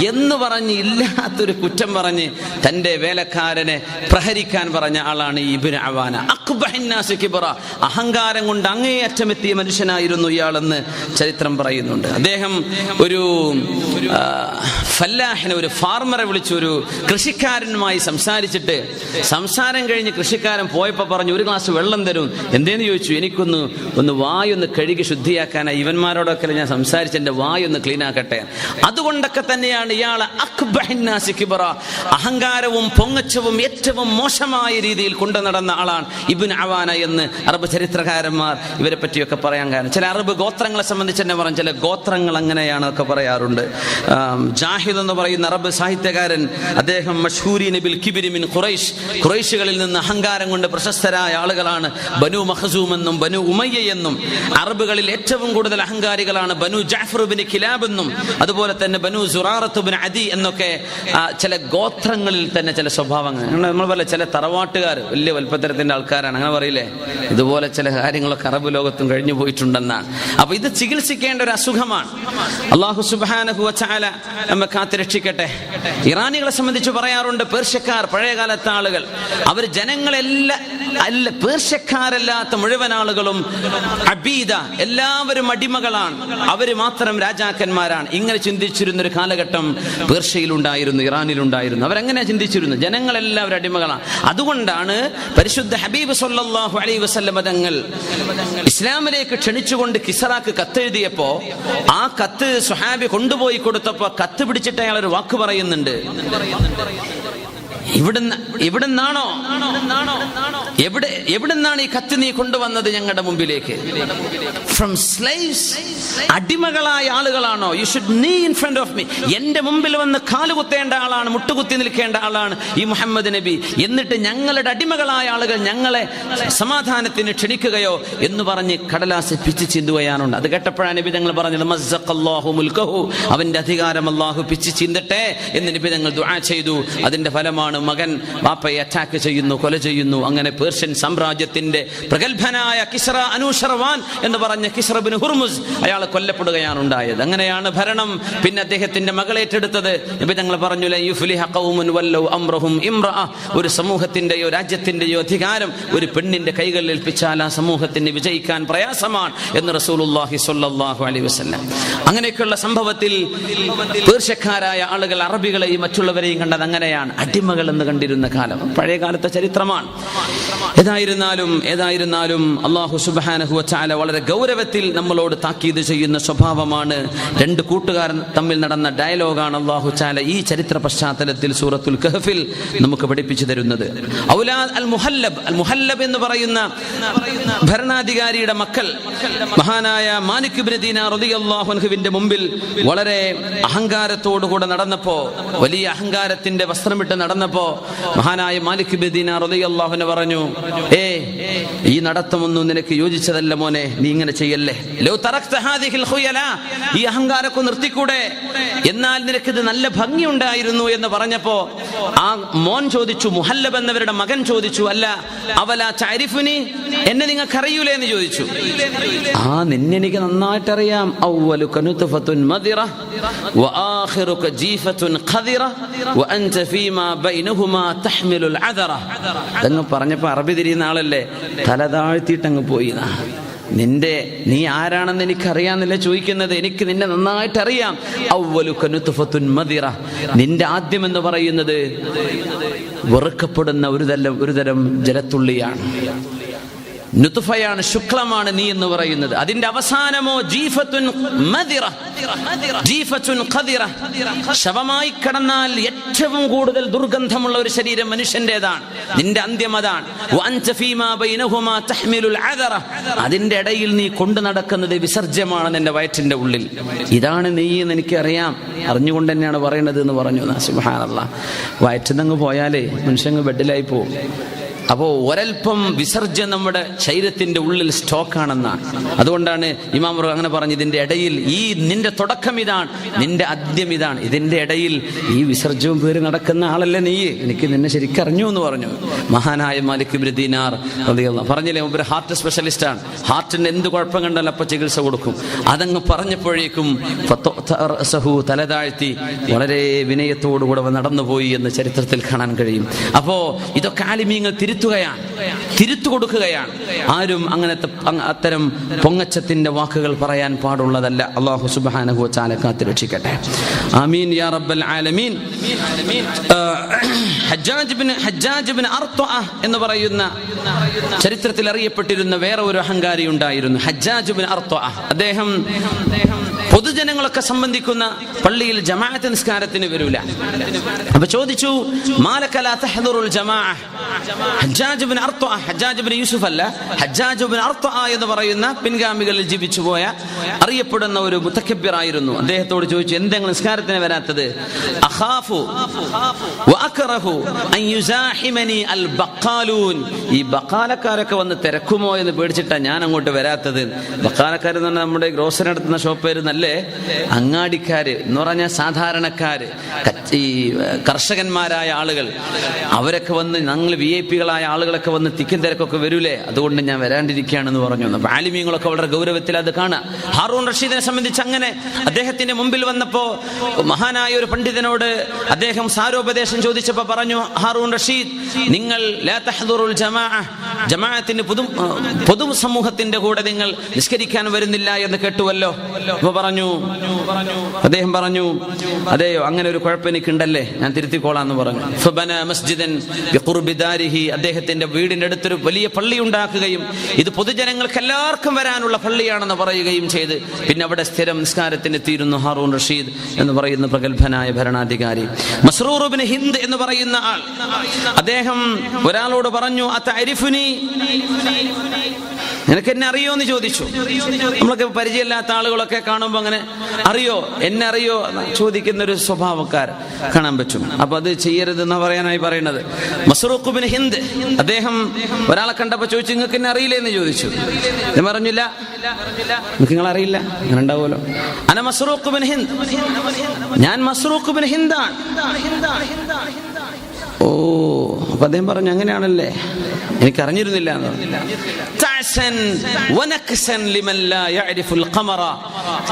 എന്ന് പറഞ്ഞ് ഇല്ലാത്തൊരു കുറ്റം പറഞ്ഞ് തന്റെ വേലക്കാരനെ പ്രഹരിക്കാൻ പറഞ്ഞ ആളാണ് ഇബ്നു അവാന. അഖ്ബഹിൻ നാസി കിബ്റ, അഹങ്കാരം കൊണ്ട് അങ്ങേയറ്റമെത്തിയ മനുഷ്യനായിരുന്നു ഇയാളെന്ന് ചരിത്രം പറയുന്നുണ്ട്. അദ്ദേഹം ഒരു ഫല്ലാഹിനെ, ഒരു ഫാർമറെ വിളിച്ചു, ഒരു കൃഷിക്കാരനുമായി സംസാരിച്ചിട്ട് സംസാരം കഴിഞ്ഞ് കൃഷിക്കാരൻ പോയപ്പോ പറഞ്ഞു, ഒരു ഗ്ലാസ് വെള്ളം തരും. എന്തേന്ന് ചോദിച്ചു. എനിക്കൊന്ന് വായൊന്ന് കഴുകി ശുദ്ധിയാക്കാനായി, ഇവന്മാരോടൊക്കെ ഞാൻ സംസാരിച്ച് എന്റെ വായൊന്ന് ക്ലീൻ ആക്കട്ടെ. അതുകൊണ്ടൊക്കെ തന്നെയാണ് ഇയാളെ അഖ്ബഹിൻ നാസി കിബ്റ, അഹങ്കാരവും പൊങ്ങച്ചവും ഏറ്റവും മോശമായ രീതിയിൽ കൊണ്ടു നടന്ന ആളാണ് ഇബ്നു അവാന എന്ന് അറബ് ചരിത്രകാരന്മാർ ഇവരെ പറ്റിയൊക്കെ പറയാൻ കാരണം. ചില അറബ് ഗോത്രങ്ങളെ സംബന്ധിച്ച് തന്നെ പറഞ്ഞു, ചില ഗോത്രങ്ങൾ അങ്ങനെയാണ് ഒക്കെ പറയാറുണ്ട്. ജാഹിദ് എന്ന് പറയുന്ന അറബ് സാഹിത്യകാരൻ, അദ്ദേഹം മഷ്ഹൂരീന ബിൽ കിബ്രി മിൻ ഖുറൈശ്, ഖുറൈശുകളിൽ നിന്ന് അഹങ്കാരം കൊണ്ട് പ്രശസ്തരായ ആളുകളാണ് ബനു മഖ്സൂം എന്നും ബനു ഉമയ്യ എന്നും. അറബുകളിൽ ഏറ്റവും കൂടുതൽ അഹങ്കാരികളാണ് ബനു ജഅഫർ ഇബ്നു കിലാബ് എന്നും അതുപോലെ തന്നെ ബനു സുറാറത്ത് ഇബ്നു അദി എന്നൊക്കെ ചില ഗോത്രങ്ങളിൽ തന്നെ ചില സ്വഭാവങ്ങൾ. നമ്മൾ പോലെ ചില തറവാട്ടുകാർ വലിയ വൽപ്പത്തരത്തിന്റെ ആൾക്കാരാണ്, അങ്ങനെ പറയില്ലേ. ഇതുപോലെ ചില കാര്യങ്ങളൊക്കെ അറബ് ലോകത്തും കഴിഞ്ഞു പോയിട്ടുണ്ടെന്നാണ്. അപ്പൊ ഇത് ചികിത്സിക്കേണ്ട ഒരു അസുഖമാണ്. അല്ലാഹു സുബ്ഹാനഹു വ തആല നമ്മെ കാത്തുരക്ഷിക്കട്ടെ. ഇറാനികളെ സംബന്ധിച്ച് പറയാറുണ്ട്, പേർഷ്യക്കാർ, പഴയകാലത്തെ ആളുകൾ, അവർ ജനങ്ങളെല്ലാം അല്ല, പേർഷ്യക്കാരല്ലാത്ത മുഴുവൻ ആളുകളും അബീദ, എല്ലാവരും അടിമകളാണ്, അവര് മാത്രം രാജാക്കന്മാരാണ്. ഇങ്ങനെ ചിന്തിച്ചിരുന്നൊരു കാലഘട്ടം പേർഷ്യയിലുണ്ടായിരുന്നു, ഇറാനിലുണ്ടായിരുന്നു. അവരങ്ങനെ ചിന്തിച്ചിരുന്നു, ജനങ്ങളെല്ലാവരും അടിമകളാണ്. അതുകൊണ്ടാണ് പരിശുദ്ധ ഹബീബ് സല്ലല്ലാഹു അലൈഹി വസല്ലം തങ്ങൾ ഇസ്ലാമിലേക്ക് ക്ഷണിച്ചുകൊണ്ട് കിസ്റാക്ക് കത്തെഴുതിയപ്പോ ആ കത്ത് സ്വഹാബി കൊണ്ടുപോയി കൊടുത്തപ്പോ കത്ത് പിടിച്ചിട്ട് അയാൾ ഒരു വാക്ക് പറയുന്നുണ്ട്, എവിടുന്നാണ് ഈ കത്ത് നീ കൊണ്ടുവന്നത് ഞങ്ങളുടെ മുമ്പിലേക്ക്? ഫ്രം സ്ലേവ്സ്, അടിമകളായ ആളുകളാണോ? യു ഷുഡ് നീ ഇൻ ഫ്രണ്ട് ഓഫ് മീ, എന്റെ മുമ്പിൽ വന്ന് കാലുകുത്തേണ്ട ആളാണ്, മുട്ടുകുത്തി നിൽക്കേണ്ട ആളാണ് ഈ മുഹമ്മദ് നബി. എന്നിട്ട് ഞങ്ങളുടെ അടിമകളായ ആളുകൾ ഞങ്ങളെ സമാധാനത്തിന് ക്ഷണിക്കുകയോ എന്ന് പറഞ്ഞ് കടലാസ് പിച്ച് ചിന്തുകയാണുണ്ട്. അത് കേട്ടപ്പോഴാണ് നബി തങ്ങൾ പറഞ്ഞത്, മസ്സഖല്ലാഹു മുൽക്കഹു, അവന്റെ അധികാരം അല്ലാഹു പിച്ച് ചിന്തട്ടെ എന്ന് നബി തങ്ങൾ ദുആ ചെയ്തു. അതിന്റെ ഫലമാണ് മകൻ വാപ്പയെ അറ്റാക്ക് ചെയ്യുന്നു, കൊല ചെയ്യുന്നു. അങ്ങനെ പേർഷ്യൻ സാമ്രാജ്യത്തിന്റെ പ്രഗത്ഭനായ കിസ്റ അനൂഷർവാൻ എന്ന് പറഞ്ഞ കിസ്റ ഇബ്നു ഹുർമുസ് അയാൾ കൊല്ലപ്പെടുകയാണ് ഉണ്ടായത്. അങ്ങനെയാണ് ഭരണം പിന്നെ അദ്ദേഹത്തിന്റെ മകളേറ്റെടുത്തത്. നബി തങ്ങൾ പറഞ്ഞു, ല യുഫ്ലിഹ ഖൗമുൻ വല്ലൗ അംറഹും ഇംറഅ, ഒരു സമൂഹത്തിന്റെയോ രാജ്യത്തിന്റെയോ അധികാരം ഒരു പെണ്ണിന്റെ കൈകളിൽ ഏൽപ്പിച്ചാൽ ആ സമൂഹത്തിന് വിജയിക്കാൻ പ്രയാസമാണ് എന്ന് റസൂലുള്ളാഹി സ്വല്ലല്ലാഹു അലൈഹി വസല്ലം. അങ്ങനെയൊക്കെയുള്ള സംഭവത്തിൽ പേർഷ്യക്കാരായ ആളുകൾ അറബികളെയും മറ്റുള്ളവരെയും കണ്ടത് അങ്ങനെയാണ്, അടിമകൾ എന്ന് കണ്ടിരുന്ന കാലം പഴയ കാലത്തെ ചരിത്രമാണ്. ഏതായിരുന്നാലും അല്ലാഹു സുബ്ഹാനഹു വ തആല വളരെ ഗൗരവത്തിൽ നമ്മളോട് താക്കീത് ചെയ്യുന്ന സ്വഭാവമാണ്. രണ്ട് കൂട്ടുകാർ തമ്മിൽ നടന്ന ഡയലോഗാണ് അല്ലാഹു തആല ഈ ചരിത്ര പശ്ചാത്തലത്തിൽ സൂറത്തുൽ കഹ്ഫിൽ നമുക്ക് പഠിപ്പിച്ചു തരുന്നത്. ഔലാദ് അൽ മുഹല്ലബ് എന്ന് പറയുന്ന ഭരണാധികാരിയുടെ മക്കൾ മഹാനായ മാലിക് ഇബ്നു ദീനാർ റളിയല്ലാഹു അൻഹുവിന്റെ മുമ്പിൽ വളരെ അഹങ്കാരത്തോടുകൂടെ നടന്നപ്പോ, വലിയ അഹങ്കാരത്തിന്റെ വസ്ത്രമിട്ട് നടന്നപ്പോ നടന്നപ്പോ മഹാനായ മാലിക് ബിൻ ദീനാർ റളിയല്ലാഹു അൻഹു പറഞ്ഞു, ഈ നടത്തമൊന്നും നിനക്ക് യോജിച്ചതല്ല മോനെ, നീ ഇങ്ങനെ ചെയ്യല്ലേ. ലൗ തറക്ത ഹാദിഹിൽ ഖുയല, ഈ അഹങ്കാരമൊക്കെ നിർത്തിക്കൂടെ, എന്നാൽ നിനക്കിത് നല്ല ഭംഗിയുണ്ടായിരുന്നു എന്ന് പറഞ്ഞപ്പോ ആ മോൻ ചോദിച്ചു, മുഹല്ലബ് എന്നവരുടെ മകൻ ചോദിച്ചു, അല്ല അവലാ തഅരിഫുനി, എന്നെ നിങ്ങൾക്ക് അറിയൂലേ എന്ന് ചോദിച്ചു. നിന്നെ എനിക്ക് നന്നായിട്ടറിയാം. അവ്വലുക നുത്ഫത്തുൻ മദിറ വആഖിറുക ജീഫത്തുൻ ഖദിറ വഅൻത ഫീമാ ബൈനഹുമാ തഹ്മിലുൽ അദറ. അതങ്ങ് പറഞ്ഞപ്പോ അറബി തിരിയുന്ന ആളല്ലേ, തല താഴ്ത്തിയിട്ടങ്ങ് പോയി. നീ ആരാണെന്ന് എനിക്കറിയാന്നല്ല ചോദിക്കുന്നത്, എനിക്ക് നിന്നെ നന്നായിട്ട് അറിയാം. അവ്വലുക നുത്ഫത്തുൻ മദിറ, നിന്റെ ആദ്യം എന്ന് പറയുന്നത് വെറുക്കപ്പെടുന്ന ഒരുതരം ജലത്തുള്ളിയാണ്, നുത്ഫയാണ്, ശുക്ലമാണ് നീ എന്ന് പറയുന്നത്. അതിന്റെ അവസാനമോ ജീഫത്തുൻ മദിറ, ജീഫത്തുൻ ഖദിറ, ശവമായി കിടന്നാൽ ഏറ്റവും കൂടുതൽ ദുർഗന്ധമുള്ള ഒരു ശരീരം മനുഷ്യന്റേതാണ്. നിന്റെ അന്ത്യം അതാണ്. വഅൻത ഫീമാ ബൈനഹുമാ തഹ്മിലുൽ അദറ, അതിന്റെ ഇടയിൽ നീ കൊണ്ടു നടക്കുന്നത് വിസർജ്യമാണ് നിന്റെ വയറ്റിന്റെ ഉള്ളിൽ. ഇതാണ് നീ എന്ന് എനിക്കറിയാം, അറിഞ്ഞുകൊണ്ട് തന്നെയാണ് പറയുന്നത് എന്ന് പറഞ്ഞു. സുബ്ഹാനല്ലാഹ്. വയറ്റിന്നങ്ങ് പോയാലേ മനുഷ്യങ്ങ് ബെഡിലായി പോകും. അപ്പോൾ ഒരൽപ്പം വിസർജ്യം നമ്മുടെ ശരീരത്തിന്റെ ഉള്ളിൽ സ്റ്റോക്കാണെന്നാണ്. അതുകൊണ്ടാണ് ഇമാം അങ്ങനെ പറഞ്ഞു, ഇതിന്റെ ഇടയിൽ ഈ നിന്റെ തുടക്കം ഇതാണ്, നിന്റെ ആദ്യം ഇതാണ്, ഇതിന്റെ ഇടയിൽ ഈ വിസർജ്യവും പേര് നടക്കുന്ന ആളല്ലേ നീ, എനിക്ക് നിന്നെ ശരിക്കും അറിഞ്ഞു എന്ന് പറഞ്ഞു മഹാനായ മാലിക് ഇബ്നു ദീനാർ റളിയല്ലാഹു. പറഞ്ഞില്ലേ, ഒരു ഹാർട്ട് സ്പെഷ്യലിസ്റ്റാണ്, ഹാർട്ടിന് എന്ത് കുഴപ്പം കണ്ടാലും അപ്പം ചികിത്സ കൊടുക്കും. അതങ്ങ് പറഞ്ഞപ്പോഴേക്കും തല താഴ്ത്തി വളരെ വിനയത്തോടുകൂടെ നടന്നുപോയി എന്ന് ചരിത്രത്തിൽ കാണാൻ കഴിയും. അപ്പോ ഇതൊക്കെ ആലിമീങ്ങൾ തിരുത്തു കൊടുക്കുകയാണ്. ആരും അങ്ങനത്തെ അത്തരം പൊങ്ങച്ചത്തിന്റെ വാക്കുകൾ പറയാൻ പാടുള്ളതല്ല. അല്ലാഹു സുബ്ഹാനഹു വ തആല കാത്തുരക്ഷിക്കട്ടെ. ആമീൻ യാ റബ്ബൽ ആലമീൻ. ഹജ്ജാജ് ഇബ്നു അർത്വഅ എന്ന് പറയുന്ന ചരിത്രത്തിൽ അറിയപ്പെട്ടിരുന്ന വേറെ ഒരു അഹങ്കാരി ഉണ്ടായിരുന്നു, ഹജ്ജാജ് ഇബ്നു അർത്വഅ. അദ്ദേഹം പൊതുജനങ്ങളൊക്കെ സംബന്ധിക്കുന്ന പള്ളിയിൽ ജമാഅത്ത് നിസ്കാരത്തിന് വരൂല. അപ്പൊ ചോദിച്ചു, മാലക ലാ തഹ്ദുറുൽ ജമാഅ. ഹജ്ജാജ് ഇബ്നു അർത്വഅ, ഹജ്ജാജ് ഇബ്നു യൂസുഫ് അല്ല, ഹജ്ജാജ് ഇബ്നു അർത്വഅ എന്ന് പറയുന്ന പിൻഗാമികളിൽ ജീവിച്ചു പോയ അറിയപ്പെടുന്ന ഒരു മുതക്കബ്ബിറായിരുന്നു. അദ്ദേഹത്തോട് ചോദിച്ചു, എന്തെങ്കിലും നിസ്കാരത്തിന് വരാത്തത്? അഖാഫു വഅക്റഹു അൻ യുസാഹിമനി അൽ ബഖാലൂൻ, ഈ ബഖാലക്കാരൊക്കെ വന്ന് തിരക്കുമോ എന്ന് പേടിച്ചിട്ടാ ഞാൻ അങ്ങോട്ട് വരാത്തത്. ബഖാലക്കാർ എന്ന് പറഞ്ഞാൽ നമ്മുടെ ഗ്രോസറി നടത്തുന്ന ഷോപ്പേര് നല്ല അങ്ങാടിക്കാര് എന്ന് പറഞ്ഞാൽ സാധാരണക്കാര്, ഈ കർഷകന്മാരായ ആളുകൾ, അവരൊക്കെ വന്ന് ഞങ്ങൾ VIP കളായ ആളുകളൊക്കെ വന്ന് തിക്കും തിരക്കൊക്കെ വരൂലേ, അതുകൊണ്ട് ഞാൻ വരാണ്ടിരിക്കുകയാണെന്ന് പറഞ്ഞു. അപ്പൊ ആലിമീങ്ങളൊക്കെ വളരെ ഗൗരവത്തിൽ അത് കാണുക. ഹാറൂൺ റഷീദിനെ സംബന്ധിച്ച് അങ്ങനെ അദ്ദേഹത്തിന്റെ മുമ്പിൽ വന്നപ്പോ മഹാനായ ഒരു പണ്ഡിതനോട് അദ്ദേഹം സാരോപദേശം ചോദിച്ചപ്പോ പറഞ്ഞു, ഹാറൂൺ റഷീദ്, നിങ്ങൾ ലാ തഹ്ദുറുൽ ജമാഅ, ജമാഅത്തിന് പൊതു സമൂഹത്തിന്റെ കൂടെ നിങ്ങൾ നിസ്കരിക്കാൻ വരുന്നില്ല എന്ന് കേട്ടുവല്ലോ. അപ്പൊ അദ്ദേഹം പറഞ്ഞു, അതെയോ, അങ്ങനെ ഒരു കുഴപ്പം എനിക്കുണ്ടല്ലേ, ഞാൻ തിരുത്തിക്കോളാന്ന് പറഞ്ഞു. ഫബന മസ്ജിദൻ ബിഖുർബി ദാരിഹി, അദ്ദേഹത്തിന്റെ വീടിന്റെ അടുത്തൊരു വലിയ പള്ളി ഉണ്ടാക്കുകയും ഇത് പൊതുജനങ്ങൾക്ക് എല്ലാവർക്കും വരാനുള്ള പള്ളിയാണെന്ന് പറയുകയും ചെയ്ത് പിന്നെ അവിടെ സ്ഥിരം നിസ്കാരത്തിന് എത്തിയിരുന്നു ഹാറൂൺ റഷീദ് എന്ന് പറയുന്ന പ്രഗത്ഭനായ ഭരണാധികാരി. മസ്റൂർ ഇബ്നു ഹിന്ദ് എന്ന് പറയുന്ന ആൾ, അദ്ദേഹം ഒരാളോട് പറഞ്ഞു, അതഅരിഫുനി, നിനക്ക് എന്നെ അറിയോ എന്ന് ചോദിച്ചു. നമ്മളൊക്കെ പരിചയമില്ലാത്ത ആളുകളൊക്കെ കാണുമ്പോൾ അങ്ങനെ അറിയോ, എന്നെ അറിയോ ചോദിക്കുന്ന ഒരു സ്വഭാവക്കാർ കാണാൻ പറ്റും. അപ്പൊ അത് ചെയ്യരുതെന്ന് പറയാനായി പറയുന്നത്. മസ്റൂഖ് ഇബ്നു ഹിന്ദ്, അദ്ദേഹം ഒരാളെ കണ്ടപ്പോ ചോദിച്ചു, നിങ്ങൾക്ക് എന്നെ അറിയില്ലേ എന്ന് ചോദിച്ചു. ഞാൻ പറഞ്ഞില്ല, നിങ്ങൾ അറിയില്ല, അങ്ങനെ ഉണ്ടാവുമല്ലോ. അന മസ്റൂഖ് ഇബ്നു ഹിന്ദ്, ഞാൻ മസ്റൂഖ് ഇബ്നു ഹിന്ദാണ്. ഓ, അപ്പൊ അദ്ദേഹം പറഞ്ഞു, അങ്ങനെയാണല്ലേ, എനിക്കറിഞ്ഞിരുന്നില്ല എന്ന് പറഞ്ഞു.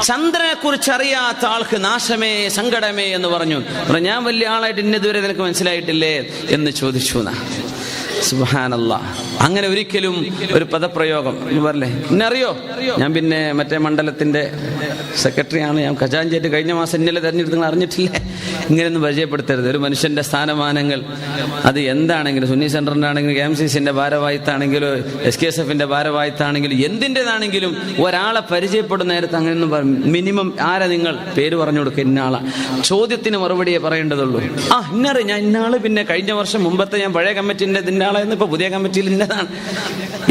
ചന്ദ്രനെ കുറിച്ച് അറിയാത്ത ആൾക്ക് നാശമേ സങ്കടമേ എന്ന് പറഞ്ഞു. ഞാൻ വലിയ ആളായിട്ട് ഇന്നതുവരെ നിനക്ക് മനസ്സിലായിട്ടില്ലേ എന്ന് ചോദിച്ചു. സുബ്ഹാനല്ലാഹ്. അങ്ങനെ ഒരിക്കലും ഒരു പദപ്രയോഗം പറഞ്ഞേ, ഇന്നറിയോ, ഞാൻ പിന്നെ മറ്റേ മണ്ഡലത്തിന്റെ സെക്രട്ടറിയാണ്, ഞാൻ ഖജാൻജിയായിട്ട് കഴിഞ്ഞ മാസം ഇന്നലെ തെരഞ്ഞെടുത്ത് നിങ്ങൾ അറിഞ്ഞിട്ടില്ലേ, ഇങ്ങനെയൊന്നും പരിചയപ്പെടുത്തരുത്. ഒരു മനുഷ്യന്റെ സ്ഥാനമാനങ്ങൾ അത് എന്താണെങ്കിലും, സുന്നി സെന്ററിന്റെ ആണെങ്കിലും, KMCCന്റെ ഭാരവാഹിത്താണെങ്കിലും, SKSFന്റെ ഭാരവാഹിത്താണെങ്കിലും, എന്തിൻ്റെതാണെങ്കിലും ഒരാളെ പരിചയപ്പെടുന്ന നേരത്ത് അങ്ങനെയൊന്നും മിനിമം ആരാ നിങ്ങൾ പേര് പറഞ്ഞു കൊടുക്കുക, ഇന്നാളാ. ചോദ്യത്തിന് മറുപടിയെ പറയേണ്ടതുള്ളൂ. ഇന്നറി ഞാൻ ഇന്നാള്, പിന്നെ കഴിഞ്ഞ വർഷം മുമ്പത്തെ ഞാൻ പഴയ കമ്മിറ്റിന്റെ ഇതിന്റെ ആളായിരുന്നു, ഇപ്പൊ പുതിയ കമ്മിറ്റിയിൽ ഇന്ന പറയേണ്ടതാണ്.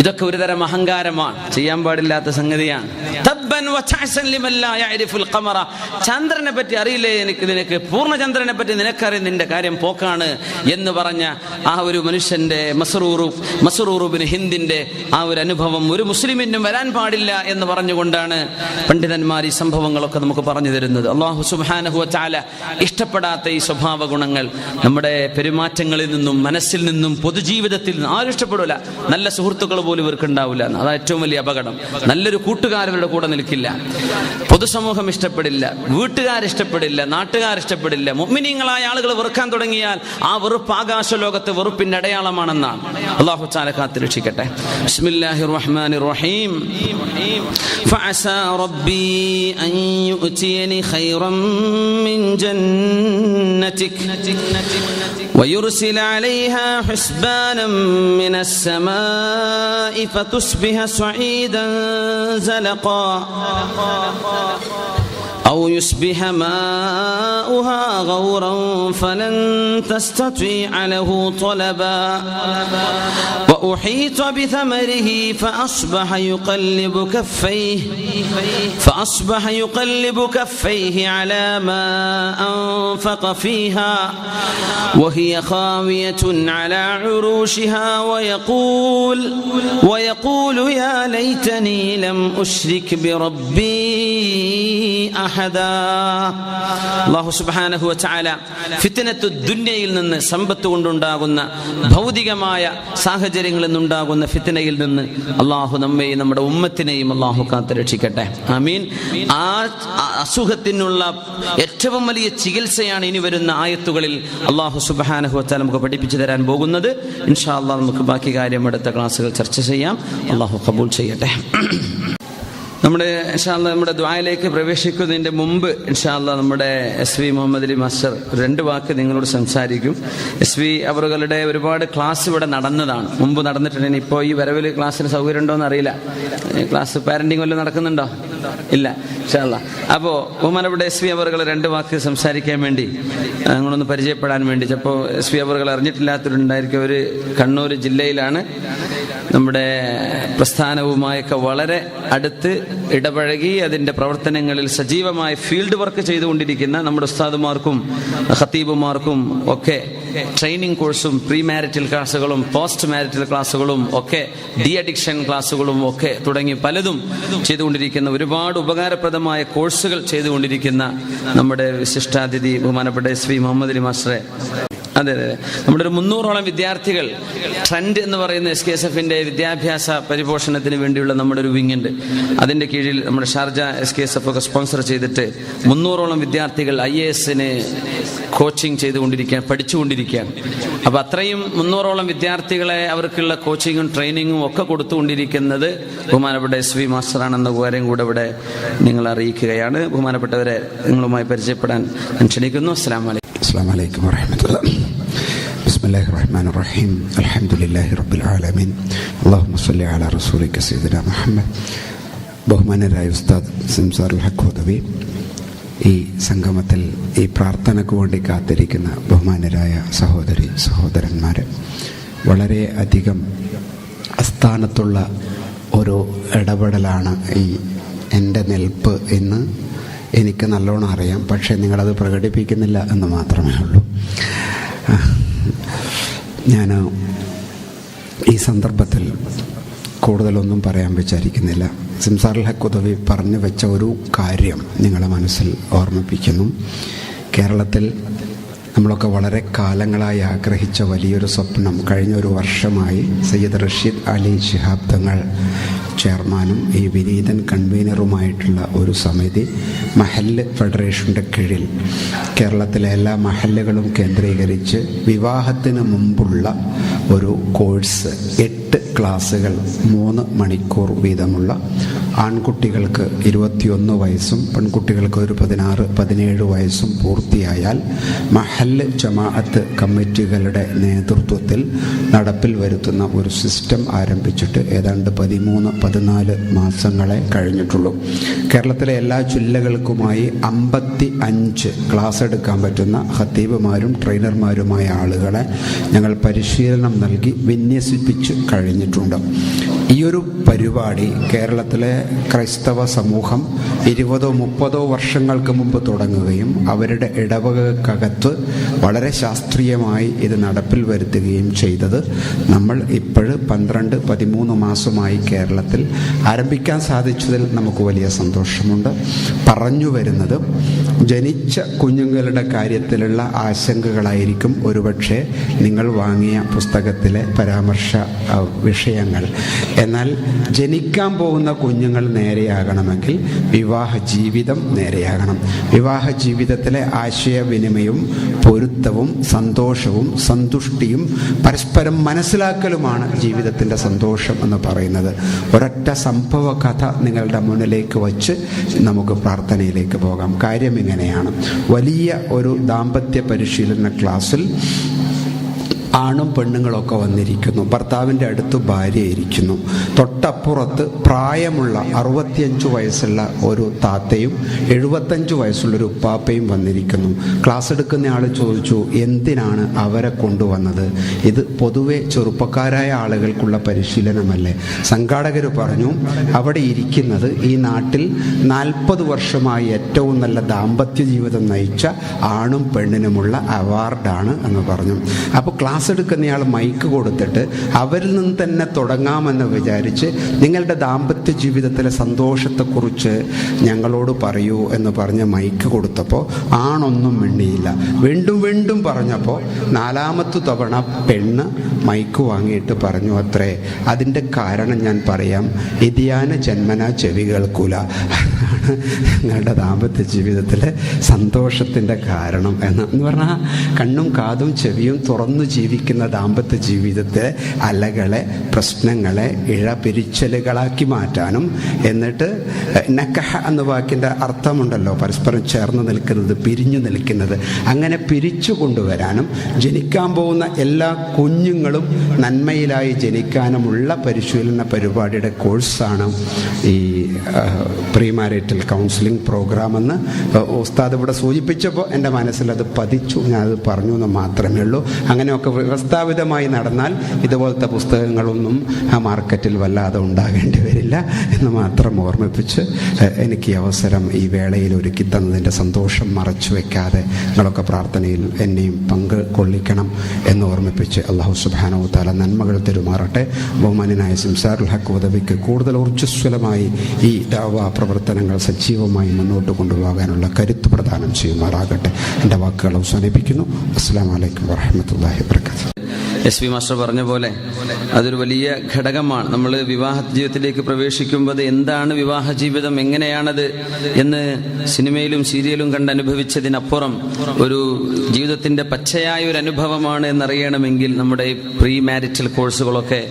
ഇതൊക്കെ ഒരു തരം അഹങ്കാരമാണ്, ചെയ്യാൻ പാടില്ലാത്ത സംഗതിയാണ്. ചന്ദ്രനെ പറ്റി അറിയില്ലേ നിനക്ക്, പൂർണ്ണചന്ദ്രനെ പറ്റി നിനക്കറിയാം, നിന്റെ കാര്യം പോക്കാണ് എന്ന് പറഞ്ഞ ആ ഒരു മനുഷ്യന്റെ മസ്റൂറുബ്നു ഹിന്ദിന്റെ ആ ഒരു അനുഭവം ഒരു മുസ്ലിമിനും വരാൻ പാടില്ല എന്ന് പറഞ്ഞുകൊണ്ടാണ് പണ്ഡിതന്മാർ ഈ സംഭവങ്ങളൊക്കെ നമുക്ക് പറഞ്ഞു തരുന്നത്. അല്ലാഹു സുബ്ഹാനഹു വ തആല ഇഷ്ടപ്പെടാത്ത ഈ സ്വഭാവ ഗുണങ്ങൾ നമ്മുടെ പെരുമാറ്റങ്ങളിൽ നിന്നും മനസ്സിൽ നിന്നും പൊതുജീവിതത്തിൽ നിന്നും ആരും ഇഷ്ടപ്പെടില്ല. നല്ല സുഹൃത്തുക്കൾ പോലും ഇവർക്ക് ഉണ്ടാവില്ല. അതാണ് ഏറ്റവും വലിയ അപകടം. നല്ലൊരു കൂട്ടുകാരവരുടെ കൂടെ നിൽക്കില്ല, പൊതുസമൂഹം ഇഷ്ടപ്പെടില്ല, വീട്ടുകാരിഷ്ടപ്പെടില്ല, നാട്ടുകാരിഷ്ടപ്പെടില്ല. മുഅ്മിനീങ്ങളായ ആളുകൾ വെറുക്കാൻ തുടങ്ങിയാൽ ആ വെറുപ്പ് ആകാശ ലോകത്ത് വെറുപ്പിന്റെ അടയാളമാണെന്നാണ്. അല്ലാഹു തആല കാത്തുരക്ഷിക്കട്ടെ. ബിസ്മില്ലാഹിർ റഹ്മാനിർ റഹീം. ഫഅസാ റബ്ബി അൻ യുഅ്തിയനി ഖൈറൻ മിൻ ജന്നതിക വയുർസില അലൈഹാ ഹുസ്ബാനൻ മിനസ് സമാഇ ഫതുസ്ബിഹ സ്വഈദൻ زلقا أو يصبح ماؤها غورا فلن تستطيع له طلبا وأحيط بثمره فأصبح يقلب كفيه على ما أنفق فيها وهي خاوية على عروشها ويقول يا ليتني لم أشرك بربي അല്ലാഹു സുബ്ഹാനഹു വ തആല ഫിത്നത്തു ദുനിയയിൽ നിന്ന്, സമ്പത്ത് കൊണ്ടുണ്ടാകുന്ന ഭൗതികമായ സാഹചര്യങ്ങളിൽ നിന്നുണ്ടാകുന്ന ഫിത്നയിൽ നിന്ന് അല്ലാഹു നമ്മെയും നമ്മുടെ ഉമ്മത്തിനെയും അല്ലാഹു കാത്ത് രക്ഷിക്കട്ടെ. ആമീൻ. ആ അസുഖത്തിനുള്ള ഏറ്റവും വലിയ ചികിത്സയാണ് ഇനി വരുന്ന ആയത്തുകളിൽ അല്ലാഹു സുബ്ഹാനഹു വ തആല നമുക്ക് പഠിപ്പിച്ചു തരാൻ പോകുന്നത്. ഇൻഷാ അല്ലാഹ് നമുക്ക് ബാക്കി കാര്യം അടുത്ത ക്ലാസ്സുകൾ ചർച്ച ചെയ്യാം. അല്ലാഹു ഖബൂൽ ചെയ്യട്ടെ. നമ്മുടെ ദുആയിലേക്ക് പ്രവേശിക്കുന്നതിൻ്റെ മുമ്പ് നമ്മുടെ SV മുഹമ്മദ് അലി മാസ്റ്റർ 2 വാക്ക് നിങ്ങളോട് സംസാരിക്കും. SV അവരുടെ ഒരുപാട് ക്ലാസ് ഇവിടെ നടന്നതാണ്, മുമ്പ് നടന്നിട്ടുണ്ട്. ഇപ്പോൾ ഈ വരവിൽ ക്ലാസ്സിന് സൗകര്യം ഉണ്ടോയെന്ന് അറിയില്ല. ക്ലാസ് പാരന്റിങ് വല്ലതും നടക്കുന്നുണ്ടോ? ഇല്ല. അപ്പോൾ ബഹുമാനപ്പെട്ട SV അവർ 2 വാക്ക് സംസാരിക്കാൻ വേണ്ടി നിങ്ങളൊന്ന് പരിചയപ്പെടാൻ വേണ്ടി, ചിലപ്പോൾ SV അവർ അറിഞ്ഞിട്ടില്ലാത്തവരുണ്ടായിരിക്കും. അവർ കണ്ണൂർ ജില്ലയിലാണ്. നമ്മുടെ പ്രസ്ഥാനവുമായൊക്കെ വളരെ അടുത്ത് ഇടപഴകി അതിൻ്റെ പ്രവർത്തനങ്ങളിൽ സജീവമായി ഫീൽഡ് വർക്ക് ചെയ്തുകൊണ്ടിരിക്കുന്ന നമ്മുടെ ഉസ്താദുമാർക്കും ഖത്തീബുമാർക്കും ഒക്കെ ട്രെയിനിങ് കോഴ്സും പ്രീ മാരിറ്റൽ ക്ലാസ്സുകളും പോസ്റ്റ് മാരിറ്റൽ ക്ലാസ്സുകളും ഒക്കെ ഡി അഡിക്ഷൻ ക്ലാസ്സുകളും ഒക്കെ തുടങ്ങി പലതും ചെയ്തുകൊണ്ടിരിക്കുന്ന, ഒരുപാട് ഉപകാരപ്രദമായ കോഴ്സുകൾ ചെയ്തുകൊണ്ടിരിക്കുന്ന നമ്മുടെ വിശിഷ്ടാതിഥി ബഹുമാനപ്പെട്ട SV മുഹമ്മദ് അലി മാസ്റ്ററെ. അതെ, നമ്മുടെ ഒരു 300ഓളം വിദ്യാർത്ഥികൾ ട്രെൻഡ് എന്ന് പറയുന്ന SKSFന്റെ വിദ്യാഭ്യാസ പരിപോഷണത്തിന് വേണ്ടിയുള്ള നമ്മുടെ ഒരു വിങ് ഉണ്ട്. അതിൻ്റെ കീഴിൽ നമ്മുടെ ഷാർജ SKSF ഒക്കെ സ്പോൺസർ ചെയ്തിട്ട് 300ഓളം വിദ്യാർത്ഥികൾ IASന് കോച്ചിങ് ചെയ്തുകൊണ്ടിരിക്കുകയാണ്, പഠിച്ചുകൊണ്ടിരിക്കുകയാണ്. അപ്പോൾ അത്രയും 300ഓളം വിദ്യാർത്ഥികളെ അവർക്കുള്ള കോച്ചിങ്ങും ട്രെയിനിങ്ങും ഒക്കെ കൊടുത്തുകൊണ്ടിരിക്കുന്നത് ബഹുമാനപ്പെട്ട SV മാസ്റ്ററാണെന്ന കാര്യം കൂടെ ഇവിടെ നിങ്ങൾ അറിയിക്കുകയാണ്. ബഹുമാനപ്പെട്ടവരെ നിങ്ങളുമായി പരിചയപ്പെടാൻ ഞാൻ ക്ഷണിക്കുന്നു. അസ്സലാമു അലൈക്കും വറഹ്മത്തുള്ളാഹി. ബിസ്മില്ലാഹിർ റഹ്മാനിർ റഹീം. അൽഹംദുലില്ലാഹി റബ്ബിൽ ആലമീൻ. അല്ലാഹുമ്മ സ്വല്ലി അലാ റസൂലിക സയ്യിദിനാ മുഹമ്മദ്. ബഹുമാനരായ ഉസ്താദ് സിംസാറുൽ ഹഖ് ഹുദവി, ഈ സംഗമത്തിൽ ഈ പ്രാർത്ഥനയ്ക്ക് വേണ്ടി കാത്തിരിക്കുന്ന ബഹുമാനരായ സഹോദരി സഹോദരന്മാർ, വളരെ അധികം അസ്ഥാനത്തുള്ള ഒരു ഇടപെടലാണ് ഈ എൻ്റെ നിൽപ്പ് എന്ന് എനിക്ക് നല്ലോണം അറിയാം. പക്ഷേ നിങ്ങളത് പ്രകടിപ്പിക്കുന്നില്ല എന്ന് മാത്രമേ ഉള്ളൂ. ഞാൻ ഈ സന്ദർഭത്തിൽ കൂടുതലൊന്നും പറയാൻ വിചാരിക്കുന്നില്ല. സിംസാറുൽ ഹഖ് ഹുദവി പറഞ്ഞു വെച്ച ഒരു കാര്യം നിങ്ങളെ മനസ്സിൽ ഓർമ്മിപ്പിക്കുന്നു. കേരളത്തിൽ നമ്മളൊക്കെ വളരെ കാലങ്ങളായി ആഗ്രഹിച്ച വലിയൊരു സ്വപ്നം, കഴിഞ്ഞ ഒരു വർഷമായി സയ്യിദ് റഷീദ് അലി ശിഹാബ് തങ്ങൾ ചെയർമാനും ഈ വിനീതൻ കൺവീനറുമായിട്ടുള്ള ഒരു സമിതി മഹല്ല് ഫെഡറേഷൻ്റെ കീഴിൽ കേരളത്തിലെ എല്ലാ മഹല്ലുകളും കേന്ദ്രീകരിച്ച് വിവാഹത്തിന് മുമ്പുള്ള ഒരു കോഴ്സ് 8 ക്ലാസ്സുകൾ 3 മണിക്കൂർ വീതമുള്ള ആൺകുട്ടികൾക്ക് 21 വയസ്സും പെൺകുട്ടികൾക്ക് ഒരു 16-17 വയസ്സും പൂർത്തിയായാൽ മഹല്ല് ജമാഅത്ത് കമ്മിറ്റികളുടെ നേതൃത്വത്തിൽ നടപ്പിൽ വരുത്തുന്ന ഒരു സിസ്റ്റം ആരംഭിച്ചിട്ട് ഏതാണ്ട് 13-14 മാസങ്ങളെ കഴിഞ്ഞിട്ടുള്ളൂ. കേരളത്തിലെ എല്ലാ ജില്ലകൾക്കുമായി 55 ക്ലാസ് എടുക്കാൻ പറ്റുന്ന ഖത്തീബുമാരും ട്രെയിനർമാരുമായ ആളുകളെ ഞങ്ങൾ പരിശീലനം നൽകി വിന്യസിപ്പിച്ച് കഴിഞ്ഞിട്ടുണ്ട്. ഈ ഒരു പരിപാടി കേരളത്തിലെ ക്രൈസ്തവ സമൂഹം 20-30 വർഷങ്ങൾക്ക് മുമ്പ് തുടങ്ങുകയും അവരുടെ ഇടവകക്കകത്ത് വളരെ ശാസ്ത്രീയമായി ഇത് നടപ്പിൽ വരുത്തുകയും ചെയ്തത് നമ്മൾ ഇപ്പോഴ് 12-13 മാസമായി കേരളത്തിൽ ആരംഭിക്കാൻ സാധിച്ചതിൽ നമുക്ക് വലിയ സന്തോഷമുണ്ട്. പറഞ്ഞു വരുന്നത് ജനിച്ച കുഞ്ഞുങ്ങളുടെ കാര്യത്തിലുള്ള ആശങ്കകളായിരിക്കും ഒരുപക്ഷെ നിങ്ങൾ വാങ്ങിയ പുസ്തകത്തിലെ പരാമർശ വിഷയങ്ങൾ. എന്നാൽ ജനിക്കാൻ പോകുന്ന കുഞ്ഞുങ്ങൾ നേരെയാകണമെങ്കിൽ വിവാഹ ജീവിതം നേരെയാകണം. വിവാഹ ജീവിതത്തിലെ ആശയവിനിമയവും പൊരുത്തവും സന്തോഷവും സന്തുഷ്ടിയും പരസ്പരം മനസ്സിലാക്കലുമാണ് ജീവിതത്തിൻ്റെ സന്തോഷം എന്ന് പറയുന്നത്. ഒരൊറ്റ സംഭവ കഥ നിങ്ങളുടെ മുന്നിലേക്ക് വച്ച് നമുക്ക് പ്രാർത്ഥനയിലേക്ക് പോകാം. കാര്യം ഇങ്ങനെയാണ്. വലിയ ഒരു ദാമ്പത്യ പരിശീലന ക്ലാസ്സിൽ ആണും പെണ്ണുങ്ങളൊക്കെ വന്നിരിക്കുന്നു. ഭർത്താവിൻ്റെ അടുത്ത് ഭാര്യ ഇരിക്കുന്നു. തൊട്ടപ്പുറത്ത് പ്രായമുള്ള 65 വയസ്സുള്ള ഒരു താത്തയും 75 വയസ്സുള്ളൊരു ഉപ്പാപ്പയും വന്നിരിക്കുന്നു. ക്ലാസ് എടുക്കുന്ന ആൾ ചോദിച്ചു, എന്തിനാണ് അവരെ കൊണ്ടുവന്നത്? ഇത് പൊതുവെ ചെറുപ്പക്കാരായ ആളുകൾക്കുള്ള പരിശീലനമല്ലേ? സംഘാടകർ പറഞ്ഞു, അവിടെ ഇരിക്കുന്നത് ഈ നാട്ടിൽ 40 വർഷമായി ഏറ്റവും നല്ല ദാമ്പത്യ ജീവിതം നയിച്ച ആണും പെണ്ണിനുമുള്ള അവാർഡാണ് എന്ന് പറഞ്ഞു. അപ്പോൾ ക്ലാസ് എടുക്കുന്നയാൾ മൈക്ക് കൊടുത്തിട്ട് അവരിൽ നിന്ന് തന്നെ തുടങ്ങാമെന്ന് വിചാരിച്ച് നിങ്ങളുടെ ദാമ്പത്യ ജീവിതത്തിലെ സന്തോഷത്തെക്കുറിച്ച് ഞങ്ങളോട് പറയൂ എന്ന് പറഞ്ഞ് മൈക്ക് കൊടുത്തപ്പോൾ ആണൊന്നും മിണ്ടിയില്ല. വീണ്ടും വീണ്ടും പറഞ്ഞപ്പോൾ 4ാമത്തെ തവണ പെണ്ണ് മൈക്ക് വാങ്ങിയിട്ട് പറഞ്ഞു, അത്രേ അതിൻ്റെ കാരണം ഞാൻ പറയാം, ഇതിയാന് ജന്മന ചെവി കേൾക്കൂല, ഞങ്ങളുടെ ദാമ്പത്യ ജീവിതത്തിലെ സന്തോഷത്തിൻ്റെ കാരണം എന്ന് പറഞ്ഞാൽ കണ്ണും കാതും ചെവിയും തുറന്നു ജീവിക്കുന്ന ദാമ്പത്യ ജീവിതത്തെ അലകളെ പ്രശ്നങ്ങളെ ഇഴപിരിച്ചലുകളാക്കി മാറ്റാനും, എന്നിട്ട് നക്കഹ എന്ന വാക്കിൻ്റെ അർത്ഥമുണ്ടല്ലോ, പരസ്പരം ചേർന്ന് നിൽക്കുന്നത്, പിരിഞ്ഞു നിൽക്കുന്നത്, അങ്ങനെ പിരിച്ചു കൊണ്ടുവരാനും ജനിക്കാൻ പോകുന്ന എല്ലാ കുഞ്ഞുങ്ങളും നന്മയിലായി ജനിക്കാനുമുള്ള പരിശീലന പരിപാടിയുടെ കോഴ്സാണ് ഈ പ്രീ മാരിറ്റൽ കൗൺസിലിംഗ് പ്രോഗ്രാം എന്ന് ഉസ്താദ് ഇവിടെ സൂചിപ്പിച്ചപ്പോൾ എൻ്റെ മനസ്സിലത് പതിച്ചു. ഞാനത് പറഞ്ഞു എന്ന് മാത്രമേ ഉള്ളൂ. അങ്ങനെയൊക്കെ വ്യവസ്ഥാപിതമായി നടന്നാൽ ഇതുപോലത്തെ പുസ്തകങ്ങളൊന്നും മാർക്കറ്റിൽ വല്ലാതെ ഉണ്ടാകേണ്ടി വരില്ല എന്ന് മാത്രം ഓർമ്മിപ്പിച്ച് എനിക്ക് ഈ അവസരം ഈ വേളയിൽ ഒരുക്കി തന്നതിൻ്റെ സന്തോഷം മറച്ചു വയ്ക്കാതെ നിങ്ങളൊക്കെ പ്രാർത്ഥനയിൽ എന്നെയും പങ്കുകൊള്ളിക്കണം എന്ന് ഓർമ്മിപ്പിച്ച് അല്ലാഹു സുബ്ഹാനഹു വ തആല നന്മകൾ തരുമാറട്ടെ. ബഹുമാന്യനായ സിംസാറുൽ ഹഖ് ഉദവിക്ക് കൂടുതൽ ഊർജ്ജസ്വലമായി ഈ ദഅവാ പ്രവർത്തനങ്ങൾ സജീവമായി മുന്നോട്ട് കൊണ്ടുപോകാനുള്ള കരുത്ത് പ്രദാനം ചെയ്യുമാറാകട്ടെ. എൻ്റെ വാക്കുകൾ അവസാനിപ്പിക്കുന്നു. അസ്സലാമു അലൈക്കും വറഹ്മത്തുള്ളാഹി വബറകാതുഹു. SP മാസ്റ്റർ പറഞ്ഞ പോലെ അതൊരു വലിയ ഘടകമാണ്. നമ്മൾ വിവാഹ ജീവിതത്തിലേക്ക് പ്രവേശിക്കുമ്പോൾ എന്താണ് വിവാഹ ജീവിതം, എങ്ങനെയാണത് എന്ന് സിനിമയിലും സീരിയലും കണ്ട് അനുഭവിച്ചതിനപ്പുറം ഒരു ജീവിതത്തിൻ്റെ പച്ചയായ ഒരു അനുഭവമാണ് എന്നറിയണമെങ്കിൽ നമ്മുടെ ഈ പ്രീ മാരിറ്റൽ കോഴ്സുകളൊക്കെ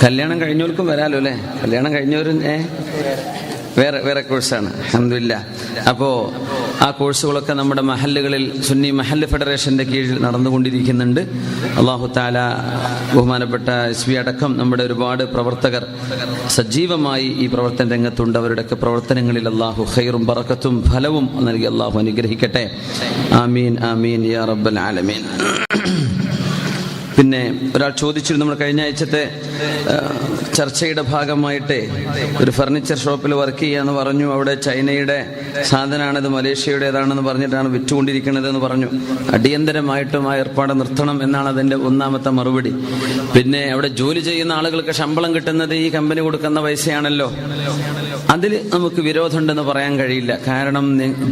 കല്യാണം കഴിഞ്ഞവർക്കും വരാലോ അല്ലേ? കല്യാണം കഴിഞ്ഞവരും വേറെ കോഴ്സാണ് അൽഹംദുലില്ലാഹ്. അപ്പോൾ ആ കോഴ്സുകളൊക്കെ നമ്മുടെ മഹല്ലുകളിൽ സുന്നി മഹല്ല് ഫെഡറേഷൻ്റെ കീഴിൽ നടന്നുകൊണ്ടിരിക്കുന്നുണ്ട്. അല്ലാഹു തആല ബഹുമാനപ്പെട്ട SP അടക്കം നമ്മുടെ ഒരുപാട് പ്രവർത്തകർ സജീവമായി ഈ പ്രവർത്തന രംഗത്തുണ്ട്. അവരുടെയൊക്കെ പ്രവർത്തനങ്ങളിൽ അല്ലാഹു ഖൈറും ബറക്കത്തും ഫലവും നൽകി അല്ലാഹു അനുഗ്രഹിക്കട്ടെ. ആമീൻ ആമീൻ യാ റബ്ബൽ ആലമീൻ. പിന്നെ ഒരാൾ ചോദിച്ചിരുന്നു, നമ്മൾ കഴിഞ്ഞ ആഴ്ചത്തെ ചർച്ചയുടെ ഭാഗമായിട്ട് ഒരു ഫർണിച്ചർ ഷോപ്പിൽ വർക്ക് ചെയ്യാന്ന് പറഞ്ഞു. അവിടെ ചൈനയുടെ സാധനമാണിത്, മലേഷ്യയുടേതാണെന്ന് പറഞ്ഞിട്ടാണ് വിറ്റുകൊണ്ടിരിക്കുന്നത് എന്ന് പറഞ്ഞു. അടിയന്തരമായിട്ടും ആ ഏർപ്പാട് നിർത്തണം എന്നാണ് അതിൻ്റെ ഒന്നാമത്തെ മറുപടി. പിന്നെ അവിടെ ജോലി ചെയ്യുന്ന ആളുകൾക്ക് ശമ്പളം കിട്ടുന്നത് ഈ കമ്പനി കൊടുക്കുന്ന പൈസയാണല്ലോ. അതിൽ നമുക്ക് വിരോധമുണ്ടെന്ന് പറയാൻ കഴിയില്ല. കാരണം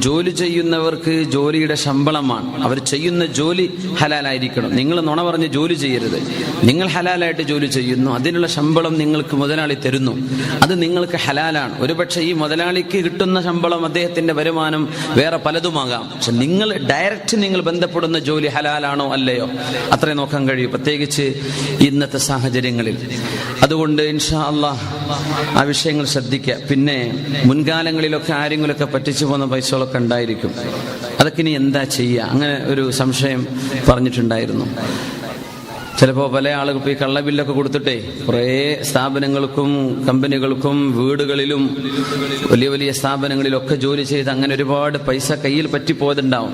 ജോലി ചെയ്യുന്നവർക്ക് ജോലിയുടെ ശമ്പളമാണ്. അവർ ചെയ്യുന്ന ജോലി ഹലാലായിരിക്കണം. നിങ്ങൾ നുണ പറഞ്ഞ് ജോലി ചെയ്യരുത്. നിങ്ങൾ ഹലാലായിട്ട് ജോലി ചെയ്യുന്നു, അതിനുള്ള ശമ്പളം നിങ്ങൾക്ക് മുതലാളി തരുന്നു, അത് നിങ്ങൾക്ക് ഹലാലാണ്. ഒരുപക്ഷെ ഈ മുതലാളിക്ക് കിട്ടുന്ന ശമ്പളം അദ്ദേഹത്തിന്റെ വരുമാനം വേറെ പലതുമാകാം. പക്ഷെ നിങ്ങൾ ബന്ധപ്പെടുന്ന ജോലി ഹലാലാണോ അല്ലയോ അത്രേ നോക്കാൻ കഴിയും, പ്രത്യേകിച്ച് ഇന്നത്തെ സാഹചര്യങ്ങളിൽ. അതുകൊണ്ട് ഇൻഷാ അല്ലാഹ് ആ വിഷയങ്ങൾ ശ്രദ്ധിക്കുക. പിന്നെ മുൻകാലങ്ങളിലൊക്കെ ആരെങ്കിലുമൊക്കെ പറ്റിച്ചു പോകുന്ന പൈസകളൊക്കെ ഉണ്ടായിരിക്കും, അതൊക്കെ ഇനി എന്താ ചെയ്യുക, അങ്ങനെ ഒരു സംശയം പറഞ്ഞിട്ടുണ്ടായിരുന്നു. ചിലപ്പോൾ പല ആളുകൾക്ക് ഈ കള്ളബില്ലൊക്കെ കൊടുത്തിട്ടേ കുറേ സ്ഥാപനങ്ങൾക്കും കമ്പനികൾക്കും വീടുകളിലും വലിയ വലിയ സ്ഥാപനങ്ങളിലൊക്കെ ജോലി ചെയ്ത് അങ്ങനെ ഒരുപാട് പൈസ കയ്യിൽ പറ്റിപ്പോയതുണ്ടാവും.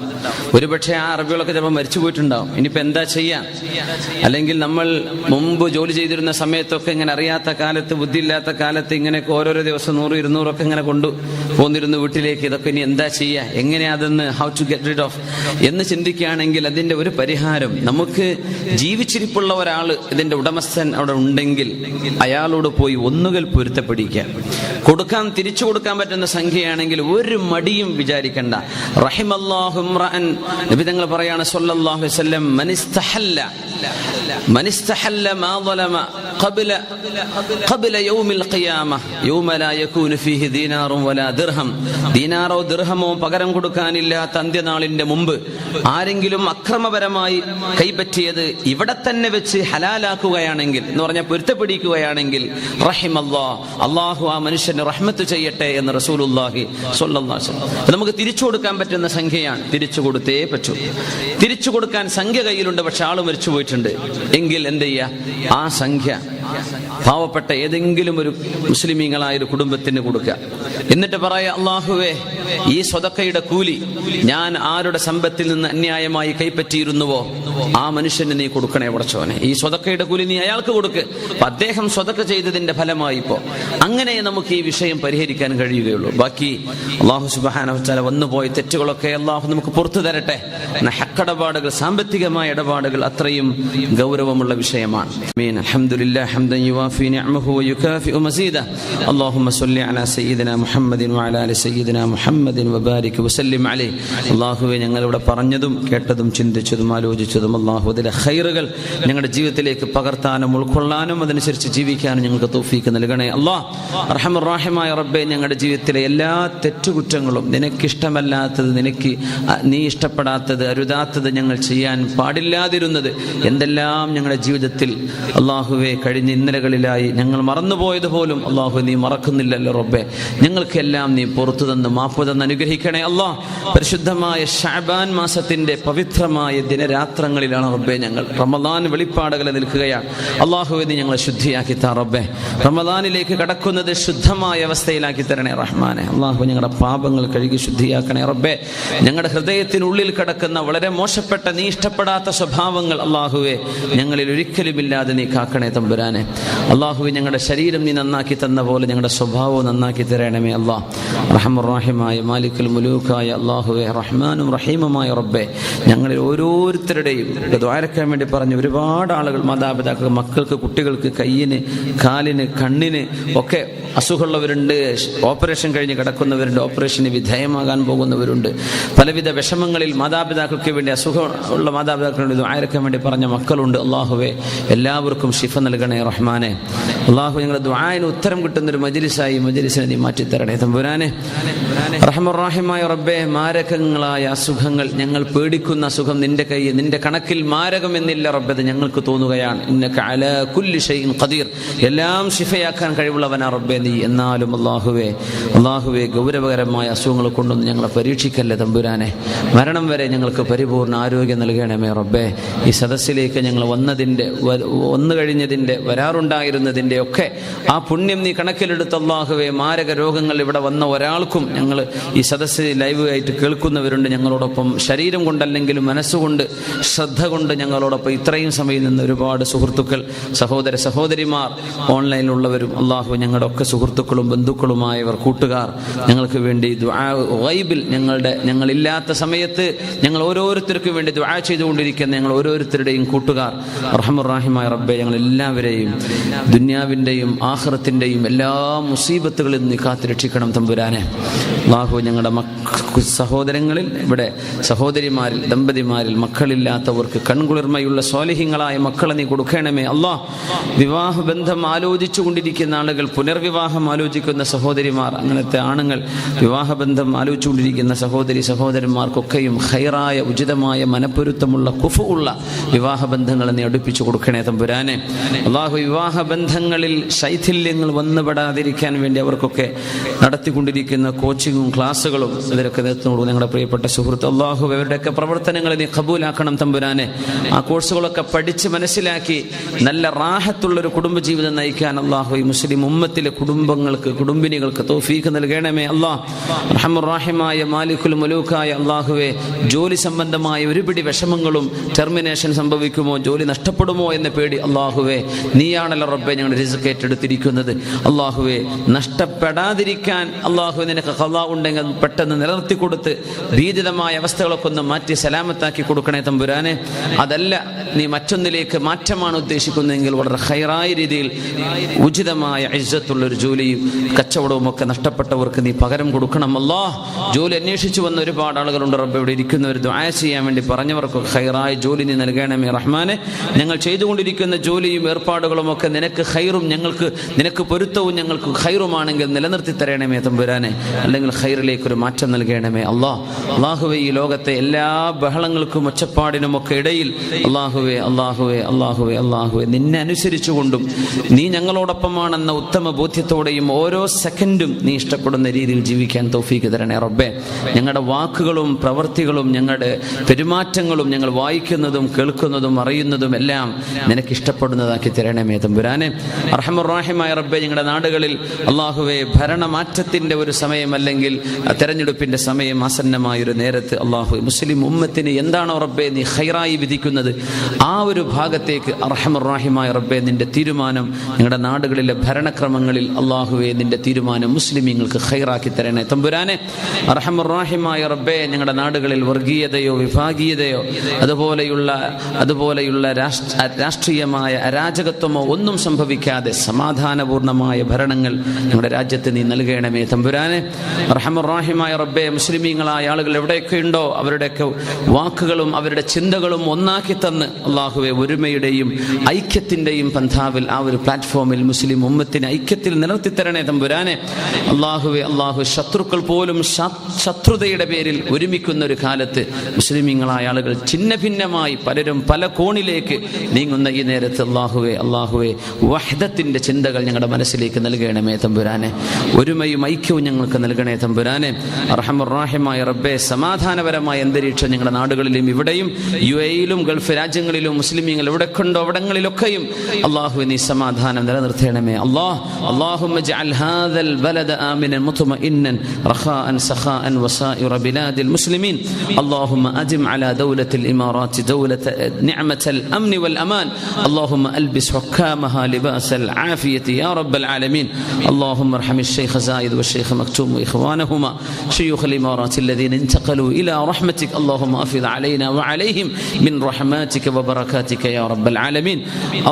ഒരുപക്ഷെ ആ അറബികളൊക്കെ ചിലപ്പോൾ മരിച്ചു പോയിട്ടുണ്ടാവും. ഇനിയിപ്പോൾ എന്താ ചെയ്യാം? അല്ലെങ്കിൽ നമ്മൾ മുമ്പ് ജോലി ചെയ്തിരുന്ന സമയത്തൊക്കെ ഇങ്ങനെ അറിയാത്ത കാലത്ത്, ബുദ്ധിയില്ലാത്ത കാലത്ത് ഇങ്ങനെയൊക്കെ ഓരോരോ ദിവസം 100-200 ഒക്കെ ഇങ്ങനെ കൊണ്ടു പോന്നിരുന്നു വീട്ടിലേക്ക്. ഇതൊക്കെ ഇനി എന്താ ചെയ്യുക, എങ്ങനെയാ അതെന്ന് how to get rid of എന്ന് ചിന്തിക്കുകയാണെങ്കിൽ അതിന്റെ ഒരു പരിഹാരം, നമുക്ക് ജീവിച്ചിരിപ്പുള്ള ഒരാൾ ഇതിന്റെ ഉടമസ്ഥൻ അവിടെ ഉണ്ടെങ്കിൽ അയാളോട് പോയി ഒന്നുകിൽ പൊരുത്തപ്പെടിക്കുക. തിരിച്ചു കൊടുക്കാൻ പറ്റുന്ന സംഖ്യയാണെങ്കിൽ ഒരു മടിയും വിചാരിക്കണ്ട. റഹിമല്ലാഹു ഇംറഅൻ, നബി തങ്ങൾ പറയാണ് സ്വല്ലല്ലാഹു അലൈഹി വസല്ലം, മനിസ്തഹല്ല മാ ളലമ ഖബ്ല യൗമിൽ ഖിയാമ യൗമ ലാ യകൂനു ഫീഹി ദീനാറും വലാ ദിർഹം, ദീനാറോ ദിർഹമോ പകരം കൊടുക്കാനില്ലാത്ത അന്ത്യനാളിന്റെ മുമ്പ് ആരെങ്കിലും അക്രമപരമായി കൈപ്പറ്റിയത് ഇവിടെ തന്നെ വെച്ച് ഹലാലാക്കുകയാണെങ്കിൽ, എന്ന് പറഞ്ഞാൽ പൊരുത്തപ്പെടിക്കുകയാണെങ്കിൽ, റഹിമല്ലാഹ്, അള്ളാഹു ആ മനുഷ്യന് റഹ്മത്ത് ചെയ്യട്ടെ എന്ന് റസൂലുള്ളാഹി സ്വല്ലല്ലാഹു അലൈഹി വസല്ലം. നമുക്ക് തിരിച്ചു കൊടുക്കാൻ പറ്റുന്ന സംഖ്യയാണ്, തിരിച്ചു കൊടുത്തേ പറ്റൂ. തിരിച്ചു കൊടുക്കാൻ സംഖ്യ കയ്യിലുണ്ട്, പക്ഷെ ആള് മരിച്ചു പോയിട്ടുണ്ട് എങ്കിൽ എന്ത് ചെയ്യുക? ആ സംഖ്യ പാവപ്പെട്ട ഏതെങ്കിലും ഒരു മുസ്ലിമീങ്ങളായ ഒരു കുടുംബത്തിന് കൊടുക്കുക. എന്നിട്ട് പറയാ, അള്ളാഹുവേ, ഈ സ്വതക്കയുടെ കൂലി ഞാൻ ആരുടെ സമ്പത്തിൽ നിന്ന് അന്യായമായി കൈപ്പറ്റിയിരുന്നുവോ ആ മനുഷ്യന് നീ കൊടുക്കണേ പടച്ചോനെ. ഈ സ്വതക്കയുടെ കൂലി നീ അയാൾക്ക് കൊടുക്ക്. അദ്ദേഹം സ്വതക്ക ചെയ്തതിന്റെ ഫലമായി ഇപ്പോ അങ്ങനെ നമുക്ക് ഈ വിഷയം പരിഹരിക്കാൻ കഴിയുകയുള്ളൂ. ബാക്കി അള്ളാഹു സുബ്ഹാനഹു വ തആല വന്നുപോയ തെറ്റുകളൊക്കെ അള്ളാഹു നമുക്ക് പുറത്തു തരട്ടെ. ഹക്കിടപാടുകൾ, സാമ്പത്തികമായ ഇടപാടുകൾ അത്രയും ഗൗരവമുള്ള വിഷയമാണ്. അൽഹംദുലില്ലാഹി ഹംദൻ യുവാഫി നിഅമഹു വയുകാഫിഉ മസീദ. അല്ലാഹുമ്മ സ്വല്ലി അലാ സയ്യിദിനാ മുഹമ്മദിൻ വഅലാ ആലി സയ്യിദിനാ മുഹമ്മദിൻ വബാരിക് വസല്ലിം അലൈഹി. അല്ലാഹുവേ, ഞങ്ങളിവിടെ പറഞ്ഞതും കേട്ടതും ചിന്തിച്ചതും ആലോചിച്ചതും അല്ലാഹു അതിലെ ഖൈറുകൾ ഞങ്ങളുടെ ജീവിതത്തിലേക്ക് പകർത്താനും ഉൾക്കൊള്ളാനും അതനുസരിച്ച് ജീവിക്കാനും ഞങ്ങൾക്ക് തൗഫീക്ക് നൽകണേ. അല്ലാഹ് അർഹമർ റഹീമായ റബ്ബേ, ഞങ്ങളുടെ ജീവിതത്തിലെ എല്ലാ തെറ്റുകുറ്റങ്ങളും, നിനക്കിഷ്ടമല്ലാത്തത്, നീ ഇഷ്ടപ്പെടാത്തത്, അരുതാത്തത്, ഞങ്ങൾ ചെയ്യാൻ പാടില്ലാതിരുന്നത് എന്തെല്ലാം ഞങ്ങളുടെ ജീവിതത്തിൽ അള്ളാഹുവെ കഴിഞ്ഞ ഇന്നലകളിലായി ഞങ്ങൾ മറന്നുപോയതുപോലും അള്ളാഹു നീ മറക്കുന്നില്ലല്ലോ റബ്ബേ. ഞങ്ങൾക്കെല്ലാം നീ പുറത്തു തന്ന് മാപ്പ് തന്ന് അനുഗ്രഹിക്കണേ. അള്ളാഹ്, പരിശുദ്ധമായ ശഅബാൻ മാസത്തിന്റെ പവിത്രമായ ദിനരാത്രങ്ങളിലാണ് റബ്ബേ ഞങ്ങൾ. റമദാൻ വെളിപ്പാടുകളെ നിൽക്കുകയാണ്. അള്ളാഹുവെ, നീ ഞങ്ങളെ ശുദ്ധിയാക്കി താ റബ്ബേ. റമദാനിലേക്ക് കടക്കുന്നത് ശുദ്ധമായ അവസ്ഥയിലാക്കി തരണേ റഹ്മാനെ. അള്ളാഹു, ഞങ്ങളുടെ പാപങ്ങൾ കഴുകി ശുദ്ധിയാക്കണേ റബ്ബേ. ഞങ്ങളുടെ ഹൃദയത്തിനുള്ളിൽ കിടക്കുന്ന വളരെ മോശപ്പെട്ട, നീ ഇഷ്ടപ്പെടാത്ത സ്വഭാവങ്ങൾ അള്ളാഹുവെ ഞങ്ങളിൽ ഒരിക്കലുമില്ലാതെ നീ കാക്കണേ തമ്പുരാനെ. അള്ളാഹുവെ, ഞങ്ങളുടെ ശരീരം നീ നന്നാക്കി തന്ന പോലെ ഞങ്ങളുടെ സ്വഭാവവും നന്നാക്കി തരണമേ. അള്ളാഹ് റഹ്മാനുർ റഹീമായ മാലിക്കുൽ മുലൂക്കായ അള്ളാഹുവെ, റഹ്മാനും റഹീമുമായ റബ്ബെ, ഞങ്ങളിൽ ഓരോരുത്തരുടെയും ദുആരക്കാൻ വേണ്ടി പറഞ്ഞ ഒരുപാട് ആളുകൾ, മാതാപിതാക്കൾ, മക്കൾക്ക്, കുട്ടികൾക്ക്, കയ്യിന്, കാലിന്, കണ്ണിന് ഒക്കെ അസുഖമുള്ളവരുണ്ട്, ഓപ്പറേഷൻ കഴിഞ്ഞ് കിടക്കുന്നവരുണ്ട്, ഓപ്പറേഷന് വിധേയമാകാൻ പോകുന്നവരുണ്ട്, പലവിധ വിഷമങ്ങളിൽ മാതാപിതാക്കൾക്ക് വേണ്ടി, അസുഖമുള്ള മാതാപിതാക്കളുടെ ദുആരക്കാൻ വേണ്ടി പറഞ്ഞ മക്കളുണ്ട്. അള്ളാഹുവെ, എല്ലാവർക്കും ശിഫ നൽകണേ റഹ്മാനെ. അള്ളാഹു, ഞങ്ങളുടെ ദുആന് ഉത്തരം കിട്ടുന്നൊരു മജ്ലിസായി മജ്ലിസിനെ നീ മാറ്റിത്തരണേ തമ്പുരാനെ. റഹ്മാനുർ റഹീമായ റബ്ബേ, മാരകങ്ങളായ അസുഖങ്ങൾ, ഞങ്ങൾ പേടിക്കുന്ന അസുഖം നിന്റെ കണക്കിൽ മാരകമെന്നില്ല റബ്ബേ, അത് ഞങ്ങൾക്ക് തോന്നുകയാണ്. ഇന്നക അലാ കുല്ലി ഷൈഇൻ ഖദീർ, എല്ലാം ശിഫയാക്കാൻ കഴിവുള്ളവനാ റബ്ബേ നീ. എന്നാലും അള്ളാഹുവെ, ഗൗരവകരമായ അസുഖങ്ങൾ കൊണ്ടൊന്നും ഞങ്ങളെ പരീക്ഷിക്കല്ലേ തമ്പുരാനെ. മരണം വരെ ഞങ്ങൾക്ക് പരിപൂർണ്ണ ആരോഗ്യം നൽകണമേ റബ്ബേ. ഈ സദസ്സിലേക്ക് ഞങ്ങൾ വന്നു കഴിഞ്ഞതിൻ്റെ, വരാറുണ്ടായിരുന്നതിൻ്റെ ഒക്കെ ആ പുണ്യം നീ കണക്കിലെടുത്ത് അള്ളാഹുവെ, മാരക രോഗങ്ങൾ ഇവിടെ വന്ന ഒരാൾക്കും, ഞങ്ങൾ ഈ സദസ്സിൽ ലൈവ് ആയിട്ട് കേൾക്കുന്നവരുണ്ട്, ഞങ്ങളോടൊപ്പം ശരീരം കൊണ്ടല്ലെങ്കിലും മനസ്സുകൊണ്ട്, ശ്രദ്ധ കൊണ്ട് ഞങ്ങളോടൊപ്പം ഇത്രയും സമയം നിന്ന് ഒരുപാട് സുഹൃത്തുക്കൾ, സഹോദരിമാർ, ഓൺലൈനിലുള്ളവരും, അള്ളാഹു ഞങ്ങളുടെ ഒക്കെ സുഹൃത്തുക്കളും ബന്ധുക്കളുമായവർ, കൂട്ടുകാർ, ഞങ്ങൾക്ക് വേണ്ടി ഗൈബിൽ ഞങ്ങളില്ലാത്ത സമയത്ത് ഞങ്ങൾ ഓരോരുത്തർക്കും വേണ്ടി ദുആ ചെയ്തുകൊണ്ടിരിക്കുന്ന ഞങ്ങൾ ഓരോരുത്തരുടെയും കൂട്ടുകാർ, റഹ്മാനുർ റഹീമായ റബ്ബേ, ഞങ്ങൾ എല്ലാവരെയും ദുനിയാവിൻ്റെയും ആഖിറത്തിൻ്റെയും എല്ലാ മുസീബത്തുകളിൽ നിന്ന് കാത്തുരക്ഷിക്കണം തമ്പുരാനെ. അല്ലാഹു, ഞങ്ങളുടെ സഹോദരങ്ങളിൽ, ഇവിടെ സഹോദരിമാരിൽ, ദമ്പതിമാരിൽ മക്കളില്ലാത്തവർക്ക് കൺകുളിർമയുള്ള സ്വാലിഹീങ്ങളായ മക്കളെ നീ കൊടുക്കണമേ. അല്ലാഹ്, വിവാഹബന്ധം ആലോചിച്ചു കൊണ്ടിരിക്കുന്ന ആളുകൾ, പുനർവിവാഹം ആലോചിക്കുന്ന സഹോദരിമാർ, അങ്ങനത്തെ ആണുങ്ങൾ, വിവാഹബന്ധം ആലോചിച്ചുകൊണ്ടിരിക്കുന്ന സഹോദരന്മാർക്കൊക്കെയും ഖൈറായ, ഉചിതമായ, മനപ്പൊരുത്തമുള്ള, കുഫുള്ള വിവാഹബന്ധങ്ങളെ നീ അടുപ്പിച്ചു കൊടുക്കണേ തമ്പുരാനെ. അല്ലാഹു, അള്ളാഹു വിവാഹ ബന്ധങ്ങളിൽ ശൈഥില്യങ്ങൾ വന്നുപെടാതിരിക്കാൻ വേണ്ടി അവർക്കൊക്കെ നടത്തിക്കൊണ്ടിരിക്കുന്ന കോച്ചിങ്ങും ക്ലാസ്സുകളും ഇതിലൊക്കെ നേതൃത്വം ഞങ്ങളുടെ പ്രിയപ്പെട്ട സുഹൃത്ത് അള്ളാഹു അവരുടെയൊക്കെ പ്രവർത്തനങ്ങളെ നീ ഖബൂലാക്കണം തമ്പുരാനെ. ആ കോഴ്സുകളൊക്കെ പഠിച്ച് മനസ്സിലാക്കി നല്ല റാഹത്തുള്ളൊരു കുടുംബജീവിതം നയിക്കാൻ അള്ളാഹു ഈ മുസ്ലിം ഉമ്മത്തിലെ കുടുംബിനികൾക്ക് തൗഫീഖ് നൽകണമേ. അള്ളാഹ് റഹ്മാനുറഹീമായ മാലിക്കുൽ മുലൂക്കായ അള്ളാഹുവെ, ജോലി സംബന്ധമായ ഒരുപിടി വിഷമങ്ങളും ടെർമിനേഷൻ സംഭവിക്കുമോ, ജോലി നഷ്ടപ്പെടുമോ എന്ന പേടി അള്ളാഹുവെ, നീയാണല്ലോ റബ്ബെ ഞങ്ങളുടെ റിസ്ക് ഏറ്റെടുത്തിരിക്കുന്നത്. അള്ളാഹുവെ, നഷ്ടപ്പെടാതിരിക്കാൻ അള്ളാഹു നിനക്ക് ഖളാ ഉണ്ടെങ്കിൽ പെട്ടെന്ന് നിലനിർത്തി കൊടുത്ത് ഭീതിതമായ അവസ്ഥകളൊക്കെ ഒന്ന് മാറ്റി സലാമത്താക്കി കൊടുക്കണേ തമ്പുരാനെ. അതല്ല നീ മറ്റൊന്നിലേക്ക് മാറ്റമാണ് ഉദ്ദേശിക്കുന്നതെങ്കിൽ വളരെ ഖൈറായ രീതിയിൽ ഉചിതമായ ഇസ്സത്തുള്ളൊരു ജോലിയും കച്ചവടവും ഒക്കെ നഷ്ടപ്പെട്ടവർക്ക് നീ പകരം കൊടുക്കണം. അല്ലാഹ്, ജോലി അന്വേഷിച്ചു വന്ന ഒരുപാട് ആളുകളുണ്ട് റബ്ബെ. ഇവിടെ ഇരിക്കുന്നവർ ദുആ ചെയ്യാൻ വേണ്ടി പറഞ്ഞവർക്കൊക്കെ ഖൈറായ ജോലി നീ നൽകണമേ റഹ്മാനെ. ഞങ്ങൾ ചെയ്തുകൊണ്ടിരിക്കുന്ന ജോലിയും ഏർപ്പാടുകളും ഒക്കെ നിനക്ക് ഖൈറും നിനക്ക് പൊരുത്തവും ഞങ്ങൾക്ക് ഖൈറുമാണെങ്കിൽ നിലനിർത്തി തരണമേ തമ്പുരാനെ. അല്ലെങ്കിൽ ഖൈറിലേക്കൊരു മാറ്റം നൽകണമേ അള്ളാഹുവേ. ഈ ലോകത്തെ എല്ലാ ബഹളങ്ങൾക്കും ഒച്ചപ്പാടിനുമൊക്കെ ഇടയിൽ അള്ളാഹുവേ നിന്നെ അനുസരിച്ചുകൊണ്ടും നീ ഞങ്ങളോടൊപ്പമാണെന്ന ഉത്തമ ബോധ്യത്തോടെയും ഓരോ സെക്കൻഡും നീ ഇഷ്ടപ്പെടുന്ന രീതിയിൽ ജീവിക്കാൻ തൗഫീഖ് തരണേ റബ്ബേ. ഞങ്ങളുടെ വാക്കുകളും പ്രവൃത്തികളും ഞങ്ങളുടെ പെരുമാറ്റങ്ങളും ഞങ്ങൾ വായിക്കുന്നതും കേൾക്കുന്നതും അറിയുന്നതും എല്ലാം നിനക്ക് ഇഷ്ടപ്പെടുന്നതാക്കി തരണമേ തമ്പുരാനെ. അർഹമുർ-റഹീമായ റബ്ബേ, ഞങ്ങളുടെ നാടുകളിൽ അള്ളാഹുവേ ഭരണമാറ്റത്തിന്റെ ഒരു സമയം അല്ലെങ്കിൽ തെരഞ്ഞെടുപ്പിന്റെ സമയം ആസന്നമായൊരു നേരത്ത് അള്ളാഹു മുസ്ലിം ഉമ്മത്തിന് എന്താണോ റബ്ബേ നീ ഖൈറായി വിധിക്കുന്നത് ആ ഒരു ഭാഗത്തേക്ക് അർഹമുർ-റഹീമായ റബ്ബേ നിന്റെ തീരുമാനം ഞങ്ങളുടെ നാടുകളിലെ ഭരണക്രമങ്ങളിൽ അള്ളാഹുവേ നിന്റെ തീരുമാനം മുസ്ലിമീങ്ങൾക്ക് ഖൈറാക്കി തരണേ തമ്പുരാനെ. അർഹമുർ-റഹീമായ റബ്ബേ, ഞങ്ങളുടെ നാടുകളിൽ വർഗീയതയോ വിഭാഗീയതയോ അതുപോലെയുള്ള രാഷ്ട്രീയമായ അരാജകത്വമോ ഒന്നും സംഭവിക്കാതെ സമാധാനപൂർണമായ ഭരണങ്ങൾ ഞങ്ങളുടെ രാജ്യത്ത് നീ നൽകണമേ തമ്പുരാനെ. അർഹമുർ-റഹീമായ റബ്ബേ, മുസ്ലിമീങ്ങളായ ആളുകൾ എവിടെയൊക്കെ ഉണ്ടോ അവരുടെയൊക്കെ വാക്കുകളും അവരുടെ ചിന്തകളും ഒന്നാക്കി തന്ന് അള്ളാഹുവെ ഒരുമയുടെയും ഐക്യത്തിന്റെയും പന്ഥാവിൽ ആ ഒരു പ്ലാറ്റ്ഫോമിൽ മുസ്ലിം ഉമ്മത്തിനെ ഐക്യത്തിൽ നിലനിർത്തി തരണേ തമ്പുരാനെ. അള്ളാഹു ശത്രുക്കൾ പോലും ശത്രുതയുടെ പേരിൽ ഒരുമിക്കുന്ന ഒരു കാലത്ത് മുസ്ലിമീങ്ങളായ ആളുകൾ ഛിന്ന ഭിന്നമായി പലരും പല കോണിലേക്ക് നീങ്ങുന്ന ഈ നേരത്ത് അള്ളാഹുവെ വഹ്ദത്തിന്റെ ചിന്തകൾ ഞങ്ങളുടെ മനസ്സിലേക്ക് നൽകണമേ തമ്പുരാനെ. ഒരുമയും ഐക്യവും ഞങ്ങൾക്ക് നൽകണേ തമ്പുരാനെ. അർഹമുർ-റഹീമായ റബ്ബേ, സമാധാനപരമായ അന്തരീക്ഷം ഞങ്ങളുടെ നാടുകളിലും ഇവിടെയും UAE-യിലും ഗൾഫ് രാജ്യങ്ങളിലും മുസ്ലിമീങ്ങൾ എവിടെ കൊണ്ടോ അവിടങ്ങളിലൊക്കെയും അള്ളാഹു നീ സമാധാനം നിലനിർത്തണമേ. അല്ലാഹുമ്മ ജഅൽ ഹാദൽ ബലദ ആമിനൻ മുത്മഇന്നൻ റഖാഅൻ സഖാഅൻ വസായിറ ബിലാദിൽ മുസ്ലിമീൻ. അല്ലാഹുമ്മ അദിം അലാ ദൗലത്തിൽ ഇമാറാത്ത് ദൗലത നിഅമത്തൽ അംനി വൽ അമാൻ. അല്ലാഹുമ്മ അൽബിസ് ഹുക്കാമഹാ ലിബാസൽ ആഫിയതി യാ റബ്ബൽ ആലമീൻ. അല്ലാഹുമ്മ അർഹമിൽ ശൈഖ് സായിദ് വശൈഖ് മക്തൂം വഇഖ്വാനഹുമാ ശയൂഖൽ ഇമാറാത്ത് الذين انتقلوا إلى رحمتك. اللهم أفض علينا وعليهم من رحماتك وبركاتك يا رب العالمين.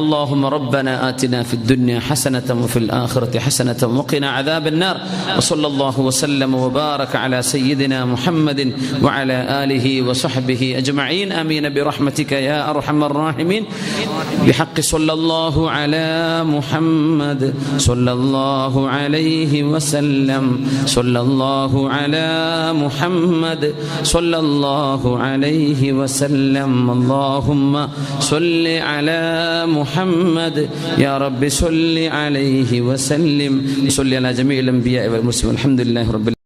اللهم ربنا آتنا في الدنيا حسنة وفي الآخرة حسنة وقنا عذاب النار. وصلى الله وسلم وبارك على سيدنا محمد وعلى آله وصحبه أجمعين. آمين برحمتك يا أرحم الراحمين. بحق صلى الله على محمد صلى الله عليه وسلم. صلى الله على محمد صلى الله عليه وسلم. اللهم صل على محمد يا رب صل عليه وسلم. صل على جميع الأنبياء والمرسلين. الحمد لله رب العالمين.